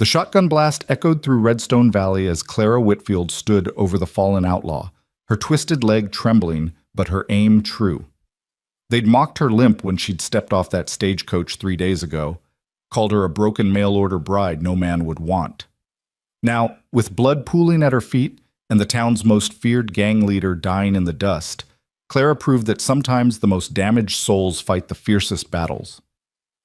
The shotgun blast echoed through Redstone Valley as Clara Whitfield stood over the fallen outlaw, her twisted leg trembling, but her aim true. They'd mocked her limp when she'd stepped off that stagecoach 3 days ago, called her a broken mail-order bride no man would want. Now, with blood pooling at her feet and the town's most feared gang leader dying in the dust, Clara proved that sometimes the most damaged souls fight the fiercest battles.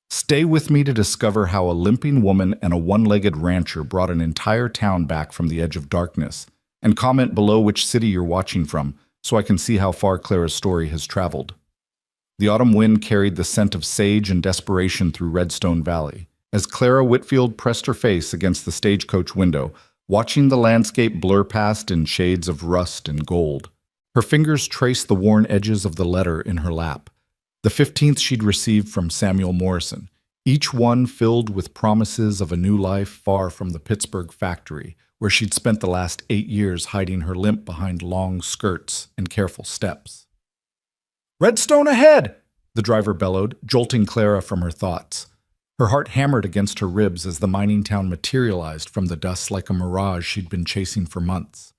Stay with me to discover how a limping woman and a one-legged rancher brought an entire town back from the edge of darkness, and comment below which city you're watching from so I can see how far Clara's story has traveled. The autumn wind carried the scent of sage and desperation through Redstone Valley, as Clara Whitfield pressed her face against the stagecoach window, watching the landscape blur past in shades of rust and gold. Her fingers traced the worn edges of the letter in her lap, the 15th she'd received from Samuel Morrison, each one filled with promises of a new life far from the Pittsburgh factory, where she'd spent the last 8 years hiding her limp behind long skirts and careful steps. "Redstone ahead!" the driver bellowed, jolting Clara from her thoughts. Her heart hammered against her ribs as the mining town materialized from the dust like a mirage she'd been chasing for months.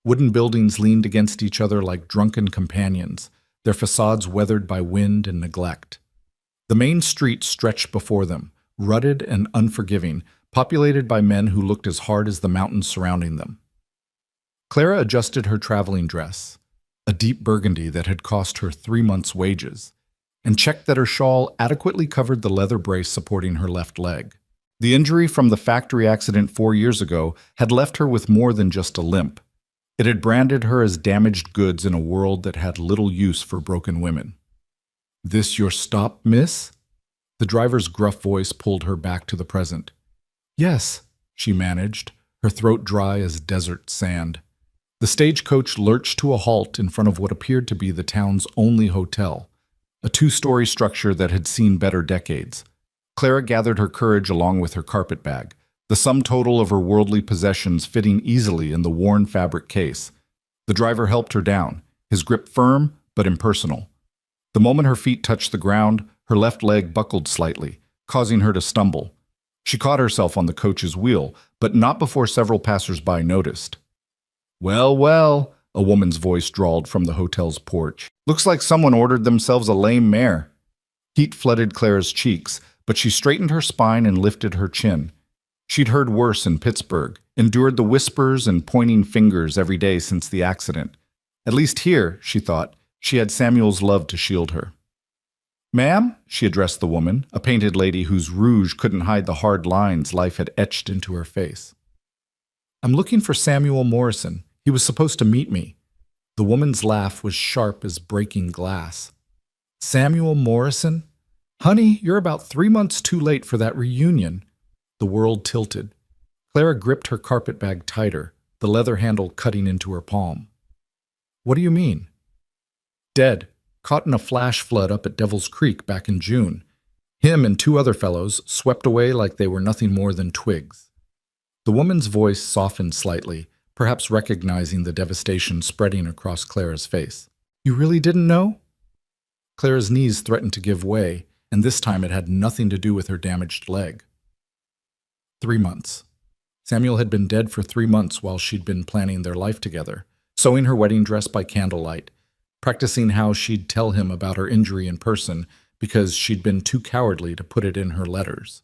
Wooden buildings leaned against each other like drunken companions, their facades weathered by wind and neglect. The main street stretched before them, rutted and unforgiving, populated by men who looked as hard as the mountains surrounding them. Clara adjusted her traveling dress, a deep burgundy that had cost her 3 months' wages, and checked that her shawl adequately covered the leather brace supporting her left leg. The injury from the factory accident 4 years ago had left her with more than just a limp. It had branded her as damaged goods in a world that had little use for broken women. "This your stop, miss?" The driver's gruff voice pulled her back to the present. "Yes," she managed, her throat dry as desert sand. The stagecoach lurched to a halt in front of what appeared to be the town's only hotel, a 2-story structure that had seen better decades. Clara gathered her courage along with her carpet bag, the sum total of her worldly possessions fitting easily in the worn fabric case. The driver helped her down, his grip firm but impersonal. The moment her feet touched the ground, her left leg buckled slightly, causing her to stumble. She caught herself on the coach's wheel, but not before several passers-by noticed. "Well, well," a woman's voice drawled from the hotel's porch. "Looks like someone ordered themselves a lame mare." Heat flooded Clara's cheeks, but she straightened her spine and lifted her chin. She'd heard worse in Pittsburgh, endured the whispers and pointing fingers every day since the accident. At least here, she thought, she had Samuel's love to shield her. "Ma'am," she addressed the woman, a painted lady whose rouge couldn't hide the hard lines life had etched into her face. "I'm looking for Samuel Morrison. He was supposed to meet me." The woman's laugh was sharp as breaking glass. "Samuel Morrison? Honey, you're about 3 months too late for that reunion." The world tilted. Clara gripped her carpet bag tighter, the leather handle cutting into her palm. "What do you mean?" "Dead. Caught in a flash flood up at Devil's Creek back in June. Him and 2 other fellows swept away like they were nothing more than twigs." The woman's voice softened slightly, perhaps recognizing the devastation spreading across Clara's face. "You really didn't know?" Clara's knees threatened to give way, and this time it had nothing to do with her damaged leg. 3 months. Samuel had been dead for 3 months while she'd been planning their life together, sewing her wedding dress by candlelight, practicing how she'd tell him about her injury in person because she'd been too cowardly to put it in her letters.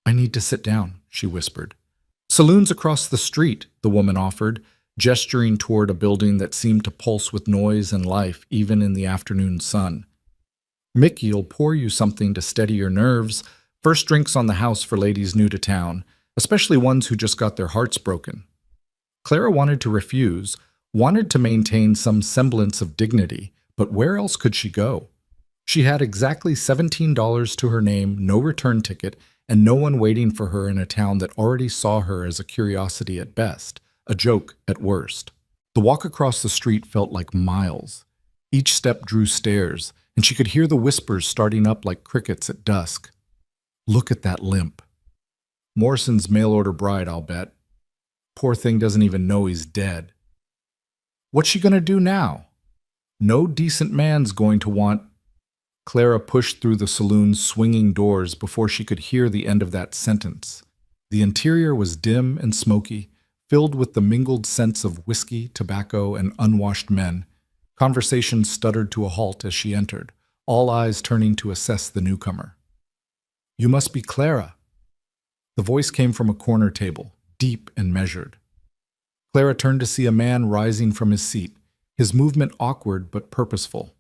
"I need to sit down," she whispered. "Saloon's across the street," the woman offered, gesturing toward a building that seemed to pulse with noise and life even in the afternoon sun. "Mickey'll pour you something to steady your nerves. First drinks on the house for ladies new to town, especially ones who just got their hearts broken." Clara wanted to refuse, wanted to maintain some semblance of dignity, but where else could she go? She had exactly $17 to her name, no return ticket, and no one waiting for her in a town that already saw her as a curiosity at best, a joke at worst. The walk across the street felt like miles. Each step drew stairs, and she could hear the whispers starting up like crickets at dusk. "Look at that limp. Morrison's mail-order bride, I'll bet. Poor thing doesn't even know he's dead. What's she gonna do now? No decent man's going to want—" Clara pushed through the saloon's swinging doors before she could hear the end of that sentence. The interior was dim and smoky, filled with the mingled scents of whiskey, tobacco, and unwashed men. Conversation stuttered to a halt as she entered, all eyes turning to assess the newcomer. "You must be Clara." The voice came from a corner table, deep and measured. Clara turned to see a man rising from his seat, his movement awkward but purposeful.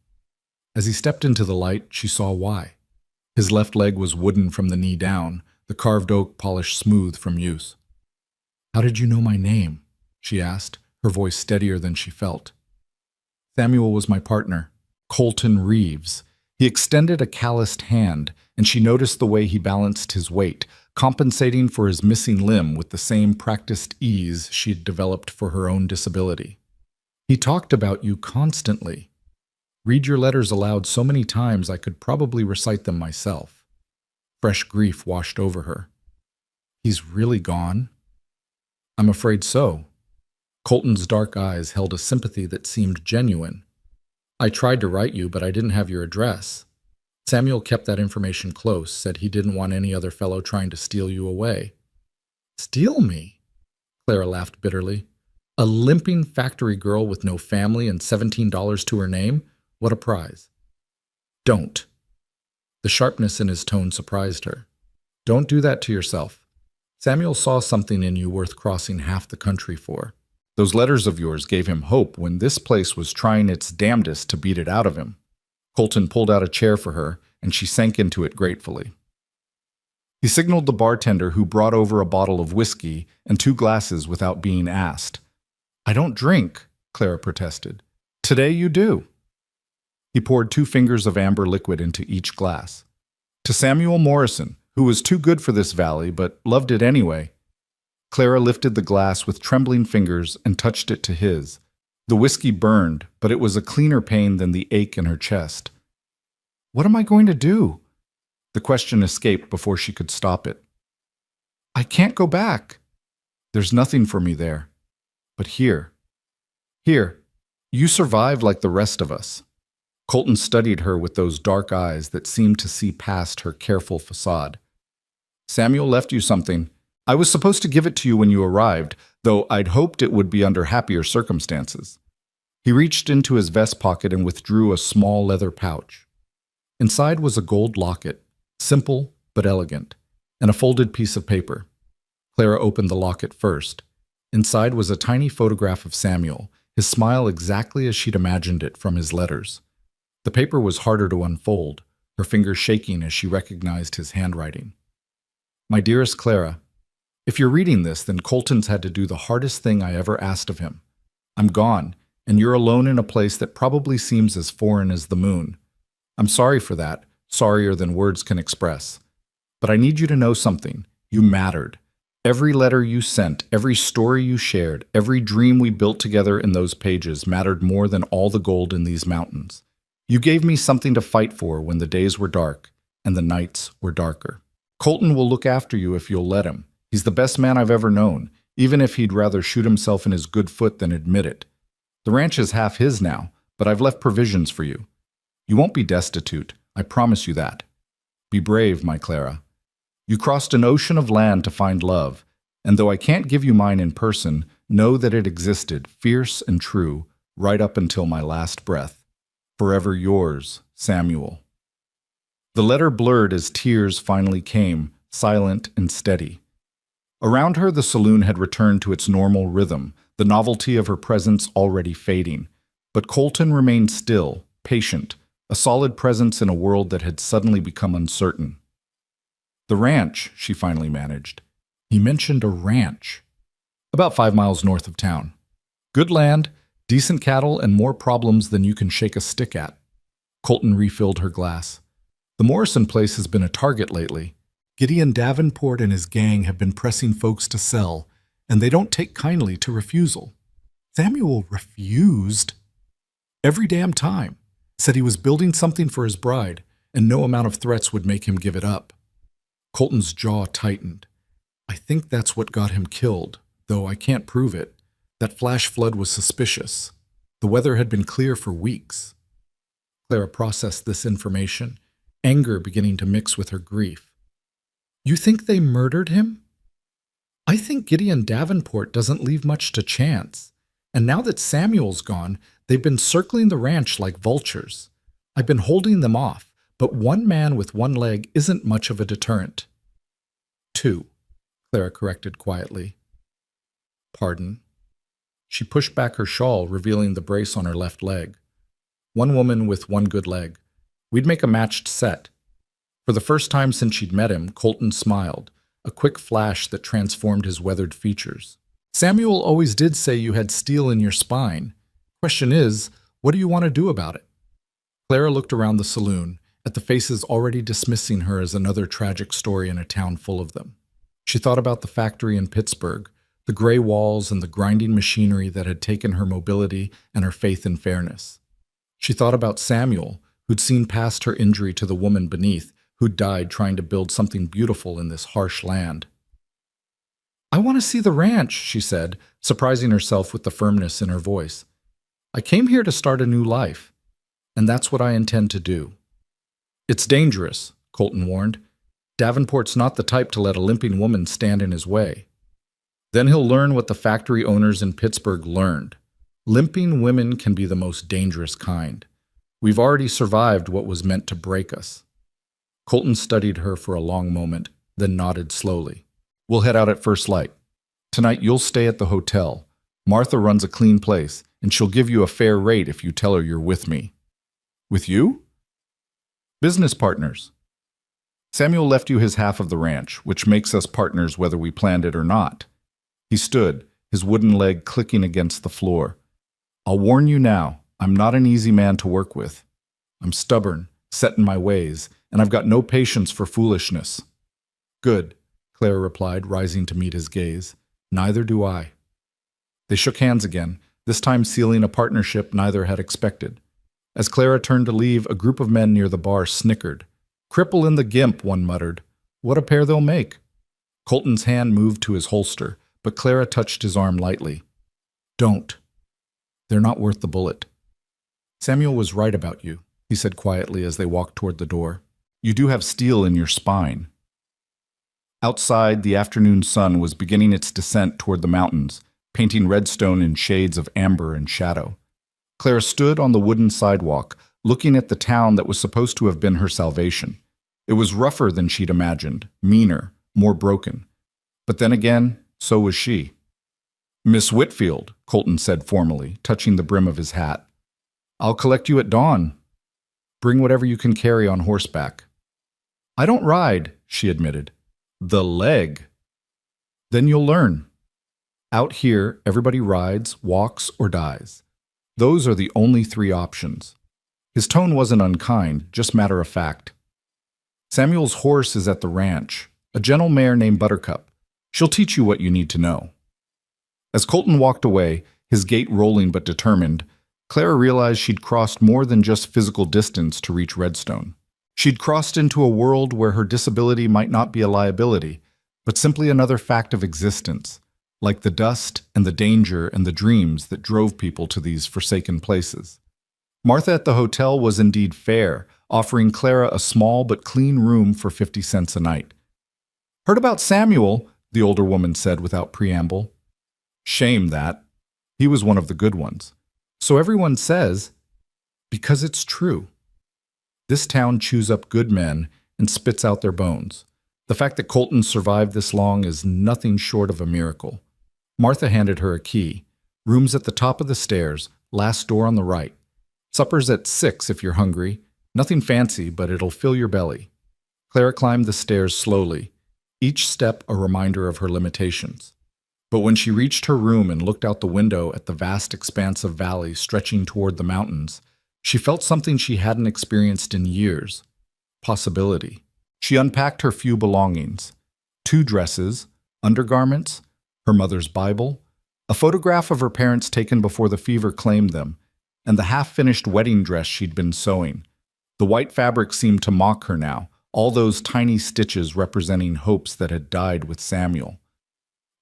As he stepped into the light, she saw why. His left leg was wooden from the knee down, the carved oak polished smooth from use. "How did you know my name?" she asked, her voice steadier than she felt. "Samuel was my partner, Colton Reeves." He extended a calloused hand, and she noticed the way he balanced his weight, compensating for his missing limb with the same practiced ease she'd developed for her own disability. "He talked about you constantly. Read your letters aloud so many times I could probably recite them myself." Fresh grief washed over her. "He's really gone?" "I'm afraid so." Colton's dark eyes held a sympathy that seemed genuine. "I tried to write you, but I didn't have your address. Samuel kept that information close, said he didn't want any other fellow trying to steal you away." "Steal me?" Clara laughed bitterly. "A limping factory girl with no family and $17 to her name? What a prize." "Don't." The sharpness in his tone surprised her. "Don't do that to yourself. Samuel saw something in you worth crossing half the country for. Those letters of yours gave him hope when this place was trying its damnedest to beat it out of him." Colton pulled out a chair for her, and she sank into it gratefully. He signaled the bartender, who brought over a bottle of whiskey and 2 glasses without being asked. "I don't drink," Clara protested. "Today you do." He poured 2 fingers of amber liquid into each glass. "To Samuel Morrison, who was too good for this valley but loved it anyway." Clara lifted the glass with trembling fingers and touched it to his. The whiskey burned, but it was a cleaner pain than the ache in her chest. "What am I going to do?" The question escaped before she could stop it. "I can't go back." "There's nothing for me there. But here. Here, you survived like the rest of us." Colton studied her with those dark eyes that seemed to see past her careful facade. "Samuel left you something. I was supposed to give it to you when you arrived, though I'd hoped it would be under happier circumstances." He reached into his vest pocket and withdrew a small leather pouch. Inside was a gold locket, simple but elegant, and a folded piece of paper. Clara opened the locket first. Inside was a tiny photograph of Samuel, his smile exactly as she'd imagined it from his letters. The paper was harder to unfold, her fingers shaking as she recognized his handwriting. "My dearest Clara, if you're reading this, then Colton's had to do the hardest thing I ever asked of him. I'm gone, and you're alone in a place that probably seems as foreign as the moon. I'm sorry for that, sorrier than words can express. But I need you to know something. You mattered. Every letter you sent, every story you shared, every dream we built together in those pages mattered more than all the gold in these mountains. You gave me something to fight for when the days were dark and the nights were darker. Colton will look after you if you'll let him. He's the best man I've ever known, even if he'd rather shoot himself in his good foot than admit it. The ranch is half his now, but I've left provisions for you. You won't be destitute, I promise you that. Be brave, my Clara. You crossed an ocean of land to find love, and though I can't give you mine in person, know that it existed, fierce and true, right up until my last breath. Forever yours, Samuel." The letter blurred as tears finally came, silent and steady. Around her, the saloon had returned to its normal rhythm, the novelty of her presence already fading. But Colton remained still, patient, a solid presence in a world that had suddenly become uncertain. "The ranch," she finally managed. He mentioned a ranch. "About 5 miles north of town. Good land, decent cattle, and more problems than you can shake a stick at." Colton refilled her glass. "The Morrison place has been a target lately. Gideon Davenport and his gang have been pressing folks to sell, and they don't take kindly to refusal." "Samuel refused?" "Every damn time. Said he was building something for his bride, and no amount of threats would make him give it up." Colton's jaw tightened. "I think that's what got him killed, though I can't prove it. That flash flood was suspicious. The weather had been clear for weeks." Clara processed this information, anger beginning to mix with her grief. "You think they murdered him?" I think Gideon Davenport doesn't leave much to chance. And now that Samuel's gone, they've been circling the ranch like vultures. I've been holding them off, but one man with one leg isn't much of a deterrent. Two, Clara corrected quietly. Pardon? She pushed back her shawl, revealing the brace on her left leg. One woman with one good leg. We'd make a matched set. For the first time since she'd met him, Colton smiled, a quick flash that transformed his weathered features. Samuel always did say you had steel in your spine. Question is, what do you want to do about it? Clara looked around the saloon, at the faces already dismissing her as another tragic story in a town full of them. She thought about the factory in Pittsburgh, the gray walls and the grinding machinery that had taken her mobility and her faith in fairness. She thought about Samuel, who'd seen past her injury to the woman beneath, who'd died trying to build something beautiful in this harsh land. I want to see the ranch, she said, surprising herself with the firmness in her voice. I came here to start a new life, and that's what I intend to do. It's dangerous, Colton warned. Davenport's not the type to let a limping woman stand in his way. Then he'll learn what the factory owners in Pittsburgh learned. Limping women can be the most dangerous kind. We've already survived what was meant to break us. Colton studied her for a long moment, then nodded slowly. We'll head out at first light. Tonight you'll stay at the hotel. Martha runs a clean place, and she'll give you a fair rate if you tell her you're with me. With you? Business partners. Samuel left you his half of the ranch, which makes us partners whether we planned it or not. He stood, his wooden leg clicking against the floor. I'll warn you now, I'm not an easy man to work with. I'm stubborn, set in my ways, and I've got no patience for foolishness. Good, Clara replied, rising to meet his gaze. Neither do I. They shook hands again, this time sealing a partnership neither had expected. As Clara turned to leave, a group of men near the bar snickered. Cripple and the gimp, one muttered. What a pair they'll make. Colton's hand moved to his holster, but Clara touched his arm lightly. Don't. They're not worth the bullet. Samuel was right about you, he said quietly as they walked toward the door. You do have steel in your spine. Outside, the afternoon sun was beginning its descent toward the mountains, painting Redstone in shades of amber and shadow. Clara stood on the wooden sidewalk, looking at the town that was supposed to have been her salvation. It was rougher than she'd imagined, meaner, more broken. But then again, so was she. Miss Whitfield, Colton said formally, touching the brim of his hat. I'll collect you at dawn. Bring whatever you can carry on horseback. I don't ride, she admitted. The leg. Then you'll learn. Out here, everybody rides, walks, or dies. Those are the only three options. His tone wasn't unkind, just matter of fact. Samuel's horse is at the ranch, a gentle mare named Buttercup. She'll teach you what you need to know. As Colton walked away, his gait rolling but determined, Clara realized she'd crossed more than just physical distance to reach Redstone. She'd crossed into a world where her disability might not be a liability, but simply another fact of existence, like the dust and the danger and the dreams that drove people to these forsaken places. Martha at the hotel was indeed fair, offering Clara a small but clean room for 50 cents a night. Heard about Samuel, the older woman said without preamble. Shame that. He was one of the good ones. So everyone says, because it's true. This town chews up good men and spits out their bones. The fact that Colton survived this long is nothing short of a miracle. Martha handed her a key. Rooms at the top of the stairs, last door on the right. Supper's at 6 if you're hungry. Nothing fancy, but it'll fill your belly. Clara climbed the stairs slowly, each step a reminder of her limitations. But when she reached her room and looked out the window at the vast expanse of valley stretching toward the mountains, she felt something she hadn't experienced in years. Possibility. She unpacked her few belongings. 2 dresses, undergarments, her mother's Bible, a photograph of her parents taken before the fever claimed them, and the half-finished wedding dress she'd been sewing. The white fabric seemed to mock her now, all those tiny stitches representing hopes that had died with Samuel.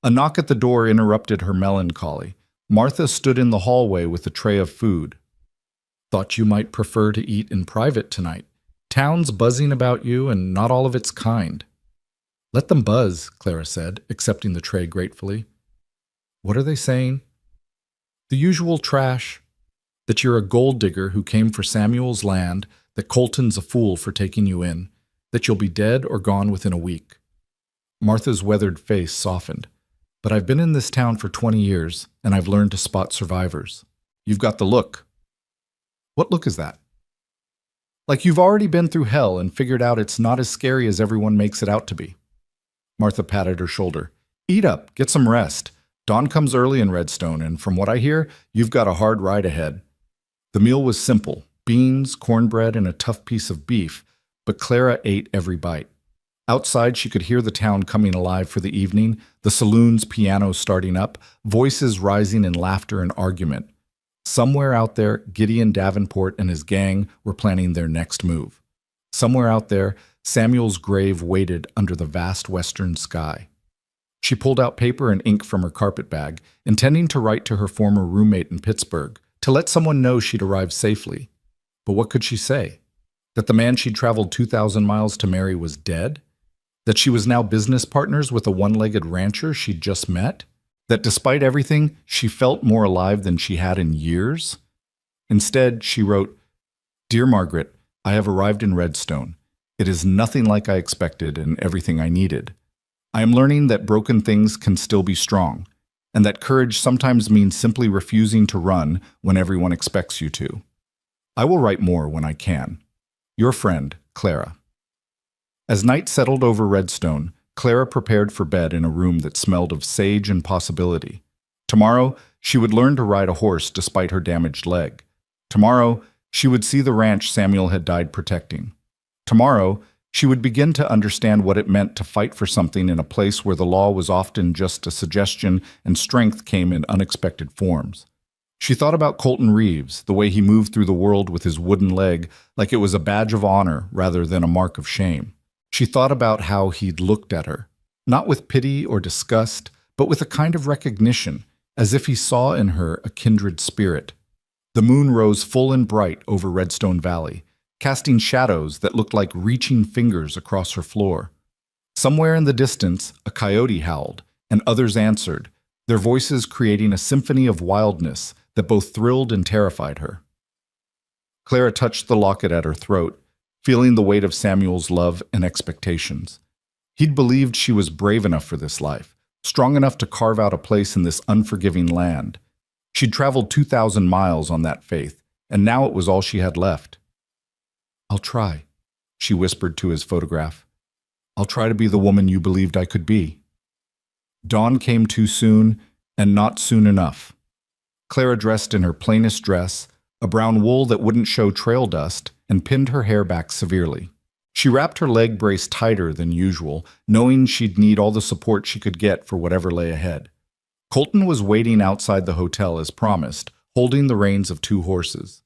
A knock at the door interrupted her melancholy. Martha stood in the hallway with a tray of food. Thought you might prefer to eat in private tonight. Town's buzzing about you and not all of its kind. Let them buzz, Clara said, accepting the tray gratefully. What are they saying? The usual trash. That you're a gold digger who came for Samuel's land, that Colton's a fool for taking you in, that you'll be dead or gone within a week. Martha's weathered face softened. But I've been in this town for 20 years, and I've learned to spot survivors. You've got the look. What look is that? Like you've already been through hell and figured out it's not as scary as everyone makes it out to be. Martha patted her shoulder. Eat up, get some rest. Dawn comes early in Redstone, and from what I hear, you've got a hard ride ahead. The meal was simple, beans, cornbread, and a tough piece of beef, but Clara ate every bite. Outside, she could hear the town coming alive for the evening, the saloon's piano starting up, voices rising in laughter and argument. Somewhere out there, Gideon Davenport and his gang were planning their next move. Somewhere out there, Samuel's grave waited under the vast western sky. She pulled out paper and ink from her carpet bag, intending to write to her former roommate in Pittsburgh, to let someone know she'd arrived safely. But what could she say? That the man she'd traveled 2,000 miles to marry was dead? That she was now business partners with a one-legged rancher she'd just met? That despite everything, she felt more alive than she had in years? Instead, she wrote, Dear Margaret, I have arrived in Redstone. It is nothing like I expected and everything I needed. I am learning that broken things can still be strong, and that courage sometimes means simply refusing to run when everyone expects you to. I will write more when I can. Your friend, Clara. As night settled over Redstone, Clara prepared for bed in a room that smelled of sage and possibility. Tomorrow, she would learn to ride a horse despite her damaged leg. Tomorrow, she would see the ranch Samuel had died protecting. Tomorrow, she would begin to understand what it meant to fight for something in a place where the law was often just a suggestion and strength came in unexpected forms. She thought about Colton Reeves, the way he moved through the world with his wooden leg like it was a badge of honor rather than a mark of shame. She thought about how he'd looked at her, not with pity or disgust, but with a kind of recognition, as if he saw in her a kindred spirit. The moon rose full and bright over Redstone Valley, casting shadows that looked like reaching fingers across her floor. Somewhere in the distance, a coyote howled, and others answered, their voices creating a symphony of wildness that both thrilled and terrified her. Clara touched the locket at her throat, feeling the weight of Samuel's love and expectations. He'd believed she was brave enough for this life, strong enough to carve out a place in this unforgiving land. She'd traveled 2,000 miles on that faith, and now it was all she had left. I'll try, she whispered to his photograph. I'll try to be the woman you believed I could be. Dawn came too soon, and not soon enough. Clara dressed in her plainest dress, a brown wool that wouldn't show trail dust, and pinned her hair back severely. She wrapped her leg brace tighter than usual, knowing she'd need all the support she could get for whatever lay ahead. Colton was waiting outside the hotel as promised, holding the reins of 2 horses.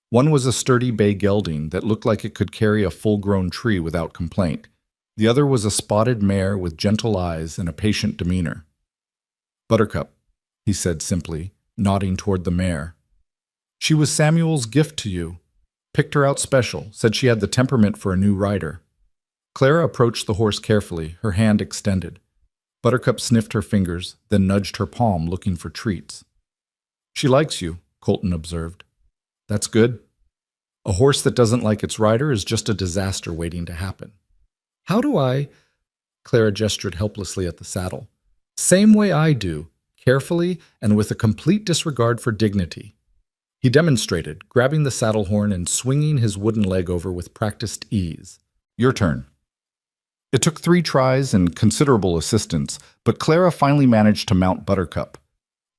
One was a sturdy bay gelding that looked like it could carry a full-grown tree without complaint. The other was a spotted mare with gentle eyes and a patient demeanor. Buttercup, he said simply, nodding toward the mare. She was Samuel's gift to you. Picked her out special, said she had the temperament for a new rider. Clara approached the horse carefully, her hand extended. Buttercup sniffed her fingers, then nudged her palm, looking for treats. She likes you, Colton observed. That's good. A horse that doesn't like its rider is just a disaster waiting to happen. How do I? Clara gestured helplessly at the saddle. Same way I do, carefully and with a complete disregard for dignity. He demonstrated, grabbing the saddle horn and swinging his wooden leg over with practiced ease. Your turn. It took 3 tries and considerable assistance, but Clara finally managed to mount Buttercup.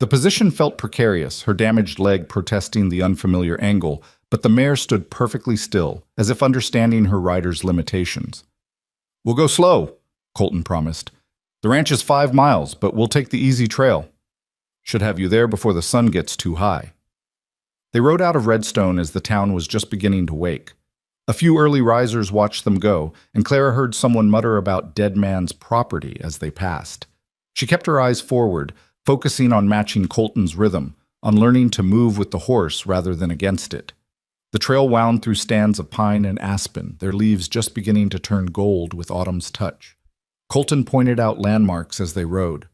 The position felt precarious, her damaged leg protesting the unfamiliar angle, but the mare stood perfectly still, as if understanding her rider's limitations. We'll go slow, Colton promised. The ranch is 5 miles, but we'll take the easy trail. Should have you there before the sun gets too high. They rode out of Redstone as the town was just beginning to wake. A few early risers watched them go, and Clara heard someone mutter about dead man's property as they passed. She kept her eyes forward, focusing on matching Colton's rhythm, on learning to move with the horse rather than against it. The trail wound through stands of pine and aspen, their leaves just beginning to turn gold with autumn's touch. Colton pointed out landmarks as they rode.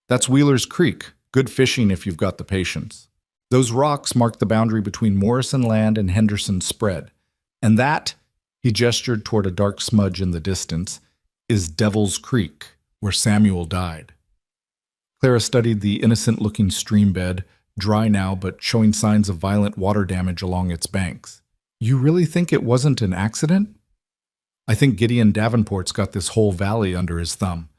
That's Wheeler's Creek, good fishing if you've got the patience. Those rocks mark the boundary between Morrison Land and Henderson Spread. And that, he gestured toward a dark smudge in the distance, is Devil's Creek, where Samuel died. Clara studied the innocent-looking stream bed, dry now but showing signs of violent water damage along its banks. You really think it wasn't an accident? I think Gideon Davenport's got this whole valley under his thumb,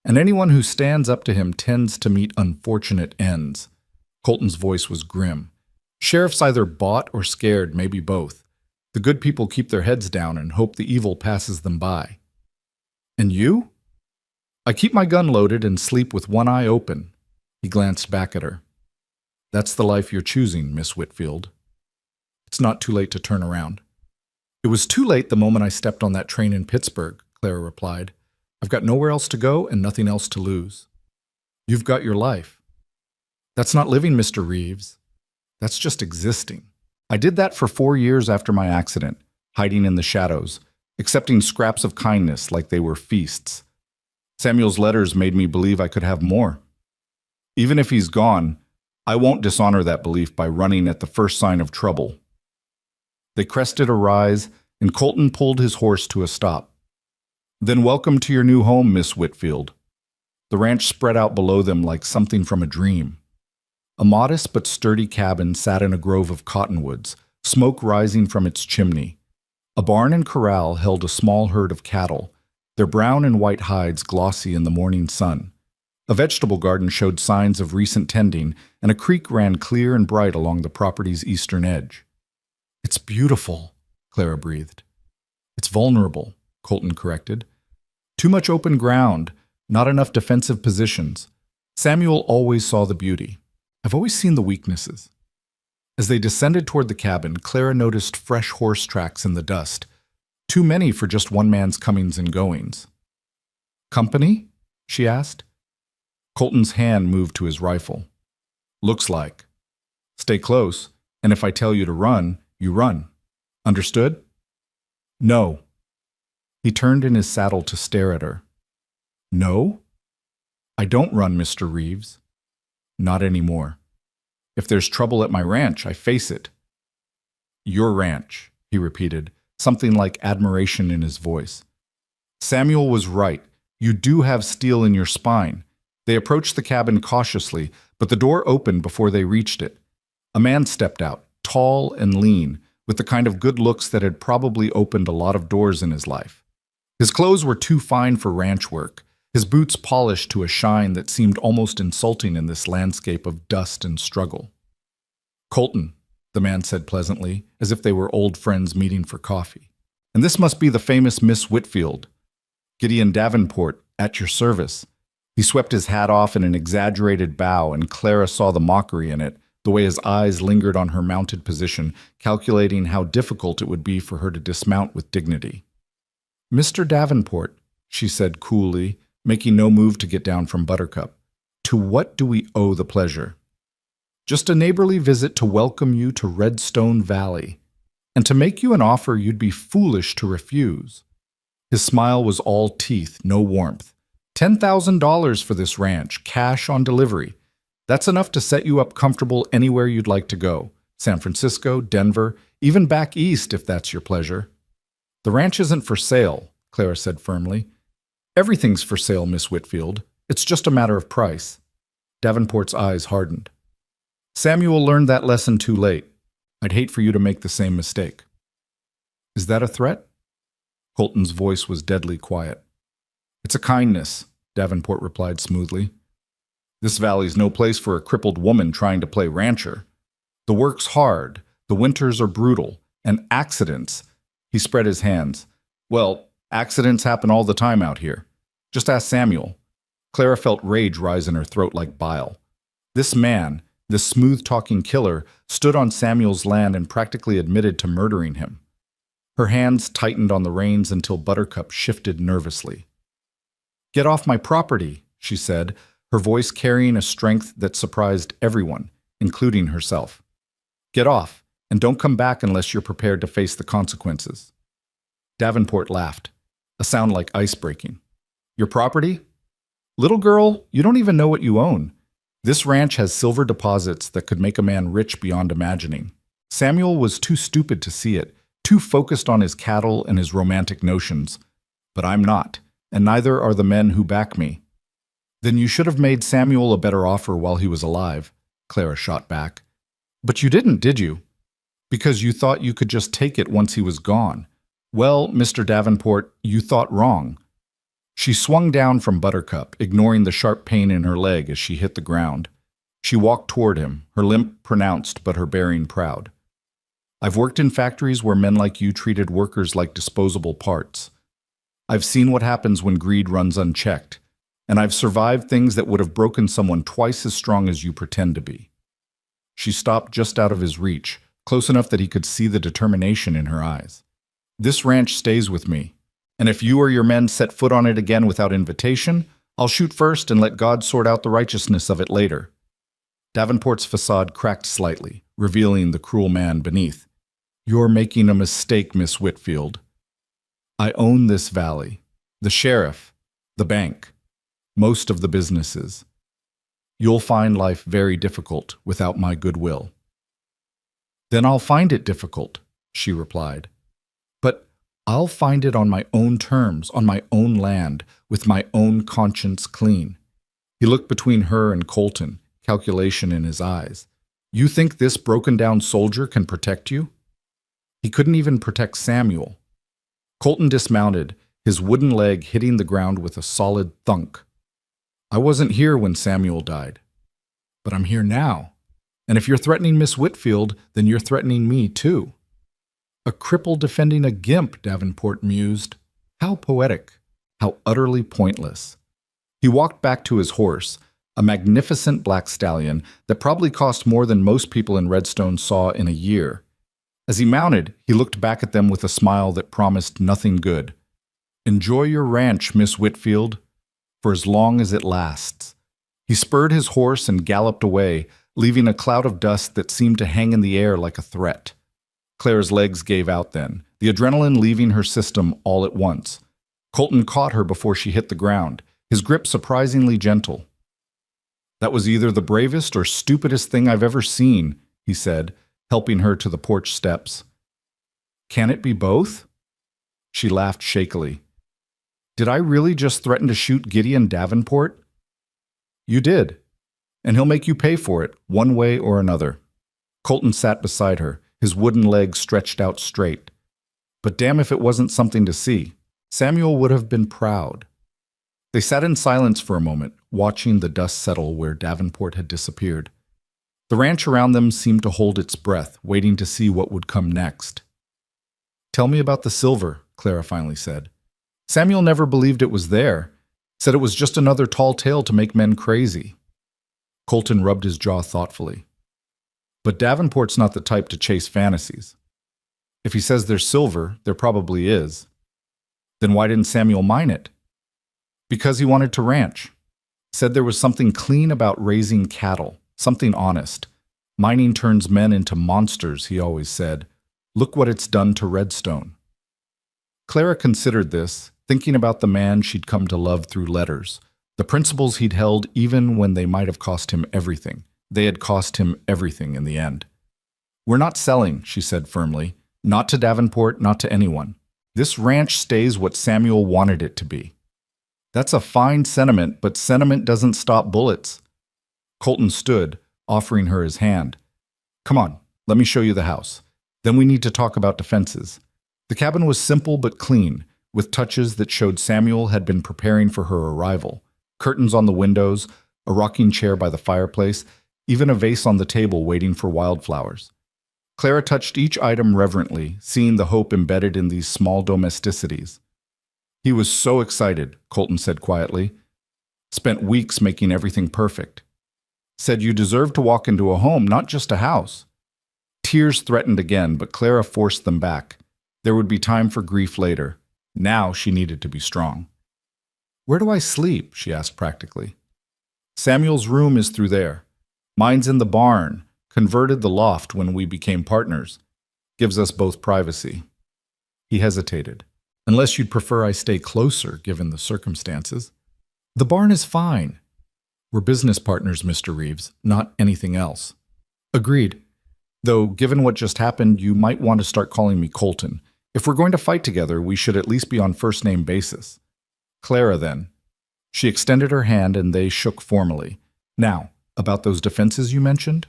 and anyone who stands up to him tends to meet unfortunate ends. Colton's voice was grim. Sheriff's either bought or scared, maybe both. The good people keep their heads down and hope the evil passes them by. And you? I keep my gun loaded and sleep with one eye open. He glanced back at her. That's the life you're choosing, Miss Whitfield. It's not too late to turn around. It was too late the moment I stepped on that train in Pittsburgh, Clara replied. I've got nowhere else to go and nothing else to lose. You've got your life. That's not living, Mr. Reeves. That's just existing. I did that for 4 years after my accident, hiding in the shadows, accepting scraps of kindness like they were feasts. Samuel's letters made me believe I could have more. Even if he's gone, I won't dishonor that belief by running at the first sign of trouble. They crested a rise, and Colton pulled his horse to a stop. Then welcome to your new home, Miss Whitfield. The ranch spread out below them like something from a dream. A modest but sturdy cabin sat in a grove of cottonwoods, smoke rising from its chimney. A barn and corral held a small herd of cattle, their brown and white hides glossy in the morning sun. A vegetable garden showed signs of recent tending, and a creek ran clear and bright along the property's eastern edge. It's beautiful, Clara breathed. It's vulnerable, Colton corrected. Too much open ground, not enough defensive positions. Samuel always saw the beauty. I've always seen the weaknesses. As they descended toward the cabin, Clara noticed fresh horse tracks in the dust. Too many for just one man's comings and goings. Company? She asked. Colton's hand moved to his rifle. Looks like. Stay close, and if I tell you to run, you run. Understood? No. He turned in his saddle to stare at her. No? I don't run, Mr. Reeves. Not anymore. If there's trouble at my ranch, I face it. Your ranch, he repeated, something like admiration in his voice. Samuel was right. You do have steel in your spine. They approached the cabin cautiously, but the door opened before they reached it. A man stepped out, tall and lean, with the kind of good looks that had probably opened a lot of doors in his life. His clothes were too fine for ranch work, his boots polished to a shine that seemed almost insulting in this landscape of dust and struggle. Colton, the man said pleasantly, as if they were old friends meeting for coffee. And this must be the famous Miss Whitfield. Gideon Davenport, at your service. He swept his hat off in an exaggerated bow, and Clara saw the mockery in it, the way his eyes lingered on her mounted position, calculating how difficult it would be for her to dismount with dignity. Mr. Davenport, she said coolly, making no move to get down from Buttercup, to what do we owe the pleasure? Just a neighborly visit to welcome you to Redstone Valley, and to make you an offer you'd be foolish to refuse. His smile was all teeth, no warmth. $10,000 for this ranch, cash on delivery. That's enough to set you up comfortable anywhere you'd like to go. San Francisco, Denver, even back east if that's your pleasure. The ranch isn't for sale, Clara said firmly. Everything's for sale, Miss Whitfield. It's just a matter of price. Davenport's eyes hardened. Samuel learned that lesson too late. I'd hate for you to make the same mistake. Is that a threat? Colton's voice was deadly quiet. It's a kindness, Davenport replied smoothly. This valley's no place for a crippled woman trying to play rancher. The work's hard, the winters are brutal, and accidents. He spread his hands. Well, accidents happen all the time out here. Just ask Samuel. Clara felt rage rise in her throat like bile. This man, this smooth-talking killer, stood on Samuel's land and practically admitted to murdering him. Her hands tightened on the reins until Buttercup shifted nervously. Get off my property, she said, her voice carrying a strength that surprised everyone, including herself. Get off, and don't come back unless you're prepared to face the consequences. Davenport laughed, a sound like ice breaking. Your property? Little girl, you don't even know what you own. This ranch has silver deposits that could make a man rich beyond imagining. Samuel was too stupid to see it, too focused on his cattle and his romantic notions. But I'm not, and neither are the men who back me. Then you should have made Samuel a better offer while he was alive, Clara shot back. But you didn't, did you? Because you thought you could just take it once he was gone. Well, Mr. Davenport, you thought wrong. She swung down from Buttercup, ignoring the sharp pain in her leg as she hit the ground. She walked toward him, her limp pronounced but her bearing proud. I've worked in factories where men like you treated workers like disposable parts. I've seen what happens when greed runs unchecked, and I've survived things that would have broken someone twice as strong as you pretend to be. She stopped just out of his reach, close enough that he could see the determination in her eyes. This ranch stays with me, and if you or your men set foot on it again without invitation, I'll shoot first and let God sort out the righteousness of it later. Davenport's facade cracked slightly, revealing the cruel man beneath. You're making a mistake, Miss Whitfield. I own this valley, the sheriff, the bank, most of the businesses. You'll find life very difficult without my goodwill. Then I'll find it difficult, she replied. But I'll find it on my own terms, on my own land, with my own conscience clean. He looked between her and Colton, calculation in his eyes. You think this broken-down soldier can protect you? He couldn't even protect Samuel. Colton dismounted, his wooden leg hitting the ground with a solid thunk. I wasn't here when Samuel died, but I'm here now. And if you're threatening Miss Whitfield, then you're threatening me too. A cripple defending a gimp, Davenport mused. How poetic, how utterly pointless. He walked back to his horse, a magnificent black stallion that probably cost more than most people in Redstone saw in a year. As he mounted, he looked back at them with a smile that promised nothing good. Enjoy your ranch, Miss Whitfield, for as long as it lasts. He spurred his horse and galloped away, leaving a cloud of dust that seemed to hang in the air like a threat. Claire's legs gave out then, the adrenaline leaving her system all at once. Colton caught her before she hit the ground, his grip surprisingly gentle. That was either the bravest or stupidest thing I've ever seen, he said, helping her to the porch steps. Can it be both? She laughed shakily. Did I really just threaten to shoot Gideon Davenport? You did, and he'll make you pay for it, one way or another. Colton sat beside her, his wooden legs stretched out straight. But damn if it wasn't something to see. Samuel would have been proud. They sat in silence for a moment, watching the dust settle where Davenport had disappeared. The ranch around them seemed to hold its breath, waiting to see what would come next. Tell me about the silver, Clara finally said. Samuel never believed it was there, said it was just another tall tale to make men crazy. Colton rubbed his jaw thoughtfully. But Davenport's not the type to chase fantasies. If he says there's silver, there probably is. Then why didn't Samuel mine it? Because he wanted to ranch. Said there was something clean about raising cattle, something honest. Mining turns men into monsters, he always said. Look what it's done to Redstone. Clara considered this, thinking about the man she'd come to love through letters, the principles he'd held even when they might have cost him everything. They had cost him everything in the end. We're not selling, she said firmly. Not to Davenport, not to anyone. This ranch stays what Samuel wanted it to be. That's a fine sentiment, but sentiment doesn't stop bullets. Colton stood, offering her his hand. Come on, let me show you the house. Then we need to talk about defenses. The cabin was simple but clean, with touches that showed Samuel had been preparing for her arrival. Curtains on the windows, a rocking chair by the fireplace, even a vase on the table waiting for wildflowers. Clara touched each item reverently, seeing the hope embedded in these small domesticities. He was so excited, Colton said quietly. Spent weeks making everything perfect. Said you deserved to walk into a home, not just a house. Tears threatened again, but Clara forced them back. There would be time for grief later. Now she needed to be strong. Where do I sleep? She asked practically. Samuel's room is through there. Mine's in the barn, converted the loft when we became partners. Gives us both privacy. He hesitated. Unless you'd prefer I stay closer, given the circumstances. The barn is fine. We're business partners, Mr. Reeves, not anything else. Agreed. Though, given what just happened, you might want to start calling me Colton. If we're going to fight together, we should at least be on first-name basis. Clara, then. She extended her hand and they shook formally. Now, about those defenses you mentioned?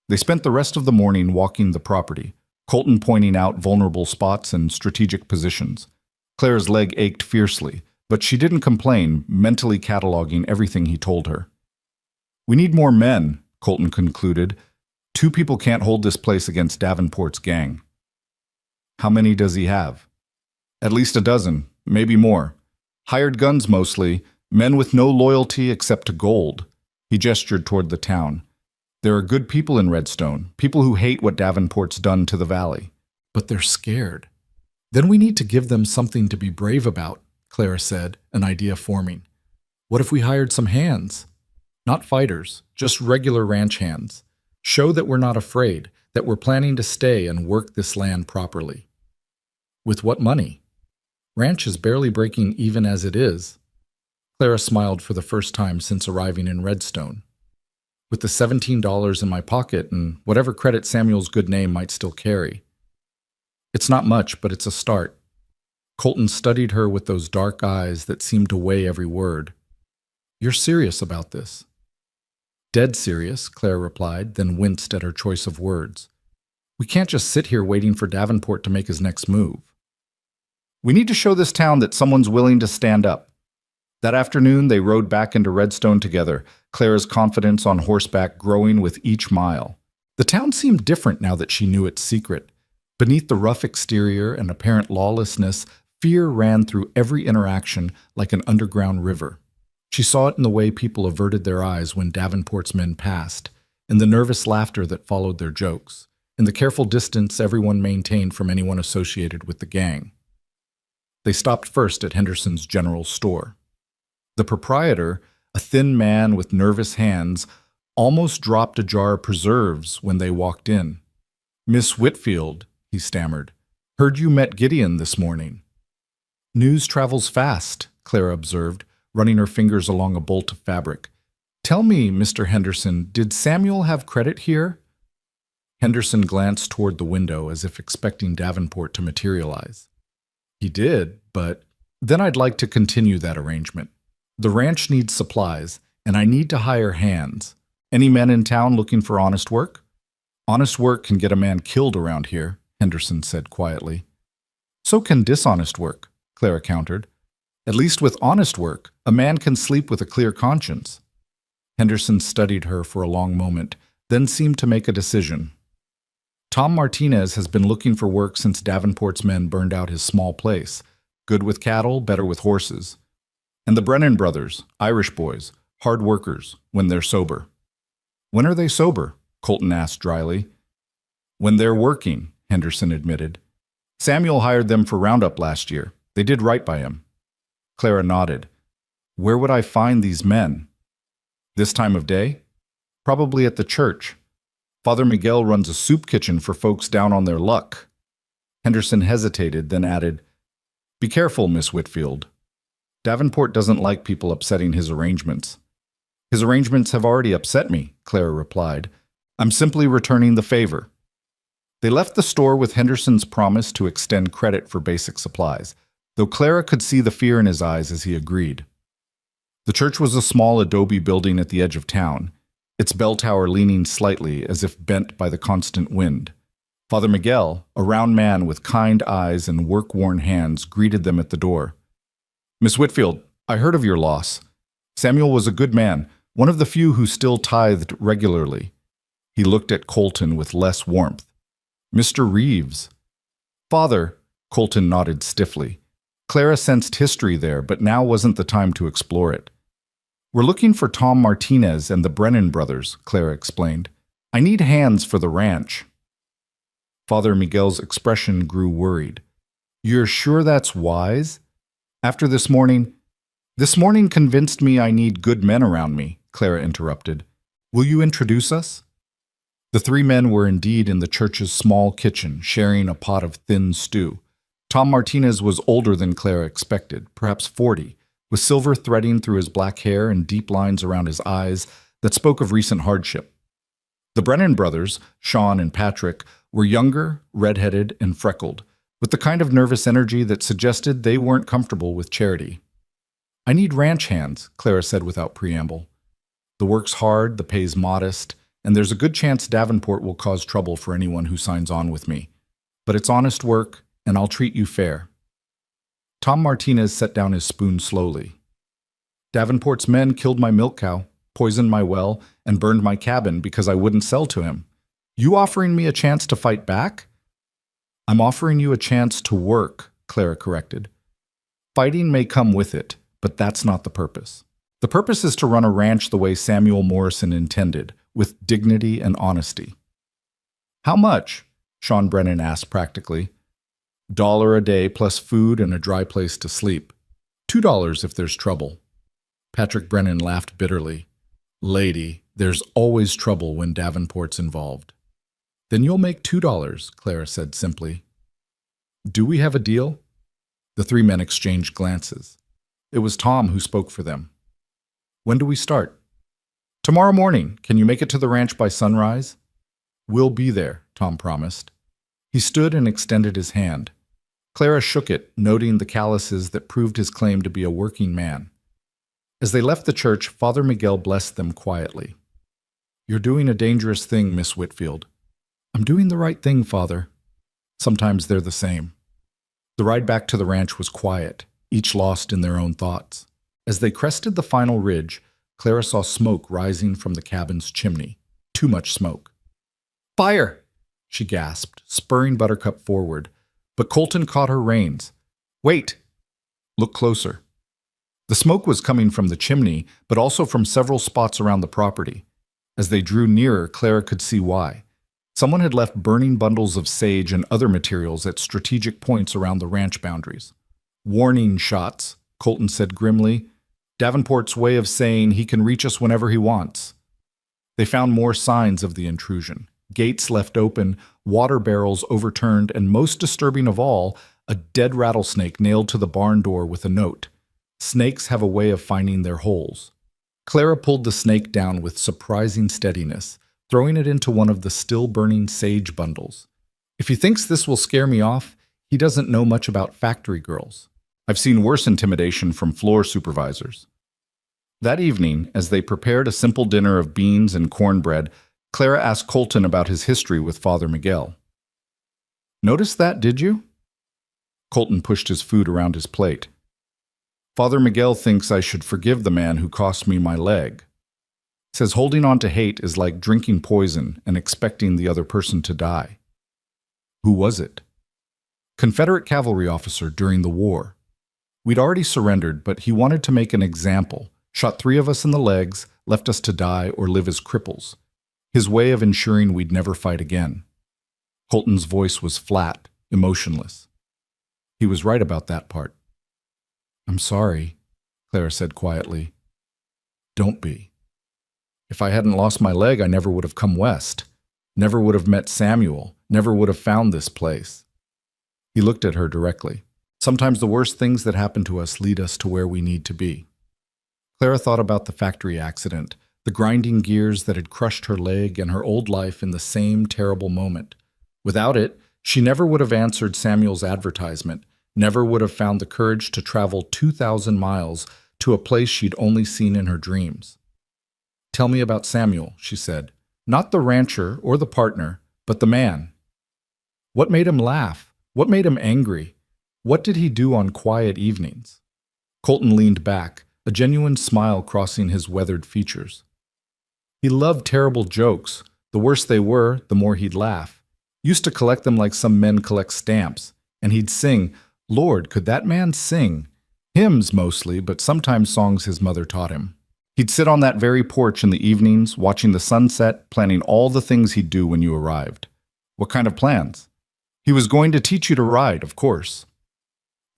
They spent the rest of the morning walking the property, Colton pointing out vulnerable spots and strategic positions. Clara's leg ached fiercely, but she didn't complain, mentally cataloging everything he told her. We need more men, Colton concluded. 2 people can't hold this place against Davenport's gang. How many does he have? At least a dozen, maybe more. Hired guns mostly, men with no loyalty except to gold. He gestured toward the town. There are good people in Redstone, people who hate what Davenport's done to the valley. But they're scared. Then we need to give them something to be brave about, Clara said, an idea forming. What if we hired some hands? Not fighters, just regular ranch hands. Show that we're not afraid, that we're planning to stay and work this land properly. With what money? Ranch is barely breaking even as it is. Clara smiled for the first time since arriving in Redstone. With the $17 in my pocket and whatever credit Samuel's good name might still carry. It's not much, but it's a start. Colton studied her with those dark eyes that seemed to weigh every word. You're serious about this? Dead serious, Clara replied, then winced at her choice of words. We can't just sit here waiting for Davenport to make his next move. We need to show this town that someone's willing to stand up. That afternoon, they rode back into Redstone together, Clara's confidence on horseback growing with each mile. The town seemed different now that she knew its secret. Beneath the rough exterior and apparent lawlessness, fear ran through every interaction like an underground river. She saw it in the way people averted their eyes when Davenport's men passed, in the nervous laughter that followed their jokes, in the careful distance everyone maintained from anyone associated with the gang. They stopped first at Henderson's general store. The proprietor, a thin man with nervous hands, almost dropped a jar of preserves when they walked in. Miss Whitfield, he stammered, heard you met Gideon this morning. News travels fast, Clara observed, running her fingers along a bolt of fabric. Tell me, Mr. Henderson, did Samuel have credit here? Henderson glanced toward the window as if expecting Davenport to materialize. He did, but then I'd like to continue that arrangement. The ranch needs supplies, and I need to hire hands. Any men in town looking for honest work? Honest work can get a man killed around here, Henderson said quietly. So can dishonest work, Clara countered. At least with honest work, a man can sleep with a clear conscience. Henderson studied her for a long moment, then seemed to make a decision. Tom Martinez has been looking for work since Davenport's men burned out his small place. Good with cattle, better with horses. And the Brennan brothers, Irish boys, hard workers, when they're sober. When are they sober? Colton asked dryly. When they're working, Henderson admitted. Samuel hired them for Roundup last year. They did right by him. Clara nodded. Where would I find these men? This time of day? Probably at the church. Father Miguel runs a soup kitchen for folks down on their luck. Henderson hesitated, then added, Be careful, Miss Whitfield. Davenport doesn't like people upsetting his arrangements. His arrangements have already upset me, Clara replied. I'm simply returning the favor. They left the store with Henderson's promise to extend credit for basic supplies, though Clara could see the fear in his eyes as he agreed. The church was a small adobe building at the edge of town, its bell tower leaning slightly as if bent by the constant wind. Father Miguel, a round man with kind eyes and work-worn hands, greeted them at the door. Miss Whitfield, I heard of your loss. Samuel was a good man, one of the few who still tithed regularly. He looked at Colton with less warmth. Mr. Reeves. Father, Colton nodded stiffly. Clara sensed history there, but now wasn't the time to explore it. We're looking for Tom Martinez and the Brennan brothers, Clara explained. I need hands for the ranch. Father Miguel's expression grew worried. You're sure that's wise? After this morning convinced me I need good men around me, Clara interrupted. Will you introduce us? The 3 men were indeed in the church's small kitchen, sharing a pot of thin stew. Tom Martinez was older than Clara expected, perhaps 40, with silver threading through his black hair and deep lines around his eyes that spoke of recent hardship. The Brennan brothers, Sean and Patrick, were younger, red-headed, and freckled, with the kind of nervous energy that suggested they weren't comfortable with charity. "I need ranch hands," Clara said without preamble. "The work's hard, the pay's modest, and there's a good chance Davenport will cause trouble for anyone who signs on with me. But it's honest work, and I'll treat you fair." Tom Martinez set down his spoon slowly. "Davenport's men killed my milk cow, poisoned my well, and burned my cabin because I wouldn't sell to him. You offering me a chance to fight back?" "I'm offering you a chance to work," Clara corrected. "Fighting may come with it, but that's not the purpose. The purpose is to run a ranch the way Samuel Morrison intended, with dignity and honesty." "How much?" Sean Brennan asked practically. "$1 a day plus food and a dry place to sleep. $2 if there's trouble." Patrick Brennan laughed bitterly. "Lady, there's always trouble when Davenport's involved." "Then you'll make $2, Clara said simply. "Do we have a deal?" The three men exchanged glances. It was Tom who spoke for them. "When do we start?" "Tomorrow morning. Can you make it to the ranch by sunrise?" "We'll be there," Tom promised. He stood and extended his hand. Clara shook it, noting the calluses that proved his claim to be a working man. As they left the church, Father Miguel blessed them quietly. "You're doing a dangerous thing, Miss Whitfield." "I'm doing the right thing, Father." Sometimes they're the same. The ride back to the ranch was quiet, each lost in their own thoughts. As they crested the final ridge, Clara saw smoke rising from the cabin's chimney. Too much smoke. "Fire!" she gasped, spurring Buttercup forward. But Colton caught her reins. "Wait!" "Look closer." The smoke was coming from the chimney, but also from several spots around the property. As they drew nearer, Clara could see why. Someone had left burning bundles of sage and other materials at strategic points around the ranch boundaries. "Warning shots," Colton said grimly. "Davenport's way of saying he can reach us whenever he wants." They found more signs of the intrusion. Gates left open, water barrels overturned, and most disturbing of all, a dead rattlesnake nailed to the barn door with a note. Snakes have a way of finding their holes. Clara pulled the snake down with surprising steadiness, throwing it into one of the still-burning sage bundles. "If he thinks this will scare me off, he doesn't know much about factory girls. I've seen worse intimidation from floor supervisors." That evening, as they prepared a simple dinner of beans and cornbread, Clara asked Colton about his history with Father Miguel. "Notice that, did you?" Colton pushed his food around his plate. "Father Miguel thinks I should forgive the man who cost me my leg. Says holding on to hate is like drinking poison and expecting the other person to die." "Who was it?" "Confederate cavalry officer during the war. We'd already surrendered, but he wanted to make an example, shot 3 of us in the legs, left us to die or live as cripples. His way of ensuring we'd never fight again." Colton's voice was flat, emotionless. "He was right about that part." "I'm sorry," Clara said quietly. "Don't be. If I hadn't lost my leg, I never would have come west, never would have met Samuel, never would have found this place." He looked at her directly. "Sometimes the worst things that happen to us lead us to where we need to be." Clara thought about the factory accident, the grinding gears that had crushed her leg and her old life in the same terrible moment. Without it, she never would have answered Samuel's advertisement, never would have found the courage to travel 2,000 miles to a place she'd only seen in her dreams. "Tell me about Samuel," she said. "Not the rancher or the partner, but the man. What made him laugh? What made him angry? What did he do on quiet evenings?" Colton leaned back, a genuine smile crossing his weathered features. "He loved terrible jokes. The worse they were, the more he'd laugh. Used to collect them like some men collect stamps. And he'd sing. Lord, could that man sing? Hymns mostly, but sometimes songs his mother taught him. He'd sit on that very porch in the evenings, watching the sunset, planning all the things he'd do when you arrived." "What kind of plans?" "He was going to teach you to ride, of course.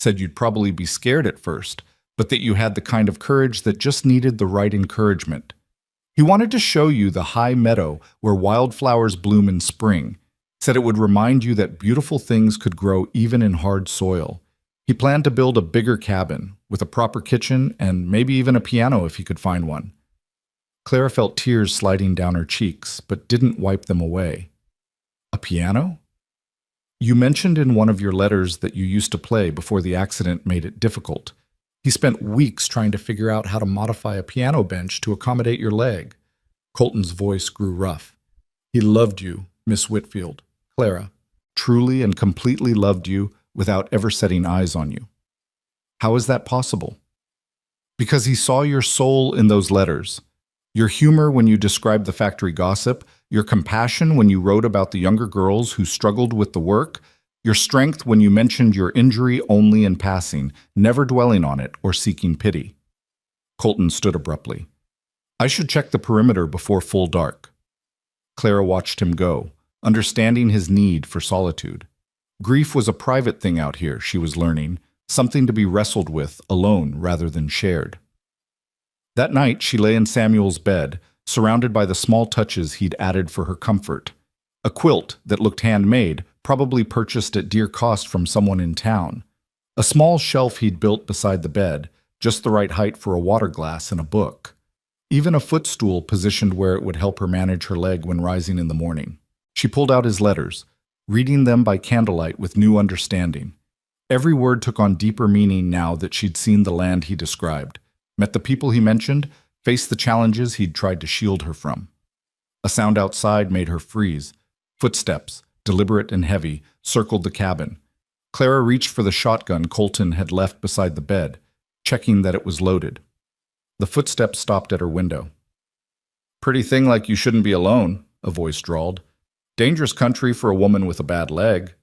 Said you'd probably be scared at first, but that you had the kind of courage that just needed the right encouragement. He wanted to show you the high meadow where wildflowers bloom in spring. Said it would remind you that beautiful things could grow even in hard soil. He planned to build a bigger cabin, with a proper kitchen and maybe even a piano if he could find one. Clara felt tears sliding down her cheeks, but didn't wipe them away. A piano? You mentioned in one of your letters that you used to play before the accident made it difficult. He spent weeks trying to figure out how to modify a piano bench to accommodate your leg. Colton's voice grew rough. He loved you, Miss Whitfield, Clara, truly and completely loved you without ever setting eyes on you. How is that possible? Because he saw your soul in those letters. Your humor when you described the factory gossip, your compassion when you wrote about the younger girls who struggled with the work, your strength when you mentioned your injury only in passing, never dwelling on it or seeking pity. Colton stood abruptly. I should check the perimeter before full dark. Clara watched him go, understanding his need for solitude. Grief was a private thing out here, she was learning, something to be wrestled with alone rather than shared. That night, she lay in Samuel's bed, surrounded by the small touches he'd added for her comfort. A quilt that looked handmade, probably purchased at dear cost from someone in town. A small shelf he'd built beside the bed, just the right height for a water glass and a book. Even a footstool positioned where it would help her manage her leg when rising in the morning. She pulled out his letters, reading them by candlelight with new understanding. Every word took on deeper meaning now that she'd seen the land he described, met the people he mentioned, faced the challenges he'd tried to shield her from. A sound outside made her freeze. Footsteps, deliberate and heavy, circled the cabin. Clara reached for the shotgun Colton had left beside the bed, checking that it was loaded. The footsteps stopped at her window. Pretty thing like you shouldn't be alone, a voice drawled. Dangerous country for a woman with a bad leg.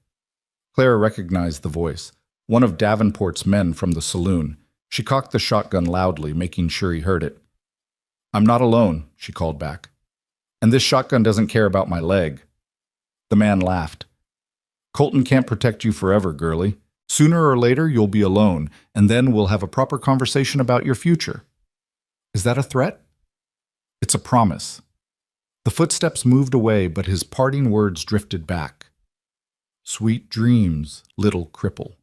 Clara recognized the voice, one of Davenport's men from the saloon. She cocked the shotgun loudly, making sure he heard it. I'm not alone, she called back. And this shotgun doesn't care about my leg. The man laughed. Colton can't protect you forever, girlie. Sooner or later, you'll be alone, and then we'll have a proper conversation about your future. Is that a threat? It's a promise. The footsteps moved away, but his parting words drifted back. Sweet dreams, little cripple.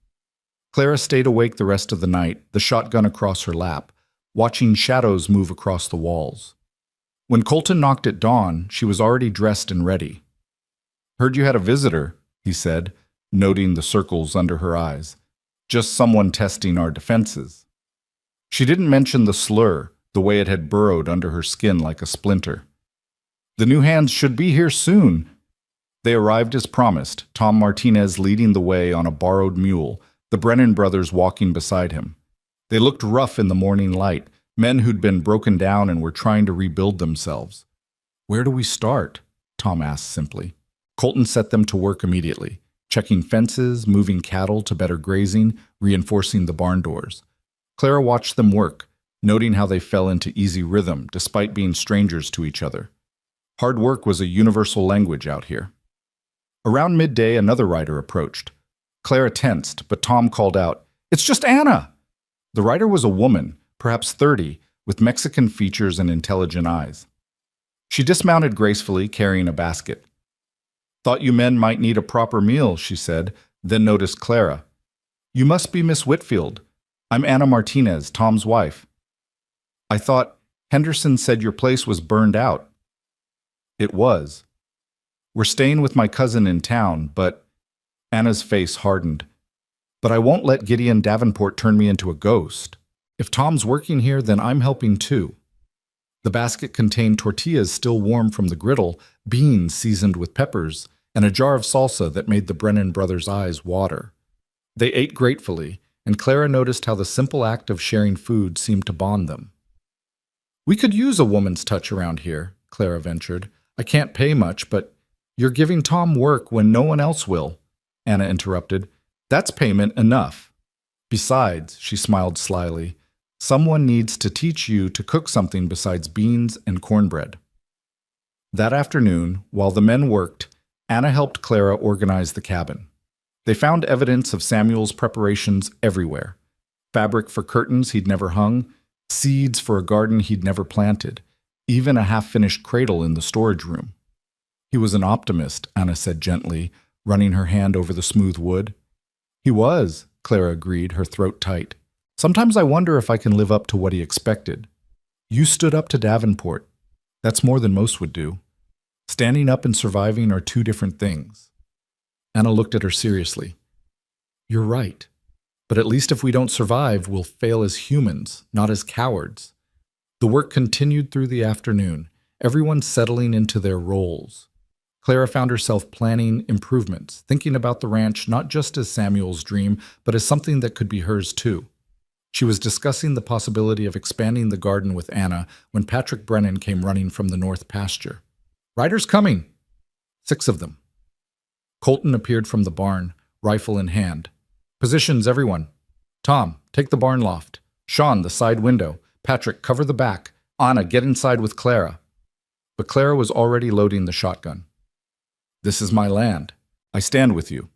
Clara stayed awake the rest of the night, the shotgun across her lap, watching shadows move across the walls. When Colton knocked at dawn, she was already dressed and ready. Heard you had a visitor, he said, noting the circles under her eyes. Just someone testing our defenses. She didn't mention the slur, the way it had burrowed under her skin like a splinter. The new hands should be here soon. They arrived as promised, Tom Martinez leading the way on a borrowed mule, the Brennan brothers walking beside him. They looked rough in the morning light, men who'd been broken down and were trying to rebuild themselves. Where do we start? Tom asked simply. Colton set them to work immediately, checking fences, moving cattle to better grazing, reinforcing the barn doors. Clara watched them work, noting how they fell into easy rhythm despite being strangers to each other. Hard work was a universal language out here. Around midday, another rider approached. Clara tensed, but Tom called out, "It's just Anna!" The rider was a woman, perhaps 30, with Mexican features and intelligent eyes. She dismounted gracefully, carrying a basket. "Thought you men might need a proper meal," she said, then noticed Clara. "You must be Miss Whitfield. I'm Anna Martinez, Tom's wife." "I thought Henderson said your place was burned out." "It was. We're staying with my cousin in town, but—" Anna's face hardened. "But I won't let Gideon Davenport turn me into a ghost. If Tom's working here, then I'm helping too." The basket contained tortillas still warm from the griddle, beans seasoned with peppers, and a jar of salsa that made the Brennan brothers' eyes water. They ate gratefully, and Clara noticed how the simple act of sharing food seemed to bond them. "We could use a woman's touch around here," Clara ventured. "I can't pay much, but—" "You're giving Tom work when no one else will," Anna interrupted. "That's payment enough. Besides," she smiled slyly, "someone needs to teach you to cook something besides beans and cornbread." That afternoon, while the men worked, Anna helped Clara organize the cabin. They found evidence of Samuel's preparations everywhere. Fabric for curtains he'd never hung, seeds for a garden he'd never planted, even a half-finished cradle in the storage room. He was an optimist, Anna said gently, running her hand over the smooth wood. He was, Clara agreed, her throat tight. Sometimes I wonder if I can live up to what he expected. You stood up to Davenport. That's more than most would do. Standing up and surviving are two different things. Anna looked at her seriously. You're right. But at least if we don't survive, we'll fail as humans, not as cowards. The work continued through the afternoon, everyone settling into their roles. Clara found herself planning improvements, thinking about the ranch not just as Samuel's dream, but as something that could be hers too. She was discussing the possibility of expanding the garden with Anna when Patrick Brennan came running from the north pasture. Riders coming! 6 of them. Colton appeared from the barn, rifle in hand. Positions, everyone. Tom, take the barn loft. Sean, the side window. Patrick, cover the back. Anna, get inside with Clara. But Clara was already loading the shotgun. This is my land. I stand with you.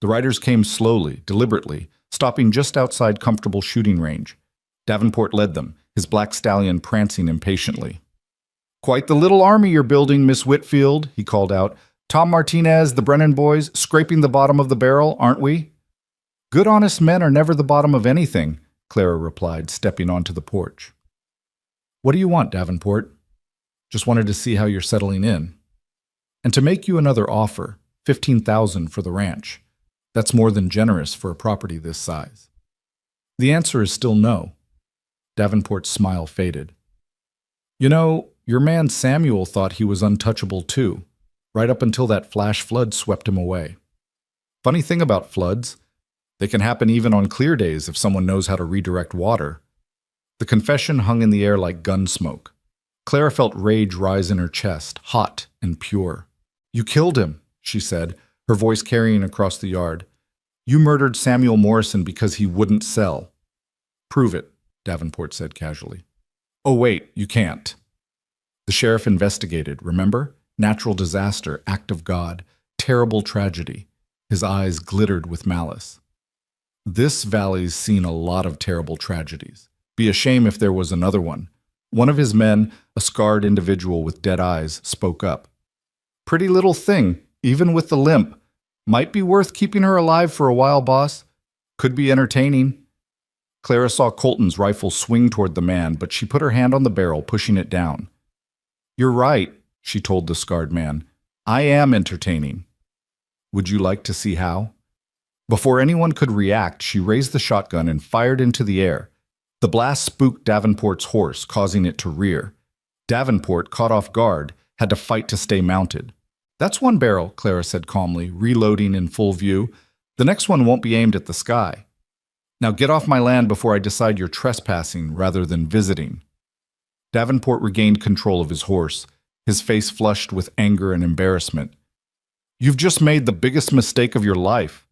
The riders came slowly, deliberately, stopping just outside comfortable shooting range. Davenport led them, his black stallion prancing impatiently. Quite the little army you're building, Miss Whitfield, he called out. Tom Martinez, the Brennan boys, scraping the bottom of the barrel, aren't we? Good honest men are never the bottom of anything, Clara replied, stepping onto the porch. What do you want, Davenport? Just wanted to see how you're settling in. And to make you another offer, $15,000 for the ranch. That's more than generous for a property this size. The answer is still no. Davenport's smile faded. You know, your man Samuel thought he was untouchable too, right up until that flash flood swept him away. Funny thing about floods, they can happen even on clear days if someone knows how to redirect water. The confession hung in the air like gun smoke. Clara felt rage rise in her chest, hot and pure. You killed him, she said, her voice carrying across the yard. You murdered Samuel Morrison because he wouldn't sell. Prove it, Davenport said casually. Oh wait, you can't. The sheriff investigated, remember? Natural disaster, act of God, terrible tragedy. His eyes glittered with malice. This valley's seen a lot of terrible tragedies. Be a shame if there was another one. One of his men, a scarred individual with dead eyes, spoke up. Pretty little thing, even with the limp. Might be worth keeping her alive for a while, boss. Could be entertaining. Clara saw Colton's rifle swing toward the man, but she put her hand on the barrel, pushing it down. You're right, she told the scarred man. I am entertaining. Would you like to see how? Before anyone could react, she raised the shotgun and fired into the air. The blast spooked Davenport's horse, causing it to rear. Davenport, caught off guard, had to fight to stay mounted. That's one barrel, Clara said calmly, reloading in full view. The next one won't be aimed at the sky. Now get off my land before I decide you're trespassing rather than visiting. Davenport regained control of his horse, his face flushed with anger and embarrassment. You've just made the biggest mistake of your life.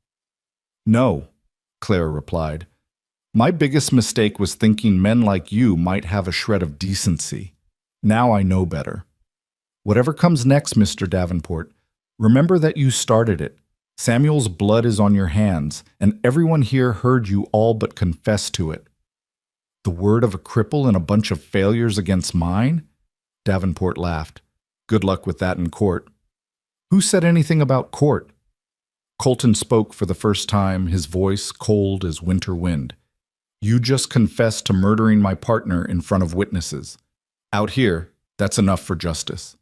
No, Clara replied. My biggest mistake was thinking men like you might have a shred of decency. Now I know better. Whatever comes next, Mr. Davenport, remember that you started it. Samuel's blood is on your hands, and everyone here heard you all but confess to it. The word of a cripple and a bunch of failures against mine? Davenport laughed. Good luck with that in court. Who said anything about court? Colton spoke for the first time, his voice cold as winter wind. You just confessed to murdering my partner in front of witnesses. Out here, that's enough for justice.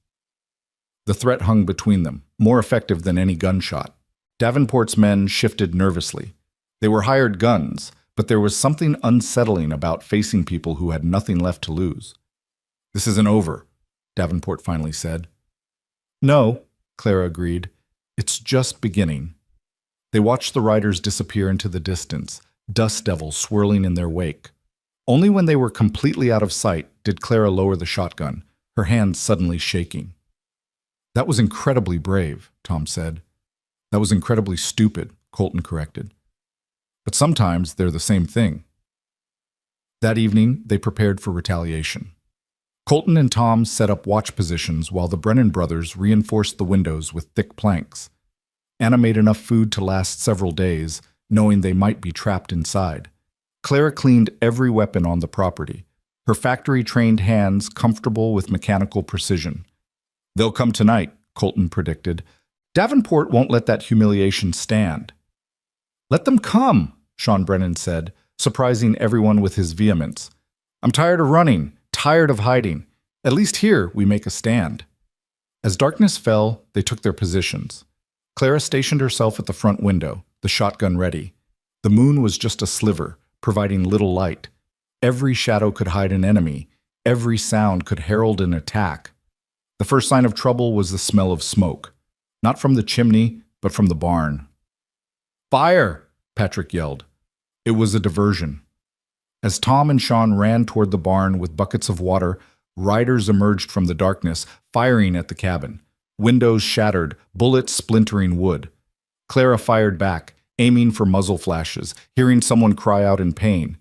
The threat hung between them, more effective than any gunshot. Davenport's men shifted nervously. They were hired guns, but there was something unsettling about facing people who had nothing left to lose. This isn't over, Davenport finally said. No, Clara agreed. It's just beginning. They watched the riders disappear into the distance, dust devils swirling in their wake. Only when they were completely out of sight did Clara lower the shotgun, her hands suddenly shaking. That was incredibly brave, Tom said. That was incredibly stupid, Colton corrected. But sometimes they're the same thing. That evening, they prepared for retaliation. Colton and Tom set up watch positions while the Brennan brothers reinforced the windows with thick planks. Anna made enough food to last several days, knowing they might be trapped inside. Clara cleaned every weapon on the property, her factory-trained hands comfortable with mechanical precision. They'll come tonight, Colton predicted. Davenport won't let that humiliation stand. Let them come, Sean Brennan said, surprising everyone with his vehemence. I'm tired of running, tired of hiding. At least here we make a stand. As darkness fell, they took their positions. Clara stationed herself at the front window, the shotgun ready. The moon was just a sliver, providing little light. Every shadow could hide an enemy. Every sound could herald an attack. The first sign of trouble was the smell of smoke. Not from the chimney, but from the barn. Fire! Patrick yelled. It was a diversion. As Tom and Sean ran toward the barn with buckets of water, riders emerged from the darkness, firing at the cabin. Windows shattered, bullets splintering wood. Clara fired back, aiming for muzzle flashes, hearing someone cry out in pain.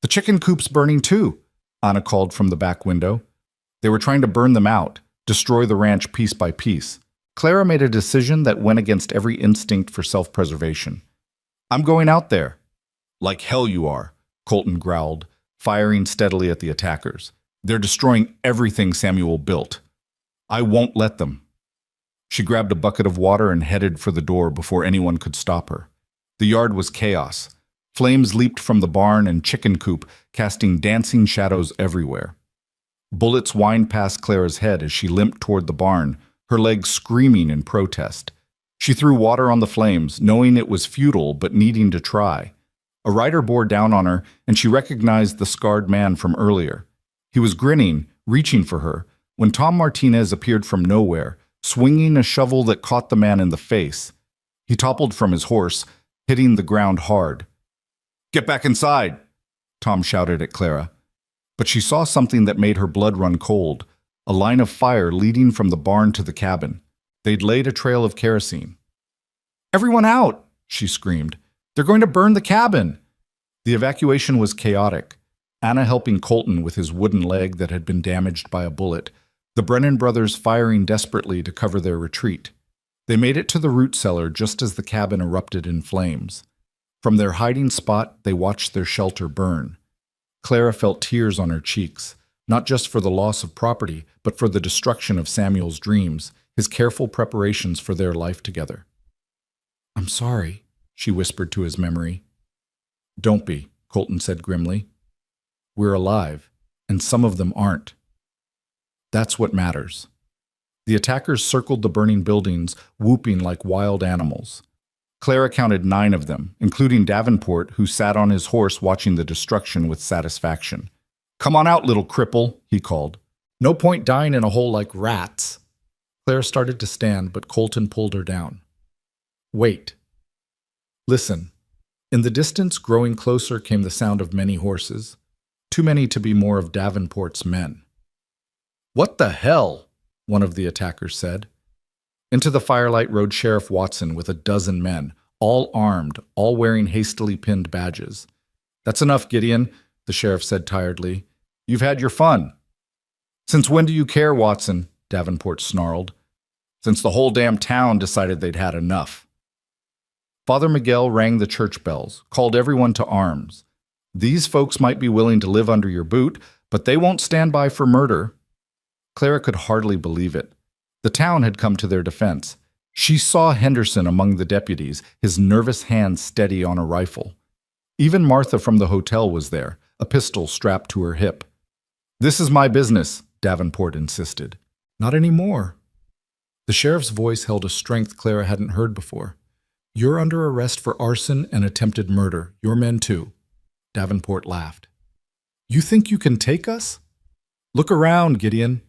The chicken coop's burning too, Anna called from the back window. They were trying to burn them out, destroy the ranch piece by piece. Clara made a decision that went against every instinct for self-preservation. I'm going out there. Like hell you are, Colton growled, firing steadily at the attackers. They're destroying everything Samuel built. I won't let them. She grabbed a bucket of water and headed for the door before anyone could stop her. The yard was chaos. Flames leaped from the barn and chicken coop, casting dancing shadows everywhere. Bullets whined past Clara's head as she limped toward the barn, her legs screaming in protest. She threw water on the flames, knowing it was futile but needing to try. A rider bore down on her, and she recognized the scarred man from earlier. He was grinning, reaching for her, when Tom Martinez appeared from nowhere, swinging a shovel that caught the man in the face. He toppled from his horse, hitting the ground hard. Get back inside, Tom shouted at Clara. But she saw something that made her blood run cold, a line of fire leading from the barn to the cabin. They'd laid a trail of kerosene. Everyone out, she screamed. They're going to burn the cabin. The evacuation was chaotic, Anna helping Colton with his wooden leg that had been damaged by a bullet, the Brennan brothers firing desperately to cover their retreat. They made it to the root cellar just as the cabin erupted in flames. From their hiding spot, they watched their shelter burn. Clara felt tears on her cheeks, not just for the loss of property, but for the destruction of Samuel's dreams, his careful preparations for their life together. I'm sorry, she whispered to his memory. Don't be, Colton said grimly. We're alive, and some of them aren't. That's what matters. The attackers circled the burning buildings, whooping like wild animals. Clara counted 9 of them, including Davenport, who sat on his horse watching the destruction with satisfaction. Come on out, little cripple, he called. No point dying in a hole like rats. Clara started to stand, but Colton pulled her down. Wait. Listen. In the distance, growing closer, came the sound of many horses. Too many to be more of Davenport's men. What the hell? One of the attackers said. Into the firelight rode Sheriff Watson with a dozen men, all armed, all wearing hastily pinned badges. That's enough, Gideon, the sheriff said tiredly. You've had your fun. Since when do you care, Watson? Davenport snarled. Since the whole damn town decided they'd had enough. Father Miguel rang the church bells, called everyone to arms. These folks might be willing to live under your boot, but they won't stand by for murder. Clara could hardly believe it. The town had come to their defense. She saw Henderson among the deputies, his nervous hands steady on a rifle. Even Martha from the hotel was there, a pistol strapped to her hip. This is my business, Davenport insisted. Not anymore. The sheriff's voice held a strength Clara hadn't heard before. You're under arrest for arson and attempted murder. Your men too. Davenport laughed. You think you can take us? Look around, Gideon.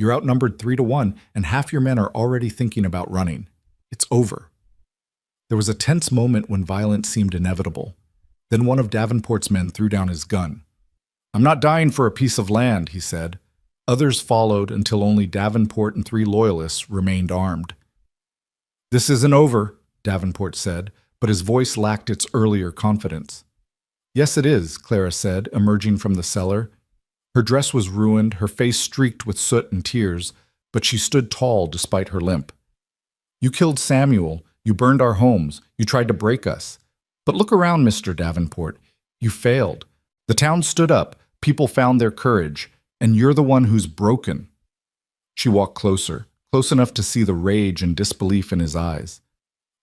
You're outnumbered 3-1, and half your men are already thinking about running. It's over. There was a tense moment when violence seemed inevitable. Then one of Davenport's men threw down his gun. I'm not dying for a piece of land, he said. Others followed until only Davenport and 3 loyalists remained armed. This isn't over, Davenport said, but his voice lacked its earlier confidence. Yes, it is, Clara said, emerging from the cellar. Her dress was ruined, her face streaked with soot and tears, but she stood tall despite her limp. You killed Samuel, you burned our homes, you tried to break us. But look around, Mr. Davenport. You failed. The town stood up, people found their courage, and you're the one who's broken. She walked closer, close enough to see the rage and disbelief in his eyes.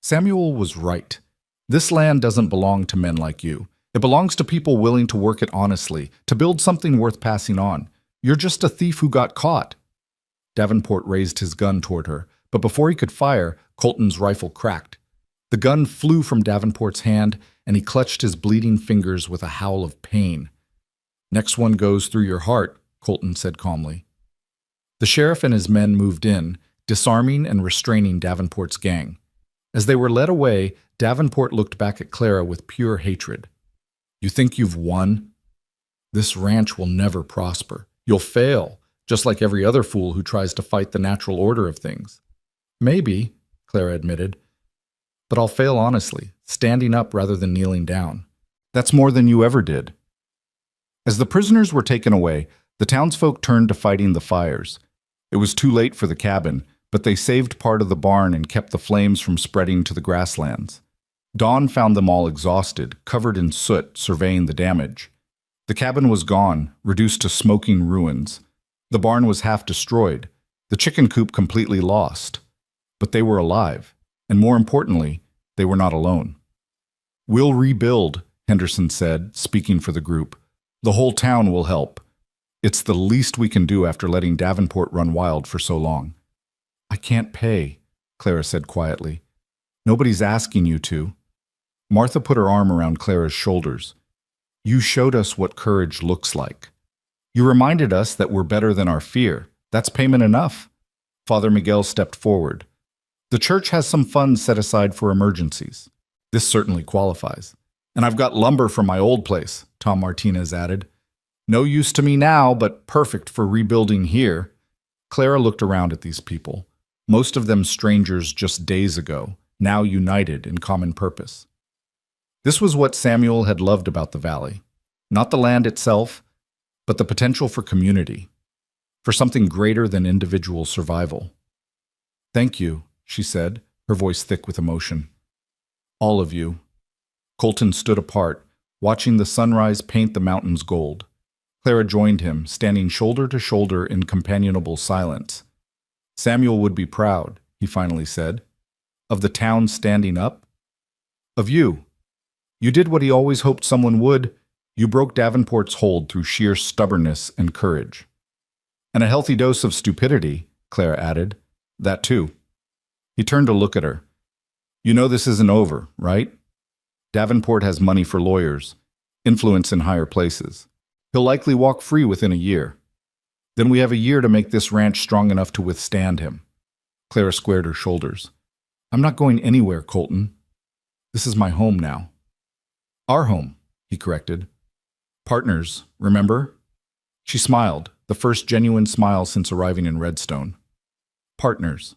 Samuel was right. This land doesn't belong to men like you. It belongs to people willing to work it honestly, to build something worth passing on. You're just a thief who got caught. Davenport raised his gun toward her, but before he could fire, Colton's rifle cracked. The gun flew from Davenport's hand, and he clutched his bleeding fingers with a howl of pain. "Next one goes through your heart," Colton said calmly. The sheriff and his men moved in, disarming and restraining Davenport's gang. As they were led away, Davenport looked back at Clara with pure hatred. "You think you've won? This ranch will never prosper. You'll fail, just like every other fool who tries to fight the natural order of things." "Maybe," Clara admitted, "but I'll fail honestly, standing up rather than kneeling down. That's more than you ever did." As the prisoners were taken away, the townsfolk turned to fighting the fires. It was too late for the cabin, but they saved part of the barn and kept the flames from spreading to the grasslands. Dawn found them all exhausted, covered in soot, surveying the damage. The cabin was gone, reduced to smoking ruins. The barn was half destroyed, the chicken coop completely lost. But they were alive, and more importantly, they were not alone. "We'll rebuild," Henderson said, speaking for the group. "The whole town will help. It's the least we can do after letting Davenport run wild for so long." "I can't pay," Clara said quietly. "Nobody's asking you to." Martha put her arm around Clara's shoulders. "You showed us what courage looks like. You reminded us that we're better than our fear. That's payment enough." Father Miguel stepped forward. "The church has some funds set aside for emergencies. This certainly qualifies. And I've got lumber from my old place," Tom Martinez added. "No use to me now, but perfect for rebuilding here." Clara looked around at these people, most of them strangers just days ago, now united in common purpose. This was what Samuel had loved about the valley. Not the land itself, but the potential for community, for something greater than individual survival. "Thank you," she said, her voice thick with emotion. "All of you." Colton stood apart, watching the sunrise paint the mountains gold. Clara joined him, standing shoulder to shoulder in companionable silence. "Samuel would be proud," he finally said. "Of the town standing up? Of you. You did what he always hoped someone would. You broke Davenport's hold through sheer stubbornness and courage." "And a healthy dose of stupidity," Clara added. "That too." He turned to look at her. "You know this isn't over, right? Davenport has money for lawyers, influence in higher places. He'll likely walk free within a year. Then we have a year to make this ranch strong enough to withstand him." Clara squared her shoulders. "I'm not going anywhere, Colton. This is my home now." "Our home," he corrected. "Partners, remember?" She smiled, the first genuine smile since arriving in Redstone. "Partners."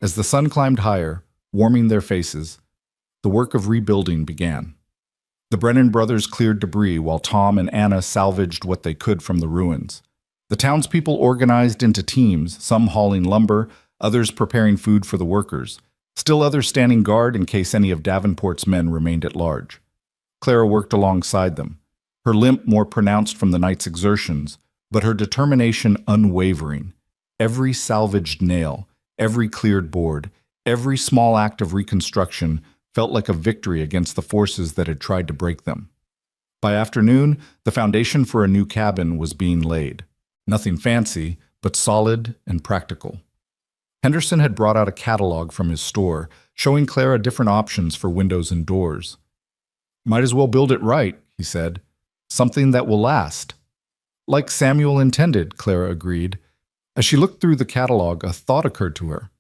As the sun climbed higher, warming their faces, the work of rebuilding began. The Brennan brothers cleared debris while Tom and Anna salvaged what they could from the ruins. The townspeople organized into teams, some hauling lumber, others preparing food for the workers, still others standing guard in case any of Davenport's men remained at large. Clara worked alongside them, her limp more pronounced from the night's exertions, but her determination unwavering. Every salvaged nail, every cleared board, every small act of reconstruction felt like a victory against the forces that had tried to break them. By afternoon, the foundation for a new cabin was being laid. Nothing fancy, but solid and practical. Henderson had brought out a catalog from his store, showing Clara different options for windows and doors. "Might as well build it right," he said. "Something that will last." "Like Samuel intended," Clara agreed. As she looked through the catalog, a thought occurred to her.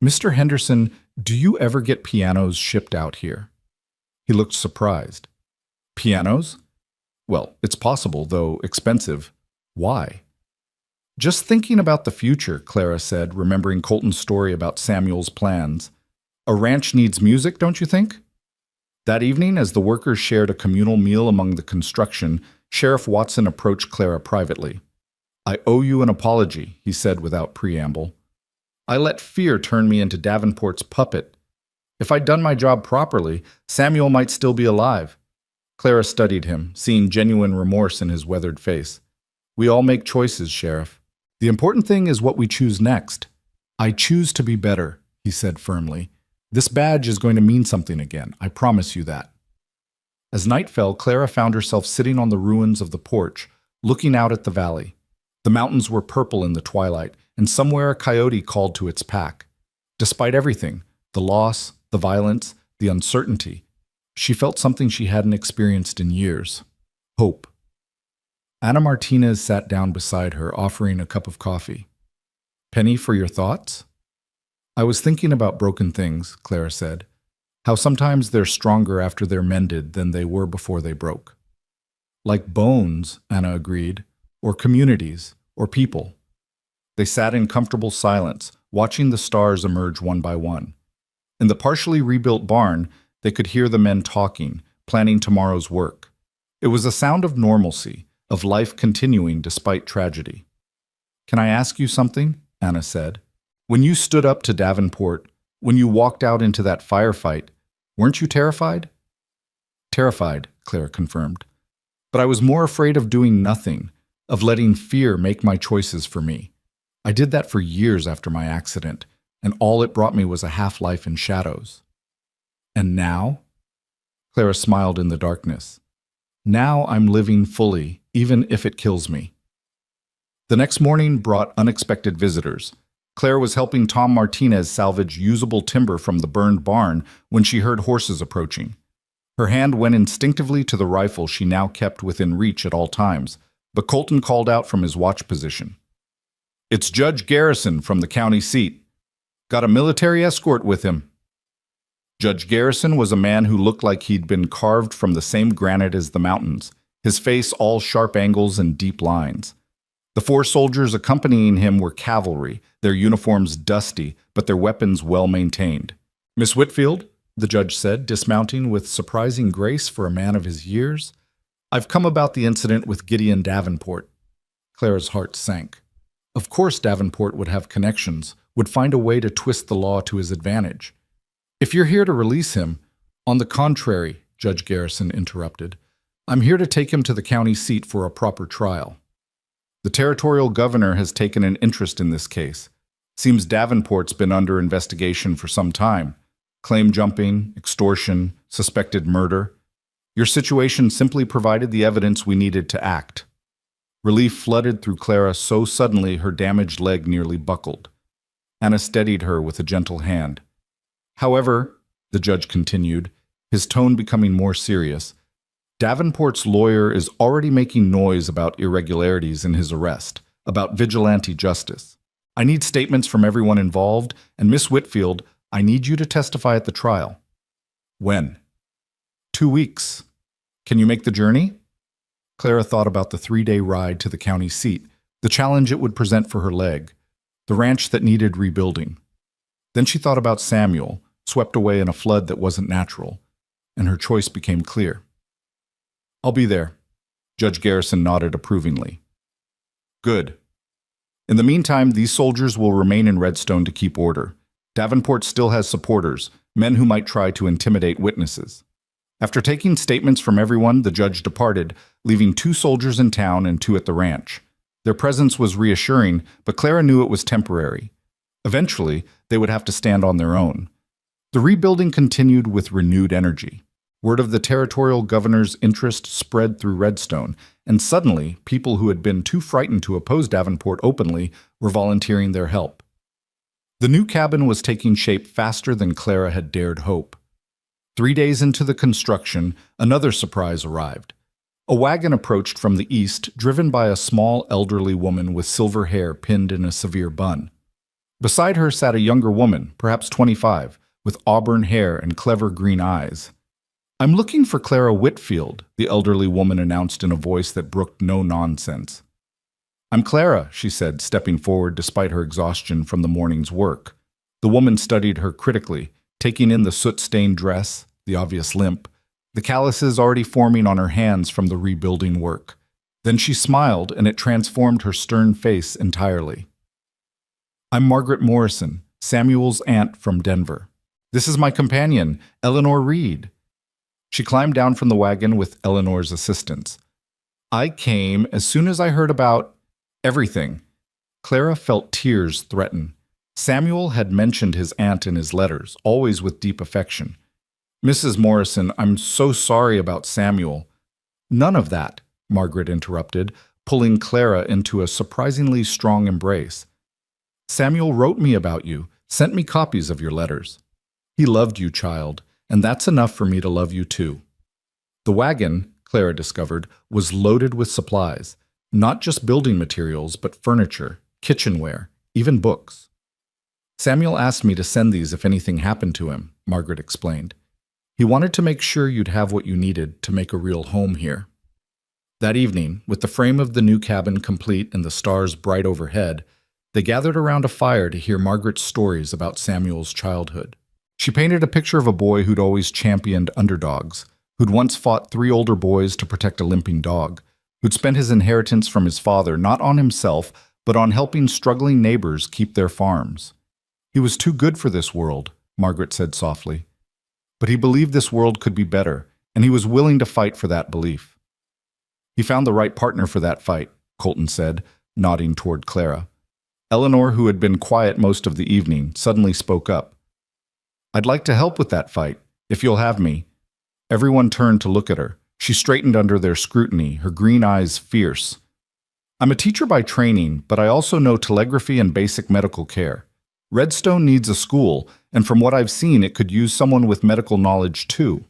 "Mr. Henderson, do you ever get pianos shipped out here?" He looked surprised. "Pianos? Well, it's possible, though expensive. Why?" "Just thinking about the future," Clara said, remembering Colton's story about Samuel's plans. "A ranch needs music, don't you think?" That evening, as the workers shared a communal meal among the construction, Sheriff Watson approached Clara privately. "I owe you an apology," he said without preamble. "I let fear turn me into Davenport's puppet. If I'd done my job properly, Samuel might still be alive." Clara studied him, seeing genuine remorse in his weathered face. "We all make choices, Sheriff. The important thing is what we choose next. I choose to be better, he said firmly. This badge is going to mean something again, I promise you that. As night fell, Clara found herself sitting on the ruins of the porch, looking out at the valley. The mountains were purple in the twilight, and somewhere a coyote called to its pack. Despite everything, the loss, the violence, the uncertainty, she felt something she hadn't experienced in years: hope. Ana Martinez sat down beside her, offering a cup of coffee. Penny, for your thoughts? I was thinking about broken things, Clara said. How sometimes they're stronger after they're mended than they were before they broke. Like bones, Anna agreed, or communities, or people. They sat in comfortable silence, watching the stars emerge one by one. In the partially rebuilt barn, they could hear the men talking, planning tomorrow's work. It was a sound of normalcy, of life continuing despite tragedy. Can I ask you something? Anna said. When you stood up to Davenport, when you walked out into that firefight, weren't you terrified? Terrified, Clara confirmed. But I was more afraid of doing nothing, of letting fear make my choices for me. I did that for years after my accident, and all it brought me was a half-life in shadows. And now? Clara smiled in the darkness. Now I'm living fully, even if it kills me. The next morning brought unexpected visitors. Claire was helping Tom Martinez salvage usable timber from the burned barn when she heard horses approaching. Her hand went instinctively to the rifle she now kept within reach at all times, but Colton called out from his watch position. It's Judge Garrison from the county seat. Got a military escort with him. Judge Garrison was a man who looked like he'd been carved from the same granite as the mountains, his face all sharp angles and deep lines. The 4 soldiers accompanying him were cavalry, their uniforms dusty, but their weapons well maintained. Miss Whitfield, the judge said, dismounting with surprising grace for a man of his years, I've come about the incident with Gideon Davenport. Clara's heart sank. Of course Davenport would have connections, would find a way to twist the law to his advantage. If you're here to release him, on the contrary, Judge Garrison interrupted, I'm here to take him to the county seat for a proper trial. The territorial governor has taken an interest in this case. Seems Davenport's been under investigation for some time. Claim jumping, extortion, suspected murder. Your situation simply provided the evidence we needed to act. Relief flooded through Clara so suddenly her damaged leg nearly buckled. Anna steadied her with a gentle hand. However, the judge continued, his tone becoming more serious, Davenport's lawyer is already making noise about irregularities in his arrest, about vigilante justice. I need statements from everyone involved, and Miss Whitfield, I need you to testify at the trial. When? 2 weeks. Can you make the journey? Clara thought about the 3-day ride to the county seat, the challenge it would present for her leg, the ranch that needed rebuilding. Then she thought about Samuel, swept away in a flood that wasn't natural, and her choice became clear. I'll be there. Judge Garrison nodded approvingly. Good. In the meantime, these soldiers will remain in Redstone to keep order. Davenport still has supporters, men who might try to intimidate witnesses. After taking statements from everyone, the judge departed, leaving 2 soldiers in town and 2 at the ranch. Their presence was reassuring, but Clara knew it was temporary. Eventually, they would have to stand on their own. The rebuilding continued with renewed energy. Word of the territorial governor's interest spread through Redstone, and suddenly, people who had been too frightened to oppose Davenport openly were volunteering their help. The new cabin was taking shape faster than Clara had dared hope. 3 days into the construction, another surprise arrived. A wagon approached from the east, driven by a small elderly woman with silver hair pinned in a severe bun. Beside her sat a younger woman, perhaps 25, with auburn hair and clever green eyes. I'm looking for Clara Whitfield, the elderly woman announced in a voice that brooked no nonsense. I'm Clara, she said, stepping forward despite her exhaustion from the morning's work. The woman studied her critically, taking in the soot-stained dress, the obvious limp, the calluses already forming on her hands from the rebuilding work. Then she smiled, and it transformed her stern face entirely. I'm Margaret Morrison, Samuel's aunt from Denver. This is my companion, Eleanor Reed. She climbed down from the wagon with Eleanor's assistance. I came as soon as I heard about everything. Clara felt tears threaten. Samuel had mentioned his aunt in his letters, always with deep affection. Mrs. Morrison, I'm so sorry about Samuel. None of that, Margaret interrupted, pulling Clara into a surprisingly strong embrace. Samuel wrote me about you, sent me copies of your letters. He loved you, child, and that's enough for me to love you too. The wagon, Clara discovered, was loaded with supplies, not just building materials, but furniture, kitchenware, even books. Samuel asked me to send these if anything happened to him, Margaret explained. He wanted to make sure you'd have what you needed to make a real home here. That evening, with the frame of the new cabin complete and the stars bright overhead, they gathered around a fire to hear Margaret's stories about Samuel's childhood. She painted a picture of a boy who'd always championed underdogs, who'd once fought 3 older boys to protect a limping dog, who'd spent his inheritance from his father not on himself, but on helping struggling neighbors keep their farms. He was too good for this world, Margaret said softly. But he believed this world could be better, and he was willing to fight for that belief. He found the right partner for that fight, Colton said, nodding toward Clara. Eleanor, who had been quiet most of the evening, suddenly spoke up. I'd like to help with that fight, if you'll have me. Everyone turned to look at her. She straightened under their scrutiny, her green eyes fierce. I'm a teacher by training, but I also know telegraphy and basic medical care. Redstone needs a school, and from what I've seen, it could use someone with medical knowledge too.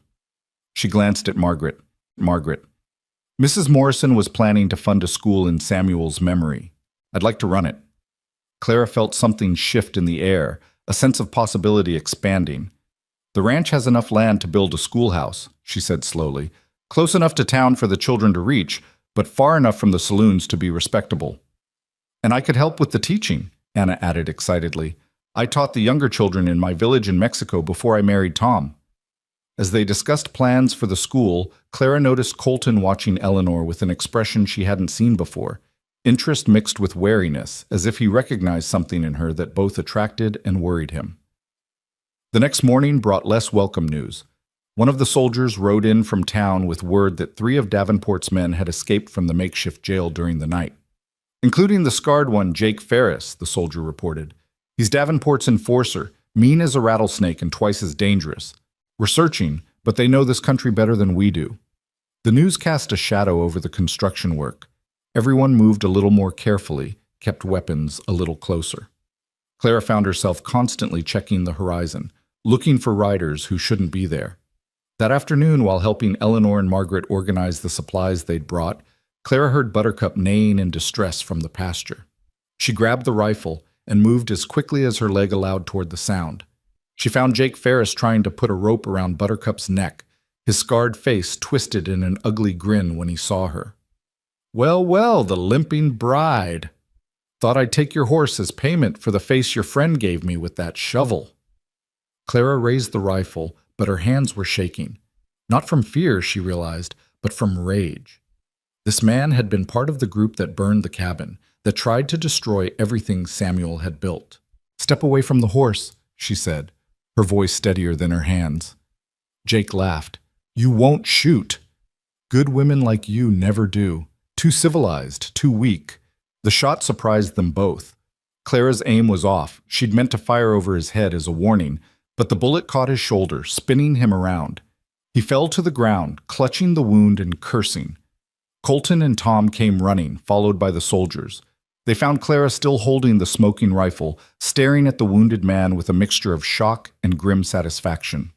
She glanced at Margaret. Margaret. Mrs. Morrison was planning to fund a school in Samuel's memory. I'd like to run it. Clara felt something shift in the air, a sense of possibility expanding. The ranch has enough land to build a schoolhouse, she said slowly, close enough to town for the children to reach, but far enough from the saloons to be respectable. And I could help with the teaching, Anna added excitedly. I taught the younger children in my village in Mexico before I married Tom. As they discussed plans for the school, Clara noticed Colton watching Eleanor with an expression she hadn't seen before, interest mixed with wariness, as if he recognized something in her that both attracted and worried him. The next morning brought less welcome news. One of the soldiers rode in from town with word that 3 of Davenport's men had escaped from the makeshift jail during the night. Including the scarred one, Jake Ferris, the soldier reported. He's Davenport's enforcer, mean as a rattlesnake and twice as dangerous. We're searching, but they know this country better than we do. The news cast a shadow over the construction work. Everyone moved a little more carefully, kept weapons a little closer. Clara found herself constantly checking the horizon, looking for riders who shouldn't be there. That afternoon, while helping Eleanor and Margaret organize the supplies they'd brought, Clara heard Buttercup neighing in distress from the pasture. She grabbed the rifle and moved as quickly as her leg allowed toward the sound. She found Jake Ferris trying to put a rope around Buttercup's neck, his scarred face twisted in an ugly grin when he saw her. Well, well, the limping bride. Thought I'd take your horse as payment for the face your friend gave me with that shovel. Clara raised the rifle, but her hands were shaking. Not from fear, she realized, but from rage. This man had been part of the group that burned the cabin, that tried to destroy everything Samuel had built. Step away from the horse, she said, her voice steadier than her hands. Jake laughed. You won't shoot. Good women like you never do. Too civilized, too weak. The shot surprised them both. Clara's aim was off. She'd meant to fire over his head as a warning, but the bullet caught his shoulder, spinning him around. He fell to the ground, clutching the wound and cursing. Colton and Tom came running, followed by the soldiers. They found Clara still holding the smoking rifle, staring at the wounded man with a mixture of shock and grim satisfaction.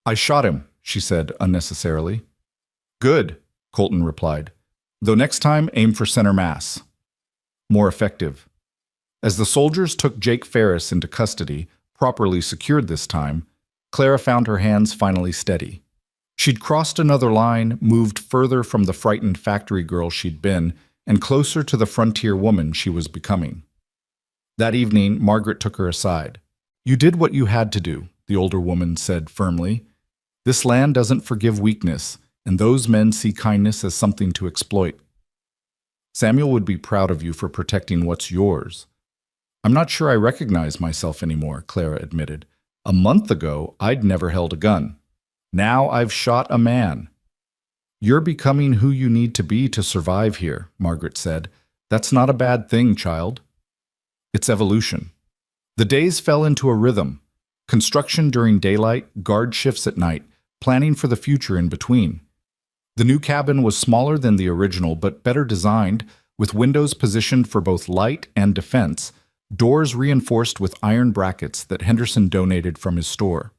I shot him, she said unnecessarily. Good, Colton replied. Though next time, aim for center mass. More effective. As the soldiers took Jake Ferris into custody, properly secured this time, Clara found her hands finally steady. She'd crossed another line, moved further from the frightened factory girl she'd been, and closer to the frontier woman she was becoming. That evening, Margaret took her aside. You did what you had to do, the older woman said firmly. This land doesn't forgive weakness, and those men see kindness as something to exploit. Samuel would be proud of you for protecting what's yours. I'm not sure I recognize myself anymore, Clara admitted. A month ago, I'd never held a gun. Now I've shot a man. You're becoming who you need to be to survive here, Margaret said. That's not a bad thing, child. its evolution. The days fell into a rhythm. Construction during daylight, guard shifts at night, planning for the future in between. The new cabin was smaller than the original, but better designed, with windows positioned for both light and defense, doors reinforced with iron brackets that Henderson donated from his store.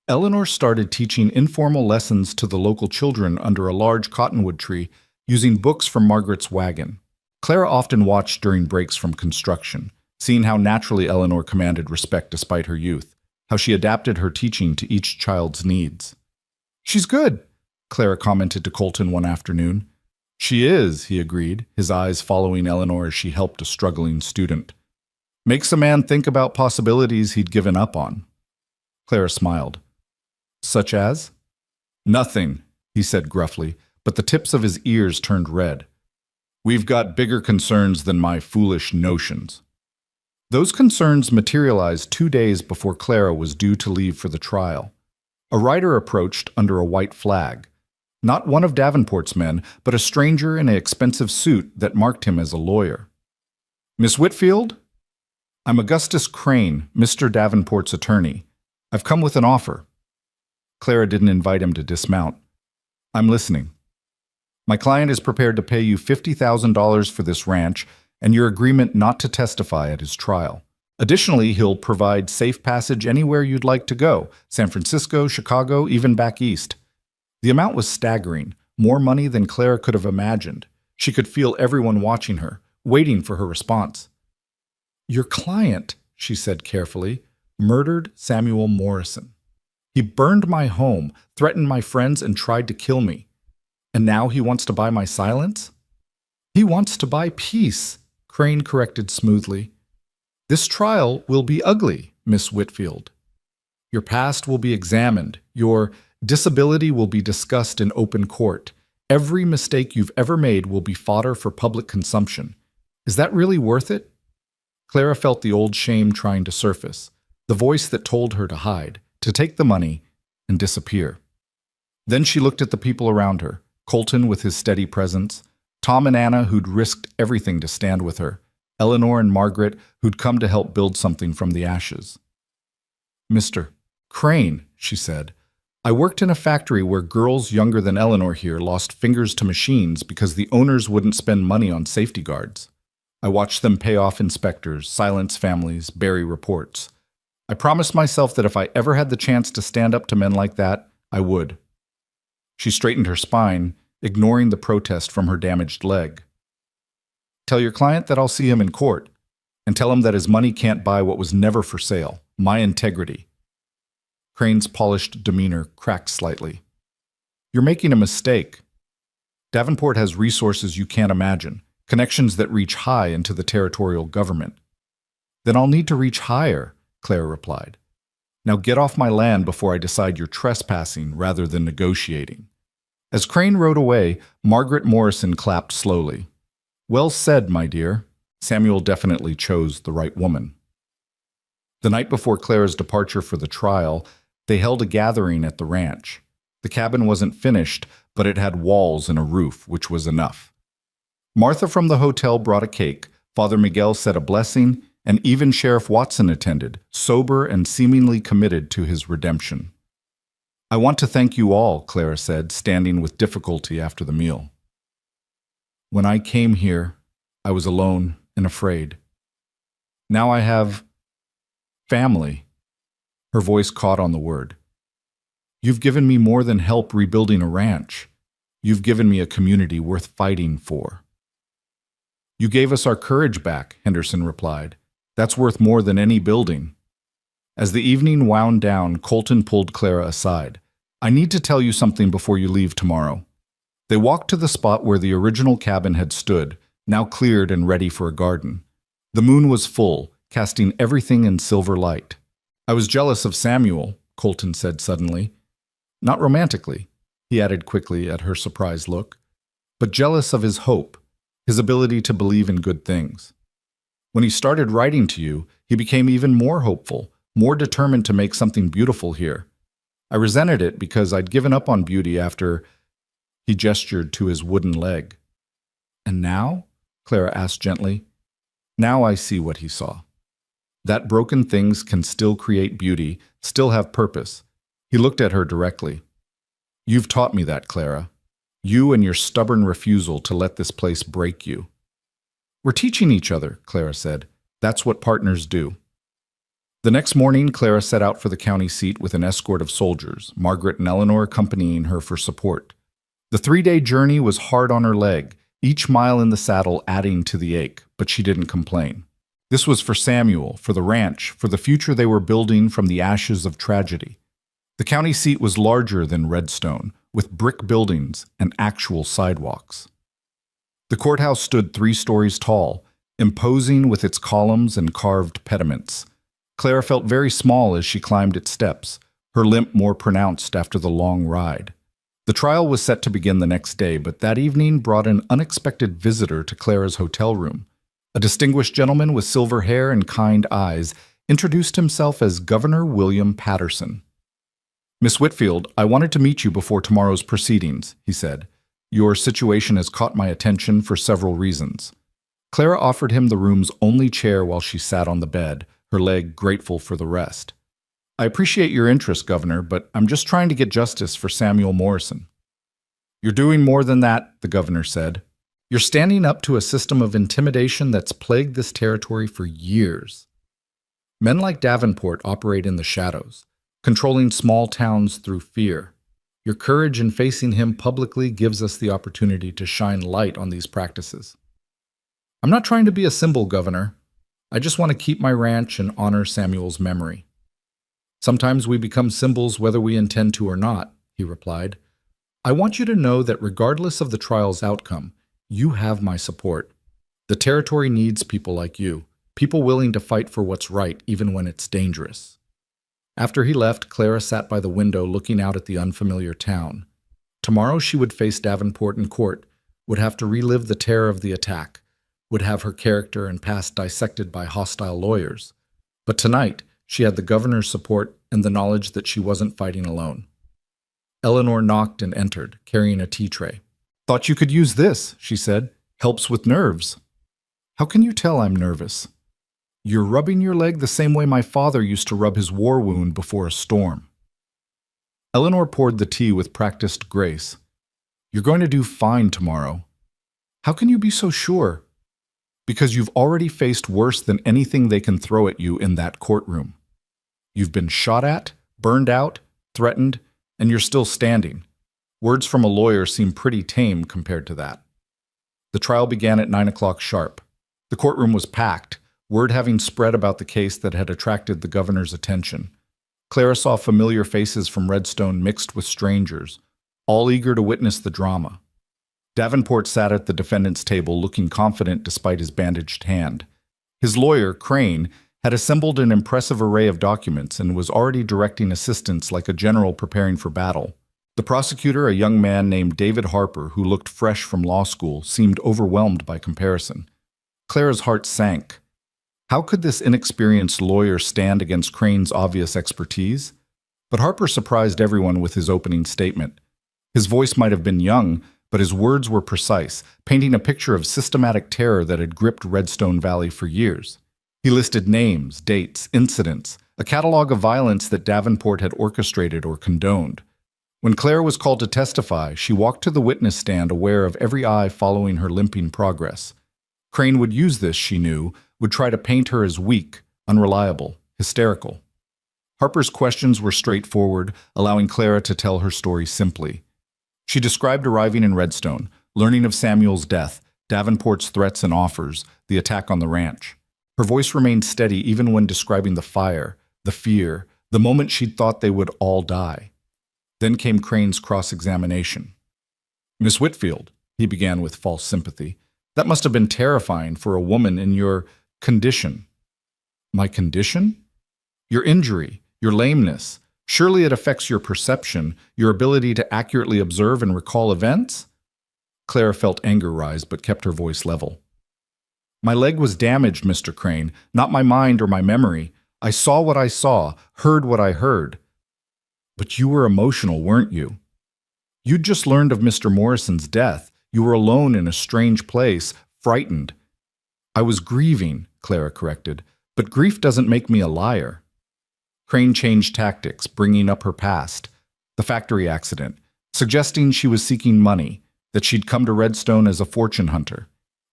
Eleanor started teaching informal lessons to the local children under a large cottonwood tree, using books from Margaret's wagon. Clara often watched during breaks from construction, seeing how naturally Eleanor commanded respect despite her youth, how she adapted her teaching to each child's needs. "She's good," Clara commented to Colton one afternoon. "She is," he agreed, his eyes following Eleanor as she helped a struggling student. "Makes a man think about possibilities he'd given up on." Clara smiled. "Such as?" "Nothing," he said gruffly, but the tips of his ears turned red. "We've got bigger concerns than my foolish notions." Those concerns materialized 2 days before Clara was due to leave for the trial. A rider approached under a white flag. Not one of Davenport's men, but a stranger in an expensive suit that marked him as a lawyer. "Miss Whitfield? I'm Augustus Crane, Mr. Davenport's attorney. I've come with an offer." Clara didn't invite him to dismount. "I'm listening." "My client is prepared to pay you $50,000 for this ranch and your agreement not to testify at his trial. Additionally, he'll provide safe passage anywhere you'd like to go, San Francisco, Chicago, even back east." The amount was staggering, more money than Clara could have imagined. She could feel everyone watching her, waiting for her response. "Your client," she said carefully, "murdered Samuel Morrison. He burned my home, threatened my friends, and tried to kill me. And now he wants to buy my silence?" "He wants to buy peace," Crane corrected smoothly. "This trial will be ugly, Miss Whitfield. Your past will be examined. Your disability will be discussed in open court. Every mistake you've ever made will be fodder for public consumption. Is that really worth it?" Clara felt the old shame trying to surface, the voice that told her to hide, to take the money, and disappear. Then she looked at the people around her, Colton with his steady presence, Tom and Anna who'd risked everything to stand with her, Eleanor and Margaret who'd come to help build something from the ashes. "Mr. Crane," she said, "I worked in a factory where girls younger than Eleanor here lost fingers to machines because the owners wouldn't spend money on safety guards. I watched them pay off inspectors, silence families, bury reports. I promised myself that if I ever had the chance to stand up to men like that, I would." She straightened her spine, ignoring the protest from her damaged leg. "Tell your client that I'll see him in court, and tell him that his money can't buy what was never for sale, my integrity." Crane's polished demeanor cracked slightly. "You're making a mistake. Davenport has resources you can't imagine, connections that reach high into the territorial government." "Then I'll need to reach higher," Clara replied. "Now get off my land before I decide you're trespassing rather than negotiating." As Crane rode away, Margaret Morrison clapped slowly. "Well said, my dear. Samuel definitely chose the right woman." The night before Clara's departure for the trial, they held a gathering at the ranch. The cabin wasn't finished, but it had walls and a roof, which was enough. Martha from the hotel brought a cake, Father Miguel said a blessing, and even Sheriff Watson attended, sober and seemingly committed to his redemption. "I want to thank you all," Clara said, standing with difficulty after the meal. "When I came here, I was alone and afraid. Now I have family." Her voice caught on the word. "You've given me more than help rebuilding a ranch. You've given me a community worth fighting for." "You gave us our courage back," Henderson replied. "That's worth more than any building." As the evening wound down, Colton pulled Clara aside. "I need to tell you something before you leave tomorrow." They walked to the spot where the original cabin had stood, now cleared and ready for a garden. The moon was full, casting everything in silver light. "I was jealous of Samuel," Colton said suddenly. "Not romantically," he added quickly at her surprised look, "but jealous of his hope, his ability to believe in good things. When he started writing to you, he became even more hopeful, more determined to make something beautiful here. I resented it because I'd given up on beauty after—" He gestured to his wooden leg. "And now?" Clara asked gently. Now I see what he saw. That broken things can still create beauty, still have purpose. He looked at her directly. You've taught me that, Clara. You and your stubborn refusal to let this place break you. We're teaching each other, Clara said. That's what partners do. The next morning, Clara set out for the county seat with an escort of soldiers, Margaret and Eleanor accompanying her for support. The 3-day journey was hard on her leg, each mile in the saddle adding to the ache, but she didn't complain. This was for Samuel, for the ranch, for the future they were building from the ashes of tragedy. The county seat was larger than Redstone, with brick buildings and actual sidewalks. The courthouse stood 3 stories tall, imposing with its columns and carved pediments. Clara felt very small as she climbed its steps, her limp more pronounced after the long ride. The trial was set to begin the next day, but that evening brought an unexpected visitor to Clara's hotel room. A distinguished gentleman with silver hair and kind eyes introduced himself as Governor William Patterson. Miss Whitfield, I wanted to meet you before tomorrow's proceedings, he said. Your situation has caught my attention for several reasons. Clara offered him the room's only chair while she sat on the bed, her leg grateful for the rest. I appreciate your interest, Governor, but I'm just trying to get justice for Samuel Morrison. You're doing more than that, the governor said. You're standing up to a system of intimidation that's plagued this territory for years. Men like Davenport operate in the shadows, controlling small towns through fear. Your courage in facing him publicly gives us the opportunity to shine light on these practices. I'm not trying to be a symbol, Governor. I just want to keep my ranch and honor Samuel's memory. Sometimes we become symbols whether we intend to or not, he replied. I want you to know that regardless of the trial's outcome, you have my support. The territory needs people like you, people willing to fight for what's right even when it's dangerous. After he left, Clara sat by the window looking out at the unfamiliar town. Tomorrow she would face Davenport in court, would have to relive the terror of the attack, would have her character and past dissected by hostile lawyers. But tonight, she had the governor's support and the knowledge that she wasn't fighting alone. Eleanor knocked and entered, carrying a tea tray. Thought you could use this, she said. Helps with nerves. How can you tell I'm nervous? You're rubbing your leg the same way my father used to rub his war wound before a storm. Eleanor poured the tea with practiced grace. You're going to do fine tomorrow. How can you be so sure? Because you've already faced worse than anything they can throw at you in that courtroom. You've been shot at, burned out, threatened, and you're still standing. Words from a lawyer seem pretty tame compared to that. The trial began at 9 o'clock sharp. The courtroom was packed, word having spread about the case that had attracted the governor's attention. Clara saw familiar faces from Redstone mixed with strangers, all eager to witness the drama. Davenport sat at the defendant's table looking confident despite his bandaged hand. His lawyer, Crane, had assembled an impressive array of documents and was already directing assistants like a general preparing for battle. The prosecutor, a young man named David Harper, who looked fresh from law school, seemed overwhelmed by comparison. Clara's heart sank. How could this inexperienced lawyer stand against Crane's obvious expertise? But Harper surprised everyone with his opening statement. His voice might have been young, but his words were precise, painting a picture of systematic terror that had gripped Redstone Valley for years. He listed names, dates, incidents, a catalog of violence that Davenport had orchestrated or condoned. When Clara was called to testify, she walked to the witness stand aware of every eye following her limping progress. Crane would use this, she knew, would try to paint her as weak, unreliable, hysterical. Harper's questions were straightforward, allowing Clara to tell her story simply. She described arriving in Redstone, learning of Samuel's death, Davenport's threats and offers, the attack on the ranch. Her voice remained steady even when describing the fire, the fear, the moment she'd thought they would all die. Then came Crane's cross-examination. Miss Whitfield, he began with false sympathy, that must have been terrifying for a woman in your condition. My condition? Your injury, your lameness. Surely it affects your perception, your ability to accurately observe and recall events? Clara felt anger rise, but kept her voice level. My leg was damaged, Mr. Crane, not my mind or my memory. I saw what I saw, heard what I heard. But you were emotional, weren't you? You'd just learned of Mr. Morrison's death. You were alone in a strange place, frightened. I was grieving, Clara corrected, but grief doesn't make me a liar. Crane changed tactics, bringing up her past, the factory accident, suggesting she was seeking money, that she'd come to Redstone as a fortune hunter.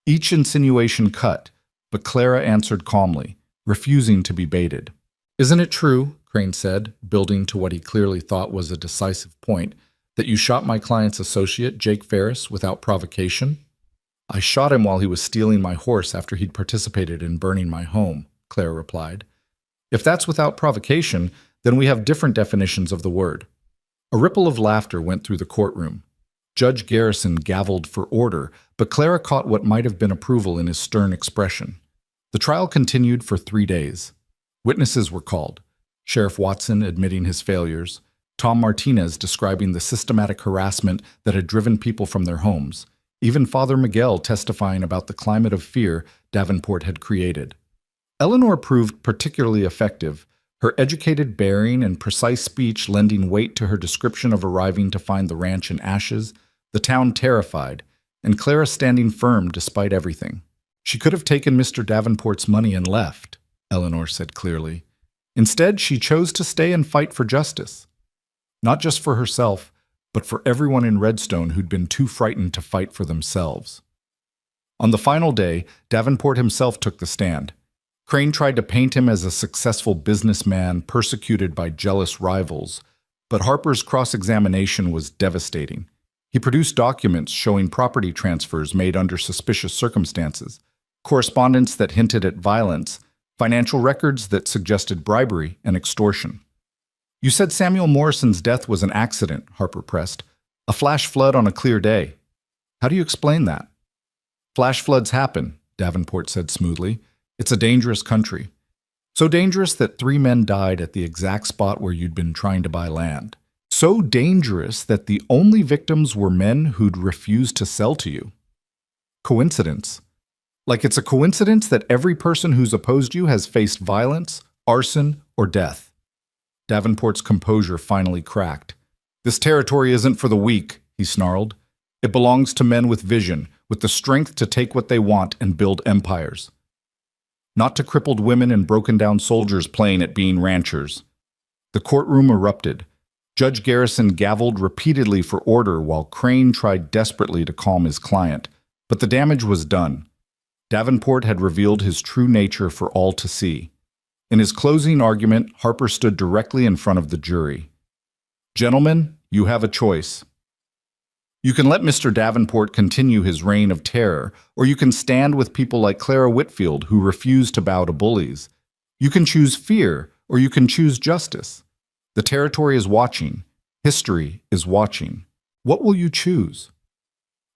Each insinuation cut, but Clara answered calmly, refusing to be baited. Isn't it true, Crane said, building to what he clearly thought was a decisive point, that you shot my client's associate, Jake Ferris, without provocation? I shot him while he was stealing my horse after he'd participated in burning my home, Clara replied. If that's without provocation, then we have different definitions of the word. A ripple of laughter went through the courtroom. Judge Garrison gavelled for order, but Clara caught what might have been approval in his stern expression. The trial continued for 3 days. Witnesses were called. Sheriff Watson admitting his failures, Tom Martinez describing the systematic harassment that had driven people from their homes, even Father Miguel testifying about the climate of fear Davenport had created. Eleanor proved particularly effective, her educated bearing and precise speech lending weight to her description of arriving to find the ranch in ashes, the town terrified, and Clara standing firm despite everything. She could have taken Mr. Davenport's money and left, Eleanor said clearly. Instead, she chose to stay and fight for justice. Not just for herself, but for everyone in Redstone who'd been too frightened to fight for themselves. On the final day, Davenport himself took the stand. Crane tried to paint him as a successful businessman persecuted by jealous rivals, but Harper's cross-examination was devastating. He produced documents showing property transfers made under suspicious circumstances, correspondence that hinted at violence, financial records that suggested bribery and extortion. You said Samuel Morrison's death was an accident, Harper pressed. A flash flood on a clear day. How do you explain that? Flash floods happen, Davenport said smoothly. It's a dangerous country. So dangerous that 3 men died at the exact spot where you'd been trying to buy land. So dangerous that the only victims were men who'd refused to sell to you. Coincidence. Like it's a coincidence that every person who's opposed you has faced violence, arson, or death. Davenport's composure finally cracked. This territory isn't for the weak, he snarled. It belongs to men with vision, with the strength to take what they want and build empires. Not to crippled women and broken-down soldiers playing at being ranchers. The courtroom erupted. Judge Garrison gavelled repeatedly for order while Crane tried desperately to calm his client, but the damage was done. Davenport had revealed his true nature for all to see. In his closing argument, Harper stood directly in front of the jury. Gentlemen, you have a choice. You can let Mr. Davenport continue his reign of terror, or you can stand with people like Clara Whitfield who refuse to bow to bullies. You can choose fear, or you can choose justice. The territory is watching. History is watching. What will you choose?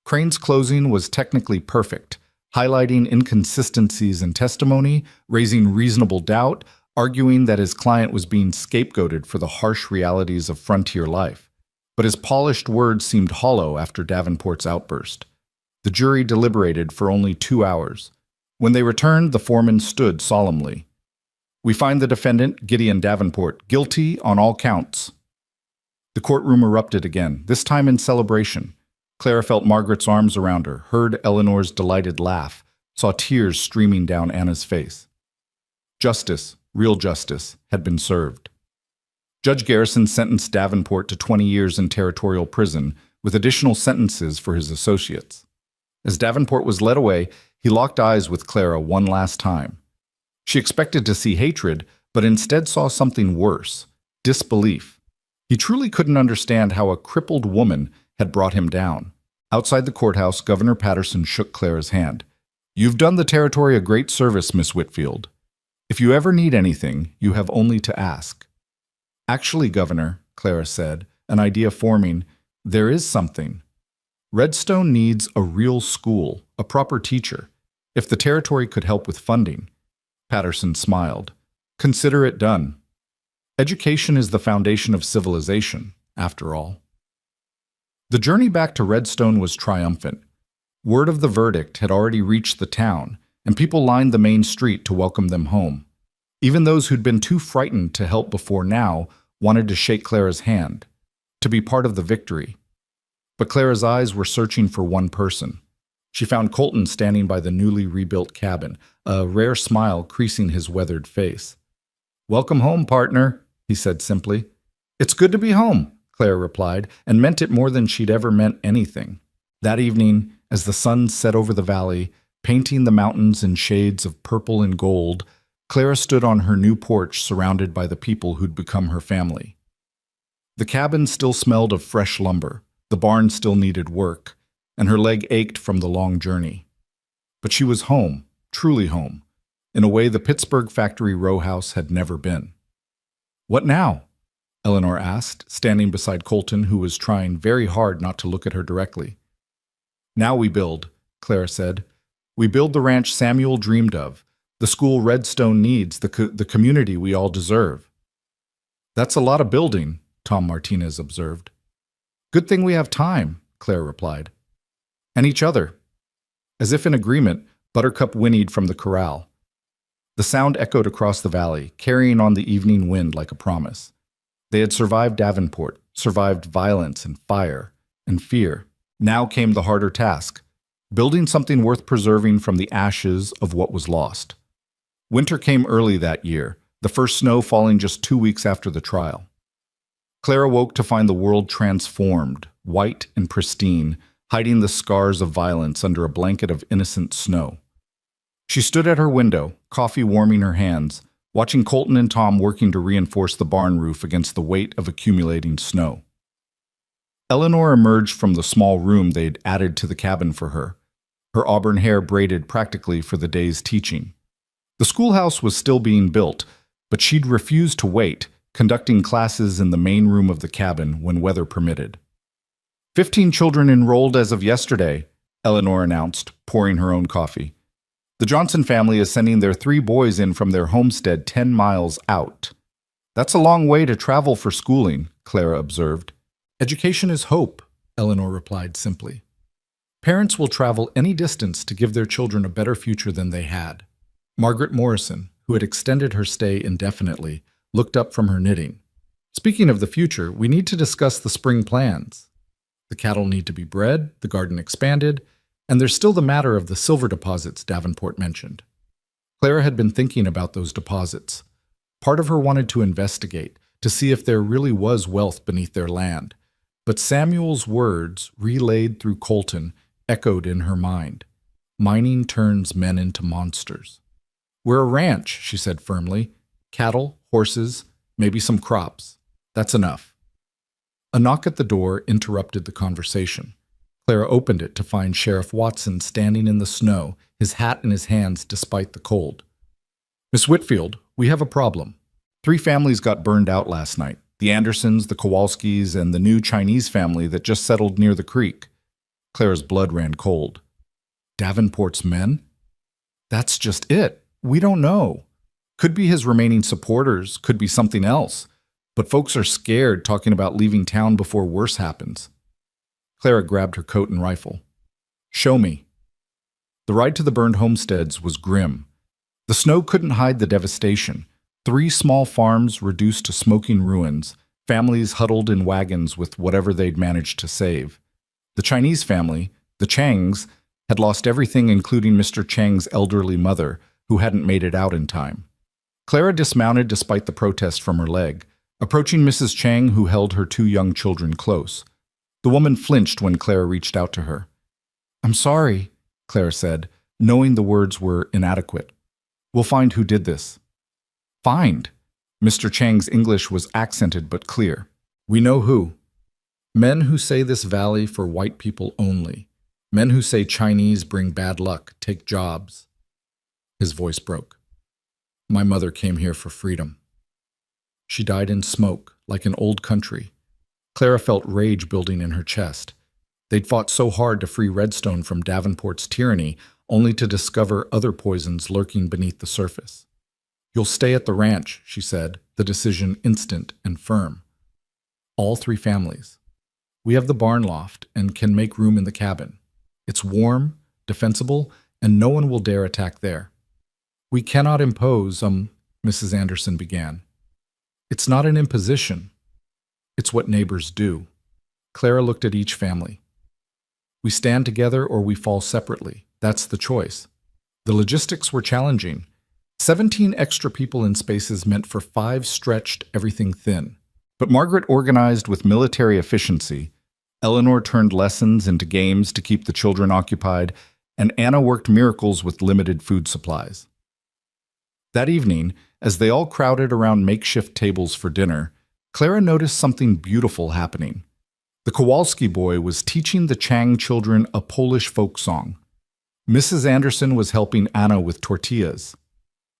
Crane's closing was technically perfect, highlighting inconsistencies in testimony, raising reasonable doubt, arguing that his client was being scapegoated for the harsh realities of frontier life. But his polished words seemed hollow after Davenport's outburst. The jury deliberated for only 2 hours. When they returned, the foreman stood solemnly. We find the defendant, Gideon Davenport, guilty on all counts. The courtroom erupted again, this time in celebration. Clara felt Margaret's arms around her, heard Eleanor's delighted laugh, saw tears streaming down Anna's face. Justice, real justice, had been served. Judge Garrison sentenced Davenport to 20 years in territorial prison, with additional sentences for his associates. As Davenport was led away, he locked eyes with Clara one last time. She expected to see hatred, but instead saw something worse, disbelief. He truly couldn't understand how a crippled woman had brought him down. Outside the courthouse, Governor Patterson shook Clara's hand. You've done the territory a great service, Miss Whitfield. If you ever need anything, you have only to ask. Actually, Governor, Clara said, an idea forming, there is something. Redstone needs a real school, a proper teacher. If the territory could help with funding. Patterson smiled. Consider it done. Education is the foundation of civilization, after all. The journey back to Redstone was triumphant. Word of the verdict had already reached the town, and people lined the main street to welcome them home. Even those who'd been too frightened to help before now wanted to shake Clara's hand, to be part of the victory. But Clara's eyes were searching for one person. She found Colton standing by the newly rebuilt cabin, a rare smile creasing his weathered face. "Welcome home, partner," he said simply. "It's good to be home," Clara replied, and meant it more than she'd ever meant anything. That evening, as the sun set over the valley, painting the mountains in shades of purple and gold, Clara stood on her new porch surrounded by the people who'd become her family. The cabin still smelled of fresh lumber, the barn still needed work, and her leg ached from the long journey. But she was home, truly home, in a way the Pittsburgh factory row house had never been. "What now?" Eleanor asked, standing beside Colton, who was trying very hard not to look at her directly. "Now we build," Clara said. "We build the ranch Samuel dreamed of, the school Redstone needs, the community we all deserve." "That's a lot of building," Tom Martinez observed. "Good thing we have time," Clara replied. "And each other." As if in agreement, Buttercup whinnied from the corral. The sound echoed across the valley, carrying on the evening wind like a promise. They had survived Davenport, survived violence and fire and fear. Now came the harder task, building something worth preserving from the ashes of what was lost. Winter came early that year, the first snow falling just 2 weeks after the trial. Clara woke to find the world transformed, white and pristine, hiding the scars of violence under a blanket of innocent snow. She stood at her window, coffee warming her hands, watching Colton and Tom working to reinforce the barn roof against the weight of accumulating snow. Eleanor emerged from the small room they'd added to the cabin for her, her auburn hair braided practically for the day's teaching. The schoolhouse was still being built, but she'd refused to wait, conducting classes in the main room of the cabin when weather permitted. 15 children enrolled as of yesterday," Eleanor announced, pouring her own coffee. "The Johnson family is sending their 3 boys in from their homestead 10 miles out." "That's a long way to travel for schooling," Clara observed. "Education is hope," Eleanor replied simply. "Parents will travel any distance to give their children a better future than they had." Margaret Morrison, who had extended her stay indefinitely, looked up from her knitting. "Speaking of the future, we need to discuss the spring plans. The cattle need to be bred, the garden expanded, and there's still the matter of the silver deposits Davenport mentioned." Clara had been thinking about those deposits. Part of her wanted to investigate, to see if there really was wealth beneath their land. But Samuel's words, relayed through Colton, echoed in her mind. Mining turns men into monsters. "We're a ranch," she said firmly. "Cattle, horses, maybe some crops. That's enough." A knock at the door interrupted the conversation. Clara opened it to find Sheriff Watson standing in the snow, his hat in his hands despite the cold. "Miss Whitfield, we have a problem. 3 families got burned out last night. The Andersons, the Kowalskis, and the new Chinese family that just settled near the creek." Clara's blood ran cold. "Davenport's men?" "That's just it. We don't know. Could be his remaining supporters, could be something else. But folks are scared talking about leaving town before worse happens." Clara grabbed her coat and rifle. "Show me." The ride to the burned homesteads was grim. The snow couldn't hide the devastation. 3 small farms reduced to smoking ruins, families huddled in wagons with whatever they'd managed to save. The Chinese family, the Changs, had lost everything including Mr. Chang's elderly mother, who hadn't made it out in time. Clara dismounted despite the protest from her leg, approaching Mrs. Chang, who held her 2 young children close. The woman flinched when Clara reached out to her. "I'm sorry," Clara said, knowing the words were inadequate. "We'll find who did this." "Find?" Mr. Chang's English was accented but clear. "We know who. Men who say this valley for white people only. Men who say Chinese bring bad luck, take jobs." His voice broke. "My mother came here for freedom. She died in smoke, like an old country." Clara felt rage building in her chest. They'd fought so hard to free Redstone from Davenport's tyranny, only to discover other poisons lurking beneath the surface. "You'll stay at the ranch," she said, the decision instant and firm. "All 3 families. We have the barn loft and can make room in the cabin. It's warm, defensible, and no one will dare attack there." "We cannot impose, Mrs. Anderson began. "It's not an imposition. It's what neighbors do." Clara looked at each family. We stand together or we fall separately. That's the choice. The logistics were challenging. 17 extra people in spaces meant for 5 stretched everything thin. But Margaret organized with military efficiency. Eleanor turned lessons into games to keep the children occupied, and Anna worked miracles with limited food supplies. That evening, as they all crowded around makeshift tables for dinner, Clara noticed something beautiful happening. The Kowalski boy was teaching the Chang children a Polish folk song. Mrs. Anderson was helping Anna with tortillas.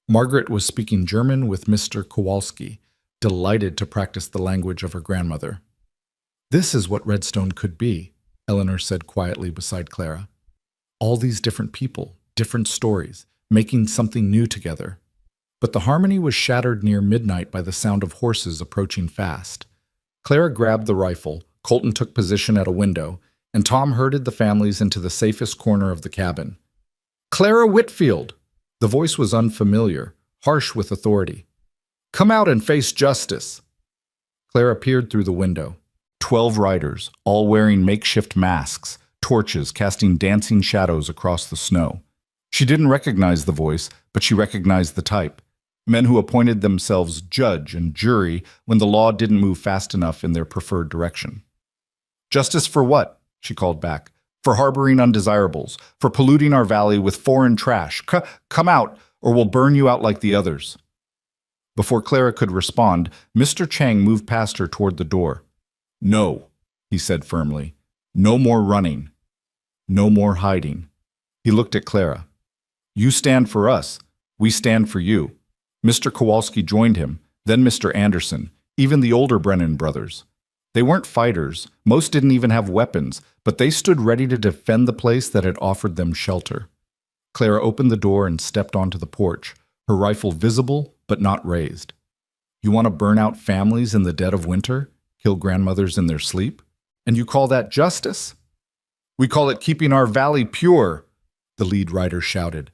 Margaret was speaking German with Mr. Kowalski, delighted to practice the language of her grandmother. "This is what Redstone could be," Eleanor said quietly beside Clara. "All these different people, different stories, making something new together." But the harmony was shattered near midnight by the sound of horses approaching fast. Clara grabbed the rifle, Colton took position at a window, and Tom herded the families into the safest corner of the cabin. "Clara Whitfield!" The voice was unfamiliar, harsh with authority. "Come out and face justice." Clara peered through the window. 12 riders, all wearing makeshift masks, torches casting dancing shadows across the snow. She didn't recognize the voice, but she recognized the type. Men who appointed themselves judge and jury when the law didn't move fast enough in their preferred direction. "Justice for what?" she called back. "For harboring undesirables, for polluting our valley with foreign trash. Come out, or we'll burn you out like the others." Before Clara could respond, Mr. Chang moved past her toward the door. "No," he said firmly. "No more running. No more hiding." He looked at Clara. "You stand for us. We stand for you." Mr. Kowalski joined him, then Mr. Anderson, even the older Brennan brothers. They weren't fighters, most didn't even have weapons, but they stood ready to defend the place that had offered them shelter. Clara opened the door and stepped onto the porch, her rifle visible but not raised. "You want to burn out families in the dead of winter? Kill grandmothers in their sleep? And you call that justice?" "We call it keeping our valley pure," the lead rider shouted.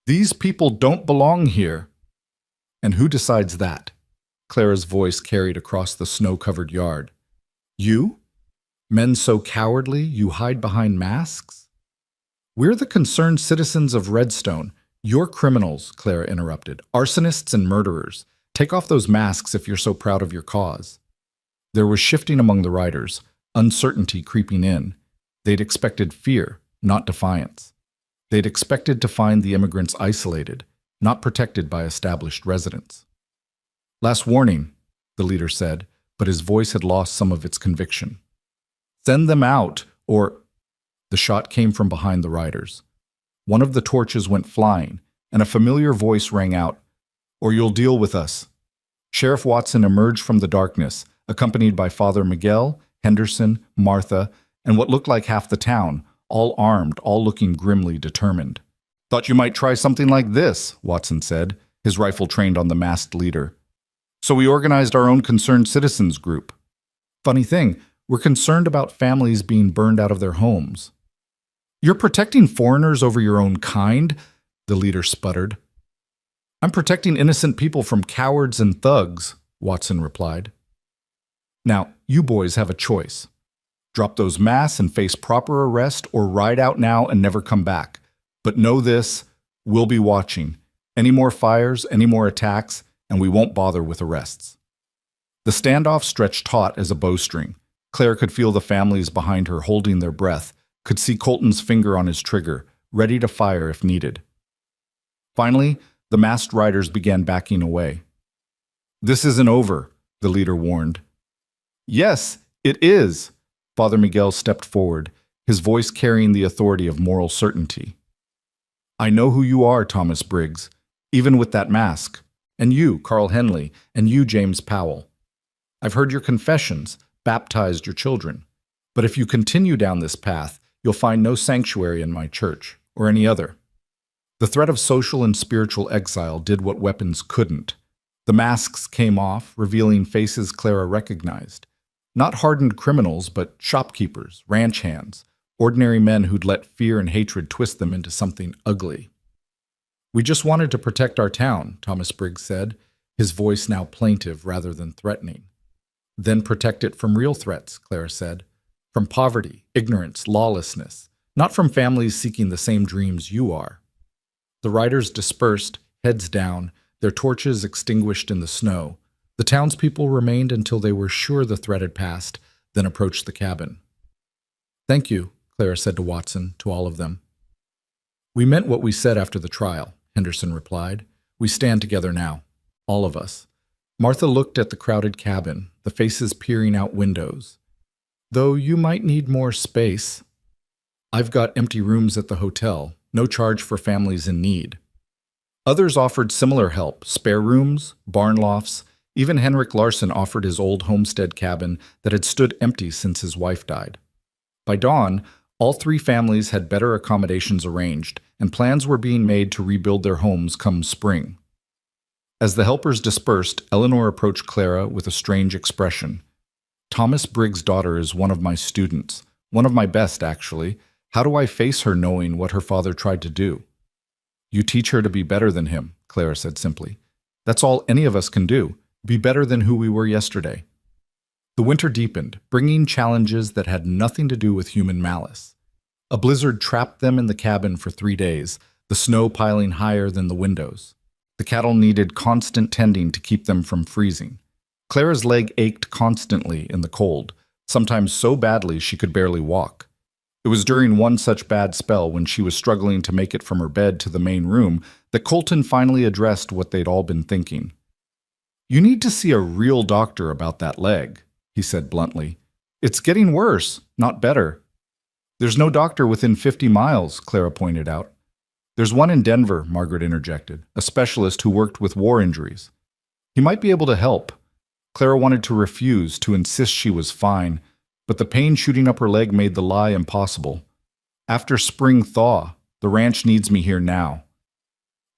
"These people don't belong here." "And who decides that?" Clara's voice carried across the snow-covered yard. "You? Men so cowardly you hide behind masks?" "We're the concerned citizens of Redstone. You're criminals," Clara interrupted. "Arsonists and murderers. Take off those masks if you're so proud of your cause." There was shifting among the riders, uncertainty creeping in. They'd expected fear, not defiance. They'd expected to find the immigrants isolated, not protected by established residents. "Last warning," the leader said, but his voice had lost some of its conviction. "Send them out, or—" The shot came from behind the riders. One of the torches went flying, and a familiar voice rang out, "Or you'll deal with us." Sheriff Watson emerged from the darkness, accompanied by Father Miguel, Henderson, Martha, and what looked like half the town, all armed, all looking grimly determined. "Thought you might try something like this," Watson said, his rifle trained on the masked leader. "So we organized our own concerned citizens group. Funny thing, we're concerned about families being burned out of their homes." "You're protecting foreigners over your own kind?" the leader sputtered. "I'm protecting innocent people from cowards and thugs," Watson replied. "Now, you boys have a choice. Drop those masks and face proper arrest, or ride out now and never come back. But know this, we'll be watching. Any more fires, any more attacks, and we won't bother with arrests." The standoff stretched taut as a bowstring. Claire could feel the families behind her holding their breath, could see Colton's finger on his trigger, ready to fire if needed. Finally, the masked riders began backing away. "This isn't over," the leader warned. "Yes, it is." Father Miguel stepped forward, his voice carrying the authority of moral certainty. "I know who you are, Thomas Briggs, even with that mask. And you, Carl Henley, and you, James Powell. I've heard your confessions, baptized your children. But if you continue down this path, you'll find no sanctuary in my church, or any other." The threat of social and spiritual exile did what weapons couldn't. The masks came off, revealing faces Clara recognized. Not hardened criminals, but shopkeepers, ranch hands, ordinary men who'd let fear and hatred twist them into something ugly. "We just wanted to protect our town," Thomas Briggs said, his voice now plaintive rather than threatening. "Then protect it from real threats," Clara said. "From poverty, ignorance, lawlessness. Not from families seeking the same dreams you are. The riders dispersed, heads down, their torches extinguished in the snow. The townspeople remained until they were sure the threat had passed, then approached the cabin. "Thank you," Clara said to Watson, to all of them. "We meant what we said after the trial," Henderson replied. "We stand together now, all of us." Martha looked at the crowded cabin, the faces peering out windows. "Though you might need more space. I've got empty rooms at the hotel, no charge for families in need." Others offered similar help, spare rooms, barn lofts. Even Henrik Larsson offered his old homestead cabin that had stood empty since his wife died. By dawn, all three families had better accommodations arranged, and plans were being made to rebuild their homes come spring. As the helpers dispersed, Eleanor approached Clara with a strange expression. "Thomas Briggs' daughter is one of my students, one of my best, actually. How do I face her knowing what her father tried to do?" "You teach her to be better than him," Clara said simply. "That's all any of us can do, be better than who we were yesterday." The winter deepened, bringing challenges that had nothing to do with human malice. A blizzard trapped them in the cabin for 3 days, the snow piling higher than the windows. The cattle needed constant tending to keep them from freezing. Clara's leg ached constantly in the cold, sometimes so badly she could barely walk. It was during one such bad spell, when she was struggling to make it from her bed to the main room, that Colton finally addressed what they'd all been thinking. "You need to see a real doctor about that leg," he said bluntly. "It's getting worse, not better." "There's no doctor within 50 miles, Clara pointed out. "There's one in Denver," Margaret interjected, "a specialist who worked with war injuries. He might be able to help." Clara wanted to refuse, to insist she was fine, but the pain shooting up her leg made the lie impossible. "After spring thaw, the ranch needs me here now."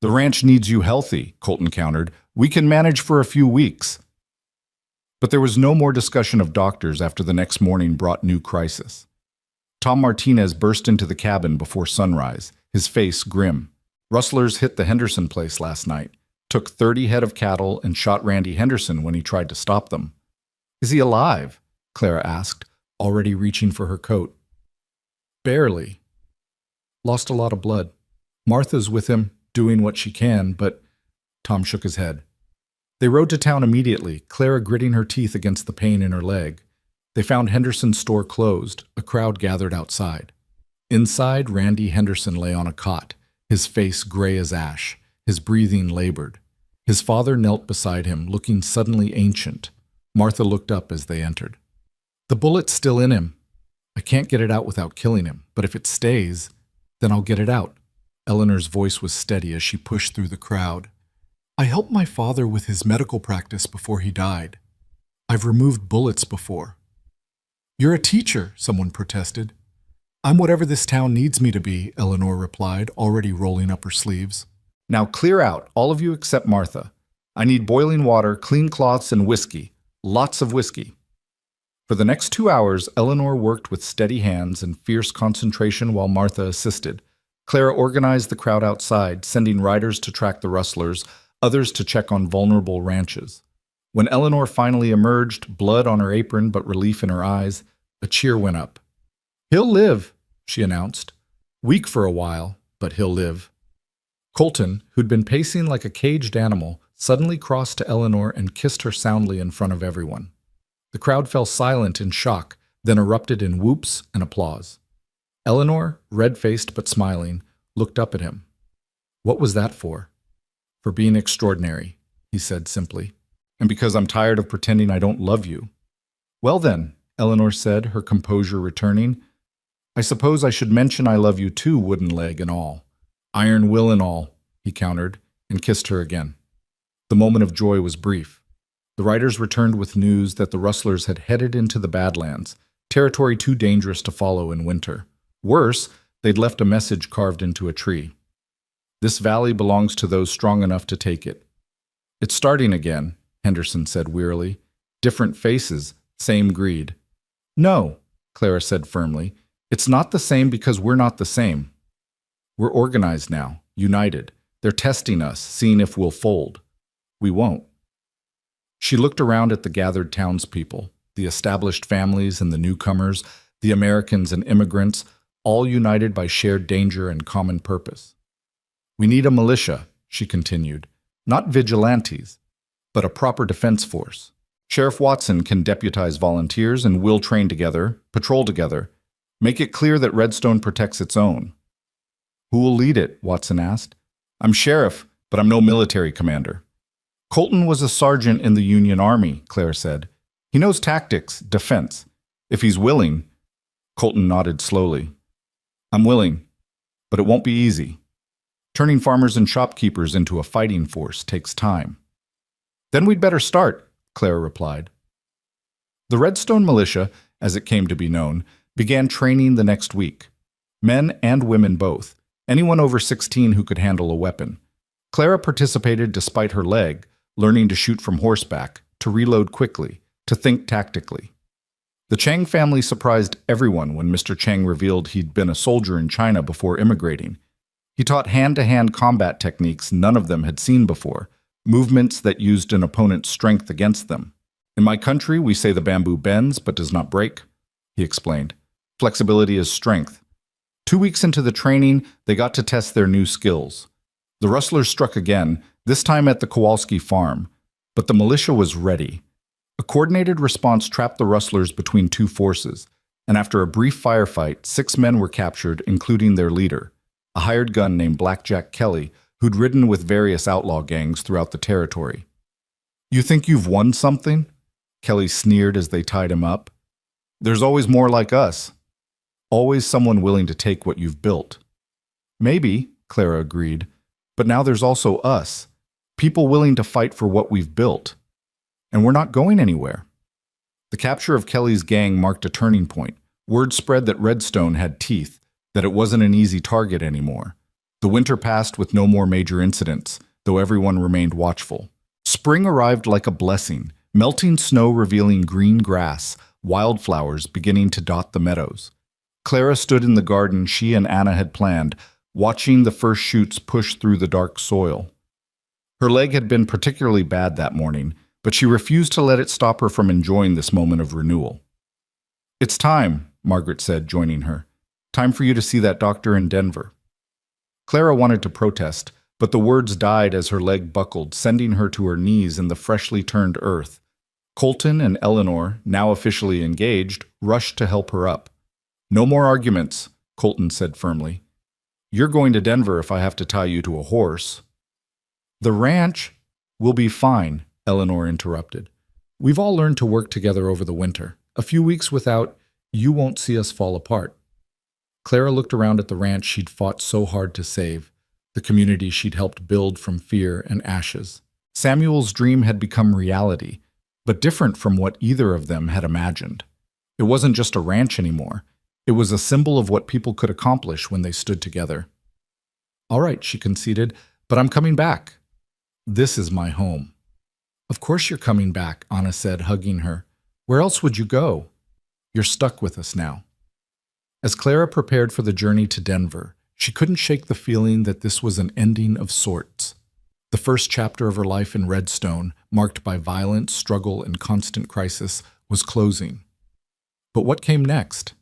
"The ranch needs you healthy," Colton countered. "We can manage for a few weeks." But there was no more discussion of doctors after the next morning brought new crisis. Tom Martinez burst into the cabin before sunrise, his face grim. "Rustlers hit the Henderson place last night, took 30 head of cattle, and shot Randy Henderson when he tried to stop them." "Is he alive?" Clara asked, already reaching for her coat. "Barely. Lost a lot of blood. Martha's with him, doing what she can, but—" Tom shook his head. They rode to town immediately, Clara gritting her teeth against the pain in her leg. They found Henderson's store closed, a crowd gathered outside. Inside, Randy Henderson lay on a cot, his face gray as ash, his breathing labored. His father knelt beside him, looking suddenly ancient. Martha looked up as they entered. "The bullet's still in him. I can't get it out without killing him, but if it stays, then I'll get it out." Eleanor's voice was steady as she pushed through the crowd. "I helped my father with his medical practice before he died. I've removed bullets before." "You're a teacher," someone protested. "I'm whatever this town needs me to be," Eleanor replied, already rolling up her sleeves. "Now clear out, all of you except Martha. I need boiling water, clean cloths, and whiskey. Lots of whiskey." For the next 2 hours, Eleanor worked with steady hands and fierce concentration while Martha assisted. Clara organized the crowd outside, sending riders to track the rustlers, others to check on vulnerable ranches. When Eleanor finally emerged, blood on her apron but relief in her eyes, a cheer went up. "He'll live," she announced. "Weak for a while, but he'll live." Colton, who'd been pacing like a caged animal, suddenly crossed to Eleanor and kissed her soundly in front of everyone. The crowd fell silent in shock, then erupted in whoops and applause. Eleanor, red-faced but smiling, looked up at him. "What was that for?" "For being extraordinary," he said simply. "And because I'm tired of pretending I don't love you." "Well then," Eleanor said, her composure returning, "I suppose I should mention I love you too, wooden leg and all. Iron will and all," he countered, and kissed her again. The moment of joy was brief. The riders returned with news that the rustlers had headed into the Badlands, territory too dangerous to follow in winter. Worse, they'd left a message carved into a tree. "This valley belongs to those strong enough to take it." "It's starting again," Henderson said wearily. "Different faces, same greed." "No," Clara said firmly. "It's not the same because we're not the same. We're organized now, united. They're testing us, seeing if we'll fold. We won't." She looked around at the gathered townspeople, the established families and the newcomers, the Americans and immigrants. all united by shared danger and common purpose. We need a militia, she continued, not vigilantes, but a proper defense force. Sheriff Watson can deputize volunteers and we'll train together, patrol together, make it clear that Redstone protects its own. Who will lead it? Watson asked. I'm sheriff, but I'm no military commander. Colton was a sergeant in the Union Army, Claire said. He knows tactics, defense. If he's willing. Colton nodded slowly. I'm willing, but it won't be easy. Turning farmers and shopkeepers into a fighting force takes time. Then we'd better start, Claire replied. The Redstone Militia, as it came to be known, began training the next week. Men and women both, anyone over 16 who could handle a weapon. Clara participated despite her leg, learning to shoot from horseback, to reload quickly, to think tactically. The Chang family surprised everyone when Mr. Chang revealed he'd been a soldier in China before immigrating. He taught hand-to-hand combat techniques none of them had seen before, movements that used an opponent's strength against them. In my country, we say the bamboo bends but does not break, he explained. Flexibility is strength. 2 weeks into the training, they got to test their new skills. The rustlers struck again, this time at the Kowalski farm, but the militia was ready. A coordinated response trapped the rustlers between two forces, and after a brief firefight, 6 men were captured, including their leader, a hired gun named Blackjack Kelly, who'd ridden with various outlaw gangs throughout the territory. You think you've won something? Kelly sneered as they tied him up. There's always more like us. Always someone willing to take what you've built. Maybe, Clara agreed, but now there's also us, people willing to fight for what we've built. And we're not going anywhere. The capture of Kelly's gang marked a turning point. Word spread that Redstone had teeth, that it wasn't an easy target anymore. The winter passed with no more major incidents, though everyone remained watchful. Spring arrived like a blessing, melting snow revealing green grass, wildflowers beginning to dot the meadows. Clara stood in the garden she and Anna had planned, watching the first shoots push through the dark soil. Her leg had been particularly bad that morning, but she refused to let it stop her from enjoying this moment of renewal. It's time, Margaret said, joining her. Time for you to see that doctor in Denver. Clara wanted to protest, but the words died as her leg buckled, sending her to her knees in the freshly turned earth. Colton and Eleanor, now officially engaged, rushed to help her up. No more arguments, Colton said firmly. You're going to Denver if I have to tie you to a horse. The ranch will be fine, Eleanor interrupted. We've all learned to work together over the winter. A few weeks without, you won't see us fall apart. Clara looked around at the ranch she'd fought so hard to save, the community she'd helped build from fear and ashes. Samuel's dream had become reality, but different from what either of them had imagined. It wasn't just a ranch anymore. It was a symbol of what people could accomplish when they stood together. All right, she conceded, but I'm coming back. This is my home. Of course you're coming back, Anna said, hugging her. Where else would you go? You're stuck with us now. As Clara prepared for the journey to Denver, she couldn't shake the feeling that this was an ending of sorts. The first chapter of her life in Redstone, marked by violence, struggle, and constant crisis, was closing. But what came next?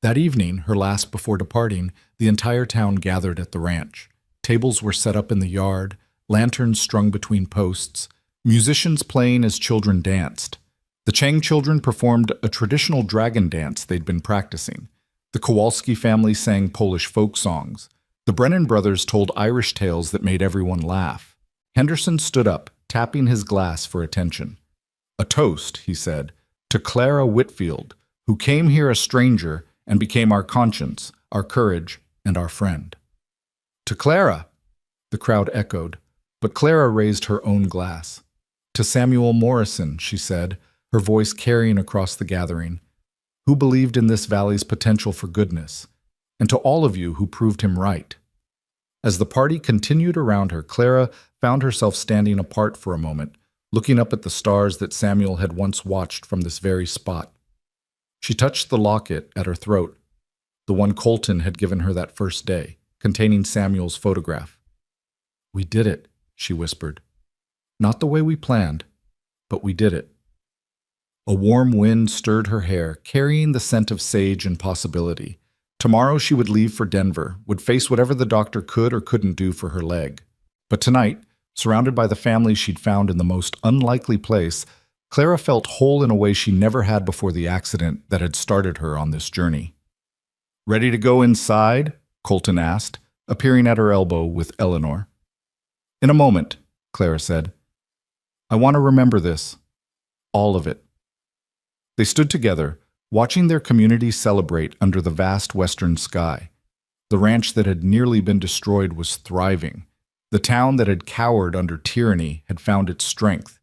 That evening, her last before departing, the entire town gathered at the ranch. Tables were set up in the yard, lanterns strung between posts, musicians playing as children danced. The Chang children performed a traditional dragon dance they'd been practicing. The Kowalski family sang Polish folk songs. The Brennan brothers told Irish tales that made everyone laugh. Henderson stood up, tapping his glass for attention. A toast, he said, to Clara Whitfield, who came here a stranger and became our conscience, our courage, and our friend. To Clara, the crowd echoed, but Clara raised her own glass. To Samuel Morrison, she said, her voice carrying across the gathering, who believed in this valley's potential for goodness, and to all of you who proved him right. As the party continued around her, Clara found herself standing apart for a moment, looking up at the stars that Samuel had once watched from this very spot. She touched the locket at her throat, the one Colton had given her that first day, containing Samuel's photograph. We did it, she whispered. Not the way we planned, but we did it. A warm wind stirred her hair, carrying the scent of sage and possibility. Tomorrow she would leave for Denver, would face whatever the doctor could or couldn't do for her leg. But tonight, surrounded by the family she'd found in the most unlikely place, Clara felt whole in a way she never had before the accident that had started her on this journey. "Ready to go inside?" Colton asked, appearing at her elbow with Eleanor. "In a moment," Clara said. "I want to remember this. All of it." They stood together, watching their community celebrate under the vast western sky. The ranch that had nearly been destroyed was thriving. The town that had cowered under tyranny had found its strength.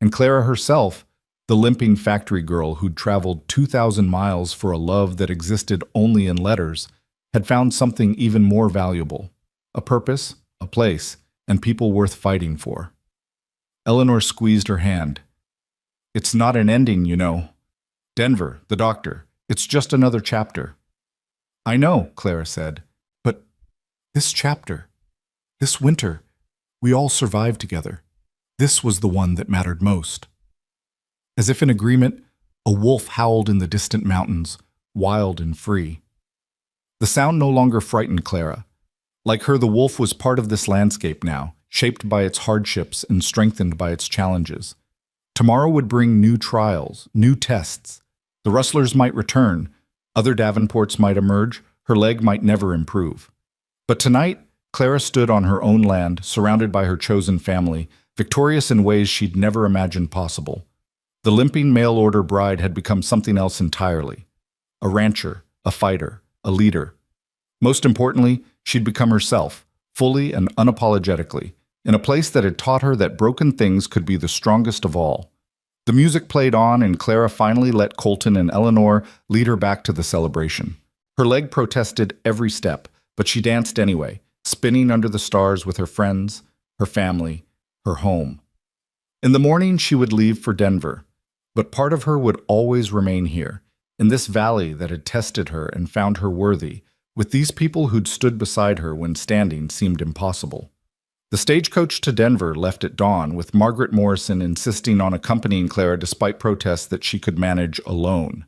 And Clara herself, the limping factory girl who'd traveled 2,000 miles for a love that existed only in letters, had found something even more valuable: a purpose, a place, and people worth fighting for. Eleanor squeezed her hand. "It's not an ending, you know. Denver, the doctor, it's just another chapter." "I know," Clara said, "but this chapter, this winter, we all survived together. This was the one that mattered most." As if in agreement, a wolf howled in the distant mountains, wild and free. The sound no longer frightened Clara. Like her, the wolf was part of this landscape now, shaped by its hardships and strengthened by its challenges. Tomorrow would bring new trials, new tests. The rustlers might return, other Davenports might emerge, her leg might never improve. But tonight, Clara stood on her own land, surrounded by her chosen family, victorious in ways she'd never imagined possible. The limping mail-order bride had become something else entirely: a rancher, a fighter, a leader. Most importantly, she'd become herself, fully and unapologetically, in a place that had taught her that broken things could be the strongest of all. The music played on, and Clara finally let Colton and Eleanor lead her back to the celebration. Her leg protested every step, but she danced anyway, spinning under the stars with her friends, her family, her home. In the morning, she would leave for Denver, but part of her would always remain here, in this valley that had tested her and found her worthy, with these people who'd stood beside her when standing seemed impossible. The stagecoach to Denver left at dawn, with Margaret Morrison insisting on accompanying Clara despite protests that she could manage alone.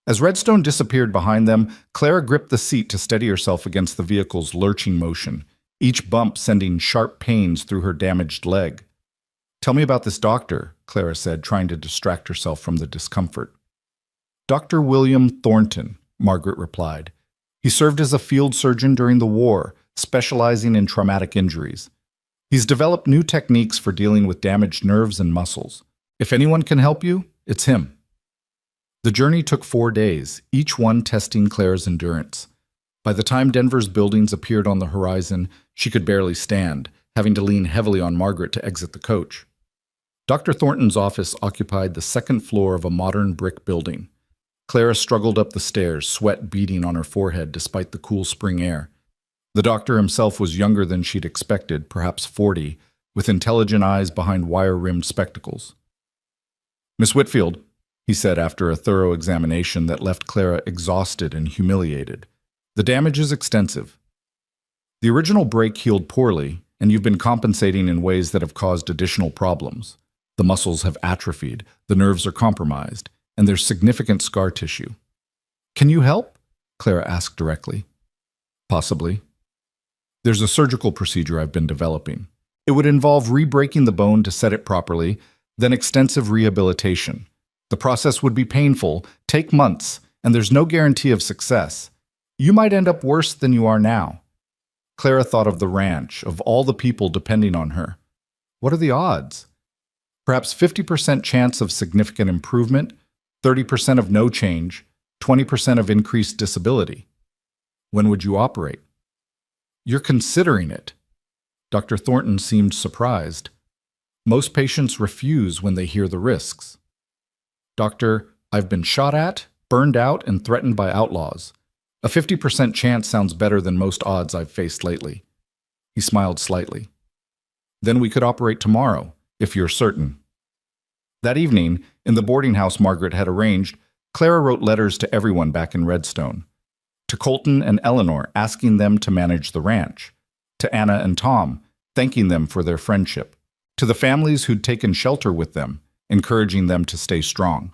As Redstone disappeared behind them, Clara gripped the seat to steady herself against the vehicle's lurching motion, each bump sending sharp pains through her damaged leg. "Tell me about this doctor," Clara said, trying to distract herself from the discomfort. "Dr. William Thornton," Margaret replied. "He served as a field surgeon during the war, specializing in traumatic injuries. He's developed new techniques for dealing with damaged nerves and muscles. If anyone can help you, it's him." The journey took 4 days, each one testing Clara's endurance. By the time Denver's buildings appeared on the horizon, she could barely stand, having to lean heavily on Margaret to exit the coach. Dr. Thornton's office occupied the second floor of a modern brick building. Clara struggled up the stairs, sweat beading on her forehead despite the cool spring air. The doctor himself was younger than she'd expected, perhaps 40, with intelligent eyes behind wire-rimmed spectacles. "Miss Whitfield," he said after a thorough examination that left Clara exhausted and humiliated, "the damage is extensive. The original break healed poorly, and you've been compensating in ways that have caused additional problems. The muscles have atrophied, the nerves are compromised, and there's significant scar tissue." "Can you help?" Clara asked directly. "Possibly. There's a surgical procedure I've been developing. It would involve re-breaking the bone to set it properly, then extensive rehabilitation. The process would be painful, take months, and there's no guarantee of success. You might end up worse than you are now." Clara thought of the ranch, of all the people depending on her. What are the odds? Perhaps 50% chance of significant improvement, 30% of no change, 20% of increased disability. When would you operate? "You're considering it." Dr. Thornton seemed surprised. "Most patients refuse when they hear the risks." "Doctor, I've been shot at, burned out, and threatened by outlaws. A 50% chance sounds better than most odds I've faced lately." He smiled slightly. "Then we could operate tomorrow, if you're certain." That evening, in the boarding house Margaret had arranged, Clara wrote letters to everyone back in Redstone. To Colton and Eleanor, asking them to manage the ranch. To Anna and Tom, thanking them for their friendship. To the families who'd taken shelter with them, encouraging them to stay strong.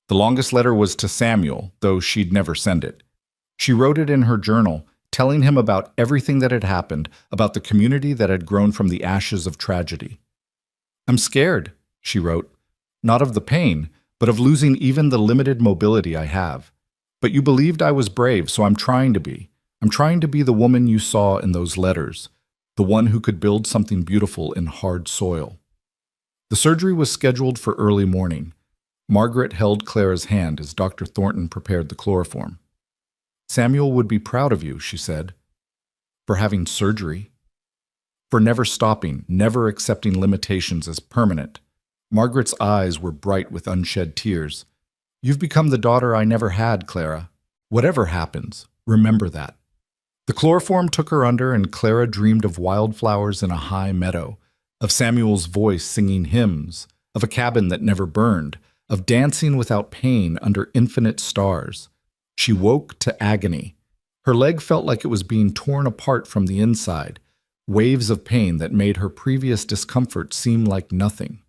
The longest letter was to Samuel, though she'd never send it. She wrote it in her journal, telling him about everything that had happened, about the community that had grown from the ashes of tragedy. "I'm scared," she wrote, "not of the pain, but of losing even the limited mobility I have. But you believed I was brave, so I'm trying to be. I'm trying to be the woman you saw in those letters, the one who could build something beautiful in hard soil." The surgery was scheduled for early morning. Margaret held Clara's hand as Dr. Thornton prepared the chloroform. "Samuel would be proud of you," she said, "for having surgery, for never stopping, never accepting limitations as permanent." Margaret's eyes were bright with unshed tears. "You've become the daughter I never had, Clara. Whatever happens, remember that." The chloroform took her under, and Clara dreamed of wildflowers in a high meadow, of Samuel's voice singing hymns, of a cabin that never burned, of dancing without pain under infinite stars. She woke to agony. Her leg felt like it was being torn apart from the inside, waves of pain that made her previous discomfort seem like nothing.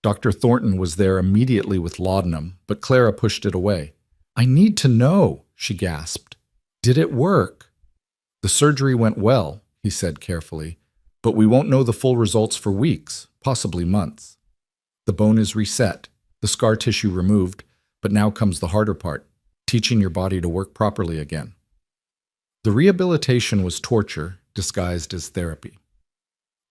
Dr. Thornton was there immediately with laudanum, but Clara pushed it away. "I need to know," she gasped. "Did it work?" "The surgery went well," he said carefully, "but we won't know the full results for weeks, possibly months. The bone is reset, the scar tissue removed, but now comes the harder part, teaching your body to work properly again." The rehabilitation was torture disguised as therapy.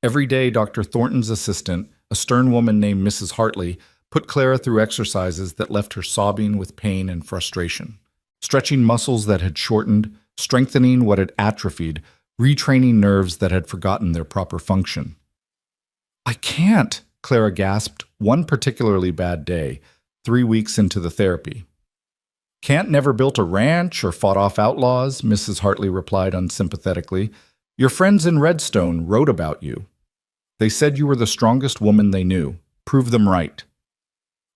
Every day, Dr. Thornton's assistant, a stern woman named Mrs. Hartley, put Clara through exercises that left her sobbing with pain and frustration, stretching muscles that had shortened, strengthening what had atrophied, retraining nerves that had forgotten their proper function. "I can't," Clara gasped one particularly bad day, 3 weeks into the therapy. "Can't never built a ranch or fought off outlaws," Mrs. Hartley replied unsympathetically. "Your friends in Redstone wrote about you. They said you were the strongest woman they knew. Prove them right."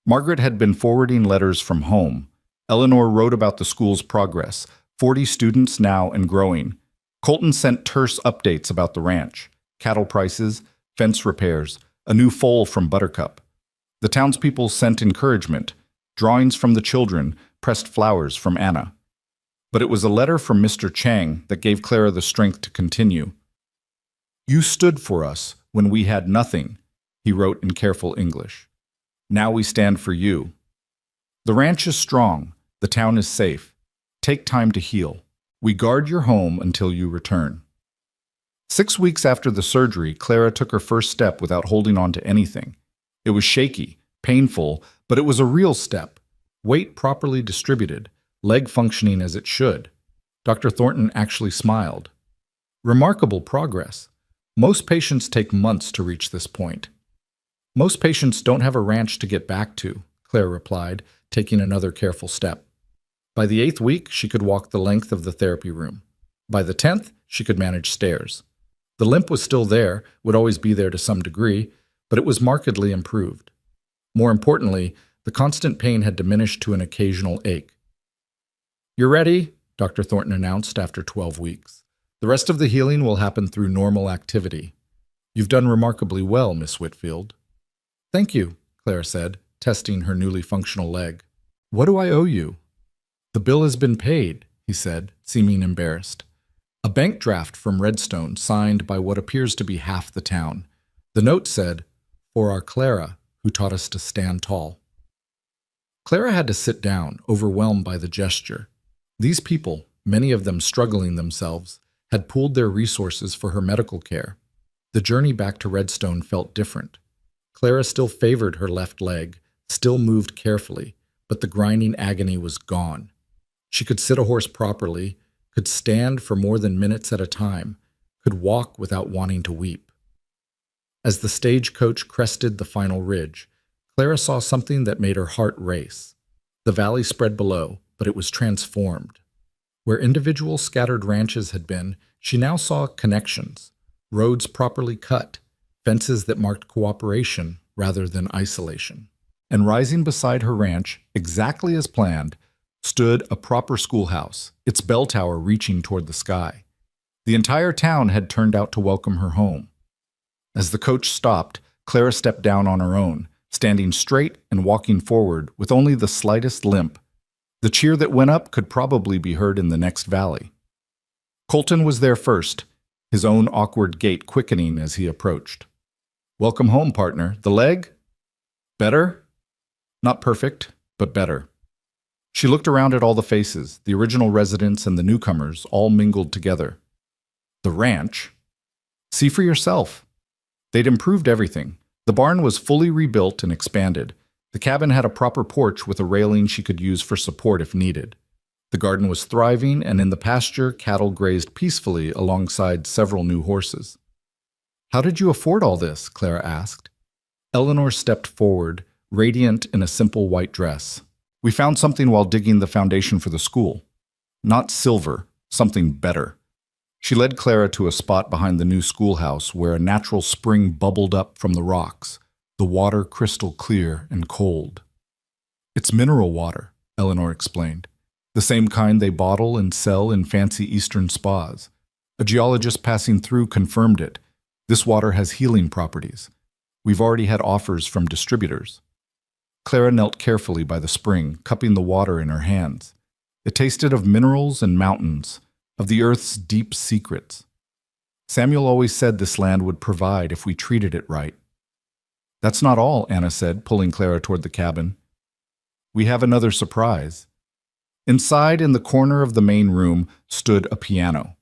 Margaret had been forwarding letters from home. Eleanor wrote about the school's progress, 40 students now and growing. Colton sent terse updates about the ranch, cattle prices, fence repairs, a new foal from Buttercup. The townspeople sent encouragement, drawings from the children, pressed flowers from Anna. But it was a letter from Mr. Chang that gave Clara the strength to continue. "You stood for us when we had nothing," he wrote in careful English. "Now we stand for you. The ranch is strong. The town is safe. Take time to heal. We guard your home until you return." 6 weeks after the surgery, Clara took her first step without holding on to anything. It was shaky, painful, but it was a real step. Weight properly distributed, leg functioning as it should. Dr. Thornton actually smiled. "Remarkable progress. Most patients take months to reach this point." "Most patients don't have a ranch to get back to," Clara replied, taking another careful step. By the 8th week, she could walk the length of the therapy room. By the 10th, she could manage stairs. The limp was still there, would always be there to some degree, but it was markedly improved. More importantly, the constant pain had diminished to an occasional ache. "You're ready," Dr. Thornton announced after 12 weeks. "The rest of the healing will happen through normal activity. You've done remarkably well, Miss Whitfield." "Thank you," Clara said, testing her newly functional leg. "What do I owe you?" "The bill has been paid," he said, seeming embarrassed. "A bank draft from Redstone, signed by what appears to be half the town. The note said, 'For our Clara, who taught us to stand tall.'" Clara had to sit down, overwhelmed by the gesture. These people, many of them struggling themselves, had pooled their resources for her medical care. The journey back to Redstone felt different. Clara still favored her left leg, still moved carefully, but the grinding agony was gone. She could sit a horse properly, could stand for more than minutes at a time, could walk without wanting to weep. As the stagecoach crested the final ridge, Clara saw something that made her heart race. The valley spread below, but it was transformed. Where individual scattered ranches had been, she now saw connections, roads properly cut, fences that marked cooperation rather than isolation. And rising beside her ranch, exactly as planned, stood a proper schoolhouse, its bell tower reaching toward the sky. The entire town had turned out to welcome her home. As the coach stopped, Clara stepped down on her own, standing straight and walking forward with only the slightest limp. The cheer that went up could probably be heard in the next valley. Colton was there first, his own awkward gait quickening as he approached. "Welcome home, partner. The leg? Better?" "Not perfect, but better." She looked around at all the faces, the original residents and the newcomers, all mingled together. The ranch? See for yourself. They'd improved everything. The barn was fully rebuilt and expanded. The cabin had a proper porch with a railing she could use for support if needed. The garden was thriving, and in the pasture, cattle grazed peacefully alongside several new horses. "How did you afford all this?" Clara asked. Eleanor stepped forward, radiant in a simple white dress. "We found something while digging the foundation for the school. Not silver, something better." She led Clara to a spot behind the new schoolhouse where a natural spring bubbled up from the rocks, the water crystal clear and cold. "It's mineral water," Eleanor explained. "The same kind they bottle and sell in fancy Eastern spas. A geologist passing through confirmed it. This water has healing properties. We've already had offers from distributors." Clara knelt carefully by the spring, cupping the water in her hands. It tasted of minerals and mountains, of the earth's deep secrets. Samuel always said this land would provide if we treated it right. "That's not all," Anna said, pulling Clara toward the cabin. "We have another surprise." Inside, in the corner of the main room, stood a piano.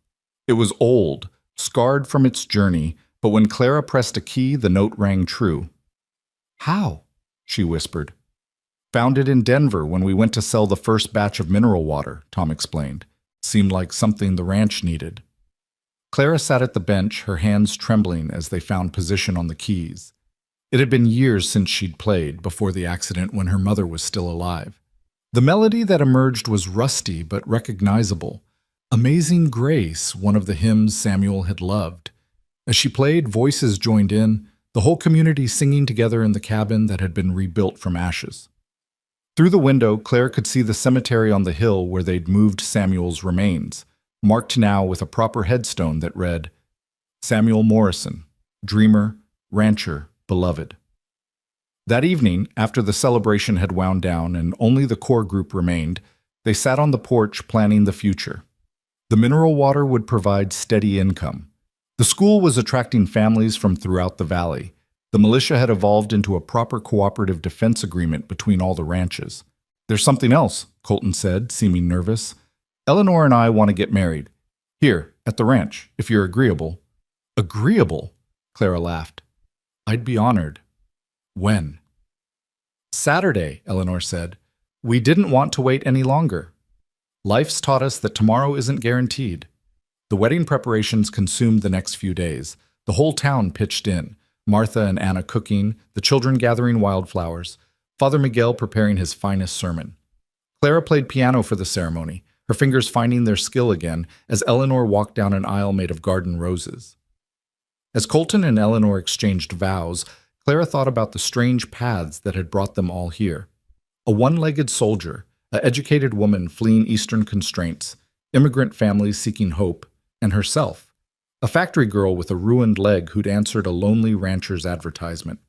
It was old, scarred from its journey, but when Clara pressed a key, the note rang true. "How?" she whispered. "Found it in Denver when we went to sell the first batch of mineral water," Tom explained. Seemed like something the ranch needed. Clara sat at the bench, her hands trembling as they found position on the keys. It had been years since she'd played, before the accident when her mother was still alive. The melody that emerged was rusty but recognizable. "Amazing Grace," one of the hymns Samuel had loved. As she played, voices joined in, the whole community singing together in the cabin that had been rebuilt from ashes. Through the window, Claire could see the cemetery on the hill where they'd moved Samuel's remains, marked now with a proper headstone that read, "Samuel Morrison, dreamer, rancher, beloved." That evening, after the celebration had wound down and only the core group remained, they sat on the porch planning the future. The mineral water would provide steady income. The school was attracting families from throughout the valley. The militia had evolved into a proper cooperative defense agreement between all the ranches. "There's something else," Colton said, seeming nervous. "Eleanor and I want to get married. Here, at the ranch, if you're agreeable." "Agreeable?" Clara laughed. "I'd be honored." "When?" "Saturday," Eleanor said. "We didn't want to wait any longer. Life's taught us that tomorrow isn't guaranteed." The wedding preparations consumed the next few days. The whole town pitched in. Martha and Anna cooking, the children gathering wildflowers, Father Miguel preparing his finest sermon. Clara played piano for the ceremony, her fingers finding their skill again as Eleanor walked down an aisle made of garden roses. As Colton and Eleanor exchanged vows, Clara thought about the strange paths that had brought them all here. A one-legged soldier, an educated woman fleeing Eastern constraints, immigrant families seeking hope, and herself, a factory girl with a ruined leg who'd answered a lonely rancher's advertisement.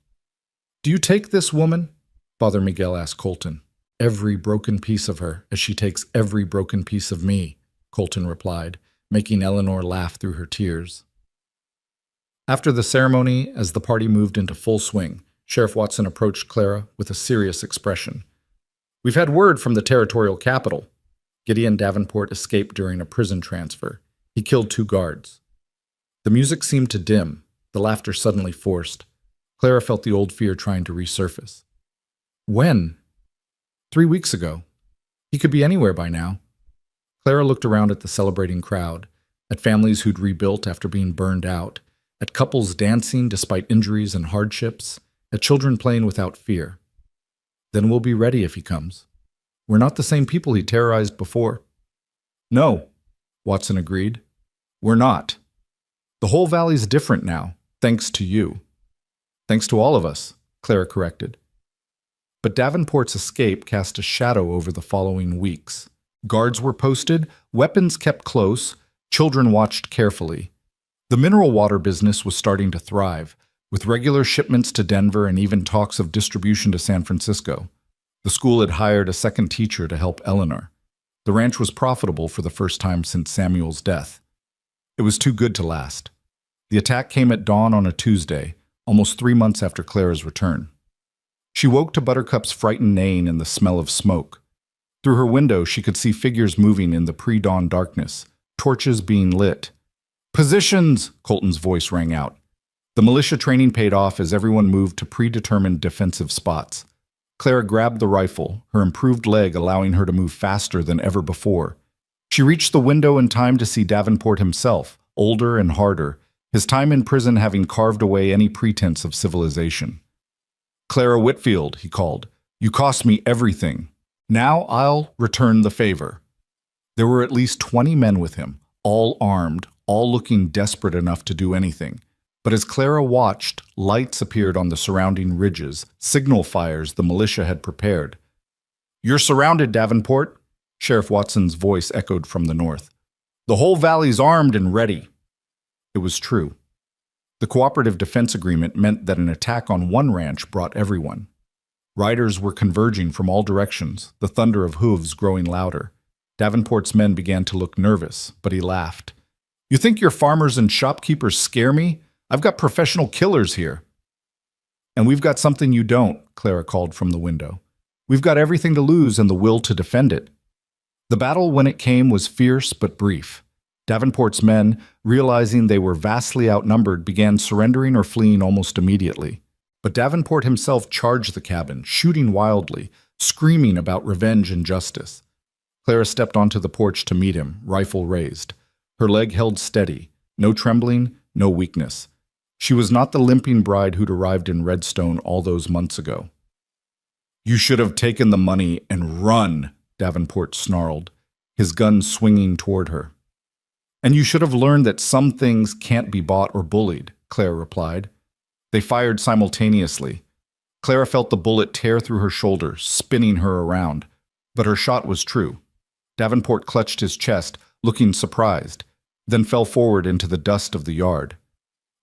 "Do you take this woman?" Father Miguel asked Colton. "Every broken piece of her, as she takes every broken piece of me," Colton replied, making Eleanor laugh through her tears. After the ceremony, as the party moved into full swing, Sheriff Watson approached Clara with a serious expression. "We've had word from the territorial capital." Gideon Davenport escaped during a prison transfer. He killed 2 guards. The music seemed to dim, the laughter suddenly forced. Clara felt the old fear trying to resurface. "When?" 3 weeks ago. He could be anywhere by now." Clara looked around at the celebrating crowd, at families who'd rebuilt after being burned out, at couples dancing despite injuries and hardships, at children playing without fear. "Then we'll be ready if he comes. We're not the same people he terrorized before." "No," Watson agreed. "We're not. The whole valley's different now, thanks to you." "Thanks to all of us," Clara corrected. But Davenport's escape cast a shadow over the following weeks. Guards were posted, weapons kept close, children watched carefully. The mineral water business was starting to thrive, with regular shipments to Denver and even talks of distribution to San Francisco. The school had hired a second teacher to help Eleanor. The ranch was profitable for the first time since Samuel's death. It was too good to last. The attack came at dawn on a Tuesday, almost 3 months after Clara's return. She woke to Buttercup's frightened neighing and the smell of smoke. Through her window, she could see figures moving in the pre-dawn darkness, torches being lit. "Positions!" Colton's voice rang out. The militia training paid off as everyone moved to predetermined defensive spots. Clara grabbed the rifle, her improved leg allowing her to move faster than ever before. She reached the window in time to see Davenport himself, older and harder, his time in prison having carved away any pretense of civilization. "Clara Whitfield," he called, "you cost me everything. Now I'll return the favor." There were at least 20 men with him, all armed, all looking desperate enough to do anything. But as Clara watched, lights appeared on the surrounding ridges, signal fires the militia had prepared. "You're surrounded, Davenport," Sheriff Watson's voice echoed from the north. "The whole valley's armed and ready." It was true. The cooperative defense agreement meant that an attack on one ranch brought everyone. Riders were converging from all directions, the thunder of hooves growing louder. Davenport's men began to look nervous, but he laughed. "You think your farmers and shopkeepers scare me? I've got professional killers here." "And we've got something you don't," Clara called from the window. "We've got everything to lose and the will to defend it." The battle, when it came, was fierce but brief. Davenport's men, realizing they were vastly outnumbered, began surrendering or fleeing almost immediately. But Davenport himself charged the cabin, shooting wildly, screaming about revenge and justice. Clara stepped onto the porch to meet him, rifle raised. Her leg held steady, no trembling, no weakness. She was not the limping bride who'd arrived in Redstone all those months ago. "You should have taken the money and run," Davenport snarled, his gun swinging toward her. "And you should have learned that some things can't be bought or bullied," Clara replied. They fired simultaneously. Clara felt the bullet tear through her shoulder, spinning her around. But her shot was true. Davenport clutched his chest, looking surprised, then fell forward into the dust of the yard.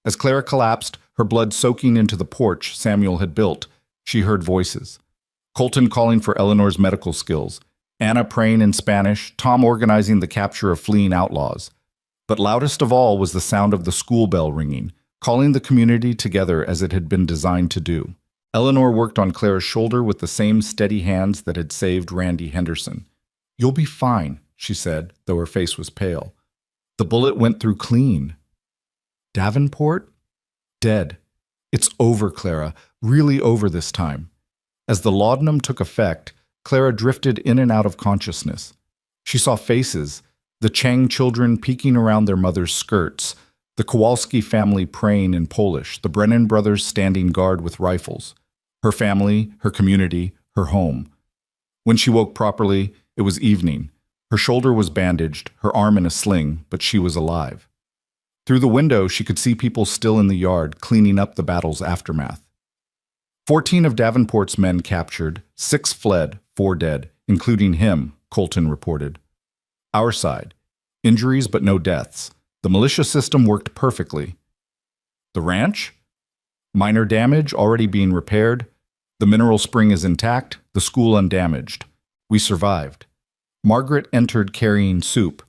As Clara collapsed, her blood soaking into the porch Samuel had built, she heard voices. Colton calling for Eleanor's medical skills, Anna praying in Spanish, Tom organizing the capture of fleeing outlaws. But loudest of all was the sound of the school bell ringing, calling the community together as it had been designed to do. Eleanor worked on Clara's shoulder with the same steady hands that had saved Randy Henderson. "You'll be fine," she said, though her face was pale. "The bullet went through clean." "Davenport? Dead. It's over, Clara, really over this time." As the laudanum took effect, Clara drifted in and out of consciousness. She saw faces, the Chang children peeking around their mother's skirts, the Kowalski family praying in Polish, the Brennan brothers standing guard with rifles. Her family, her community, her home. When she woke properly, it was evening. Her shoulder was bandaged, her arm in a sling, but she was alive. Through the window, she could see people still in the yard, cleaning up the battle's aftermath. 14 of Davenport's men captured, 6 fled, 4 dead, including him, Colton reported. Our side. Injuries but no deaths. The militia system worked perfectly. The ranch? Minor damage already being repaired. The mineral spring is intact, the school undamaged. We survived. Margaret entered carrying soup.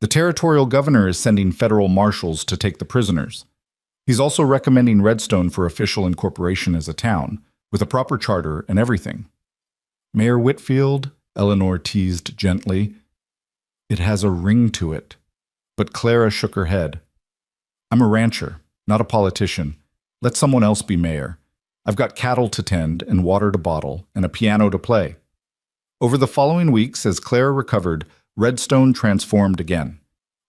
The territorial governor is sending federal marshals to take the prisoners. He's also recommending Redstone for official incorporation as a town, with a proper charter and everything. Mayor Whitfield, Eleanor teased gently. It has a ring to it. But Clara shook her head. I'm a rancher, not a politician. Let someone else be mayor. I've got cattle to tend and water to bottle and a piano to play. Over the following weeks, as Clara recovered, Redstone transformed again.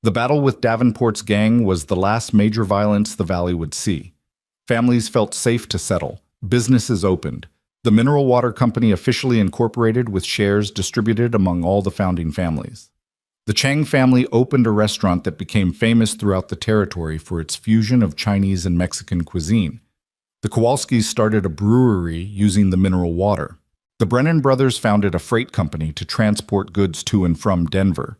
The battle with Davenport's gang was the last major violence the valley would see. Families felt safe to settle. Businesses opened. The Mineral Water Company officially incorporated with shares distributed among all the founding families. The Chang family opened a restaurant that became famous throughout the territory for its fusion of Chinese and Mexican cuisine. The Kowalskis started a brewery using the mineral water. The Brennan brothers founded a freight company to transport goods to and from Denver.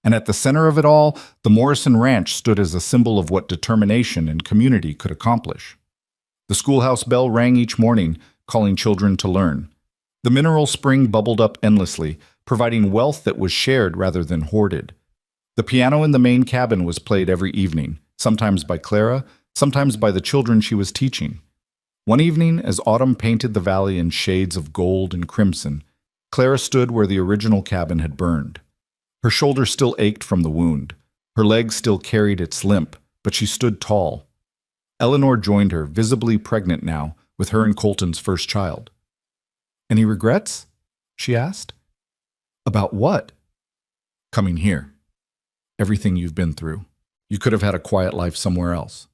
And at the center of it all, the Morrison Ranch stood as a symbol of what determination and community could accomplish. The schoolhouse bell rang each morning, calling children to learn. The mineral spring bubbled up endlessly, providing wealth that was shared rather than hoarded. The piano in the main cabin was played every evening, sometimes by Clara, sometimes by the children she was teaching. One evening, as autumn painted the valley in shades of gold and crimson, Clara stood where the original cabin had burned. Her shoulder still ached from the wound. Her leg still carried its limp, but she stood tall. Eleanor joined her, visibly pregnant now, with her and Colton's first child. "Any regrets?" she asked. "About what?" "Coming here. Everything you've been through. You could have had a quiet life somewhere else."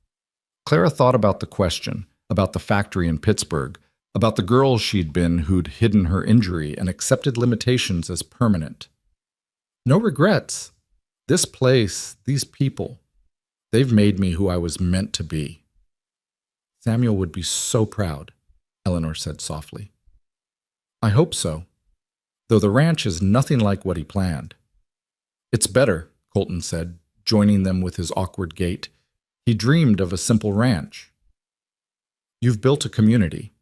Clara thought about the question, about the factory in Pittsburgh, about the girl she'd been who'd hidden her injury and accepted limitations as permanent. "No regrets. This place, these people, they've made me who I was meant to be." "Samuel would be so proud," Eleanor said softly. "I hope so, though the ranch is nothing like what he planned." "It's better," Colton said, joining them with his awkward gait. He dreamed of a simple ranch. "You've built a community."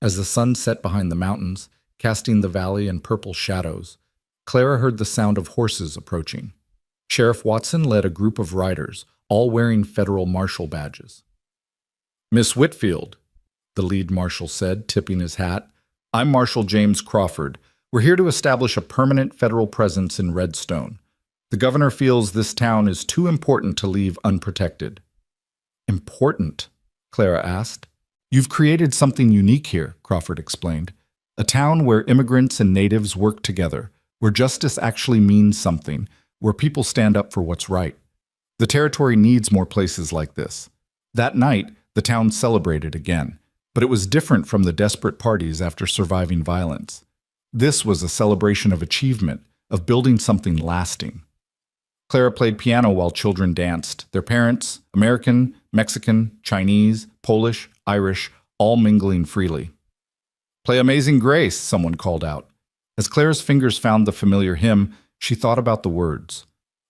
As the sun set behind the mountains, casting the valley in purple shadows, Clara heard the sound of horses approaching. Sheriff Watson led a group of riders, all wearing federal marshal badges. "Miss Whitfield," the lead marshal said, tipping his hat, "I'm Marshal James Crawford. We're here to establish a permanent federal presence in Redstone. The governor feels this town is too important to leave unprotected." "Important?" Clara asked. "You've created something unique here," Crawford explained. "A town where immigrants and natives work together, where justice actually means something, where people stand up for what's right. The territory needs more places like this." That night, the town celebrated again, but it was different from the desperate parties after surviving violence. This was a celebration of achievement, of building something lasting. Clara played piano while children danced, their parents, American, Mexican, Chinese, Polish, Irish, all mingling freely. "Play Amazing Grace," someone called out. As Clara's fingers found the familiar hymn, she thought about the words,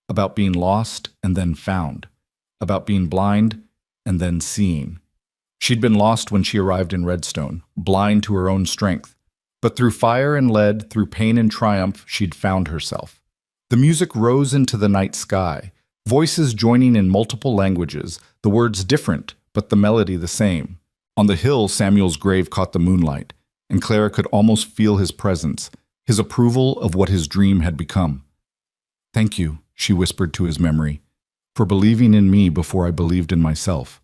about being lost and then found, about being blind and then seeing. She'd been lost when she arrived in Redstone, blind to her own strength. But through fire and lead, through pain and triumph, she'd found herself. The music rose into the night sky, voices joining in multiple languages, the words different, but the melody the same. On the hill, Samuel's grave caught the moonlight, and Clara could almost feel his presence, his approval of what his dream had become. "Thank you," she whispered to his memory, "for believing in me before I believed in myself."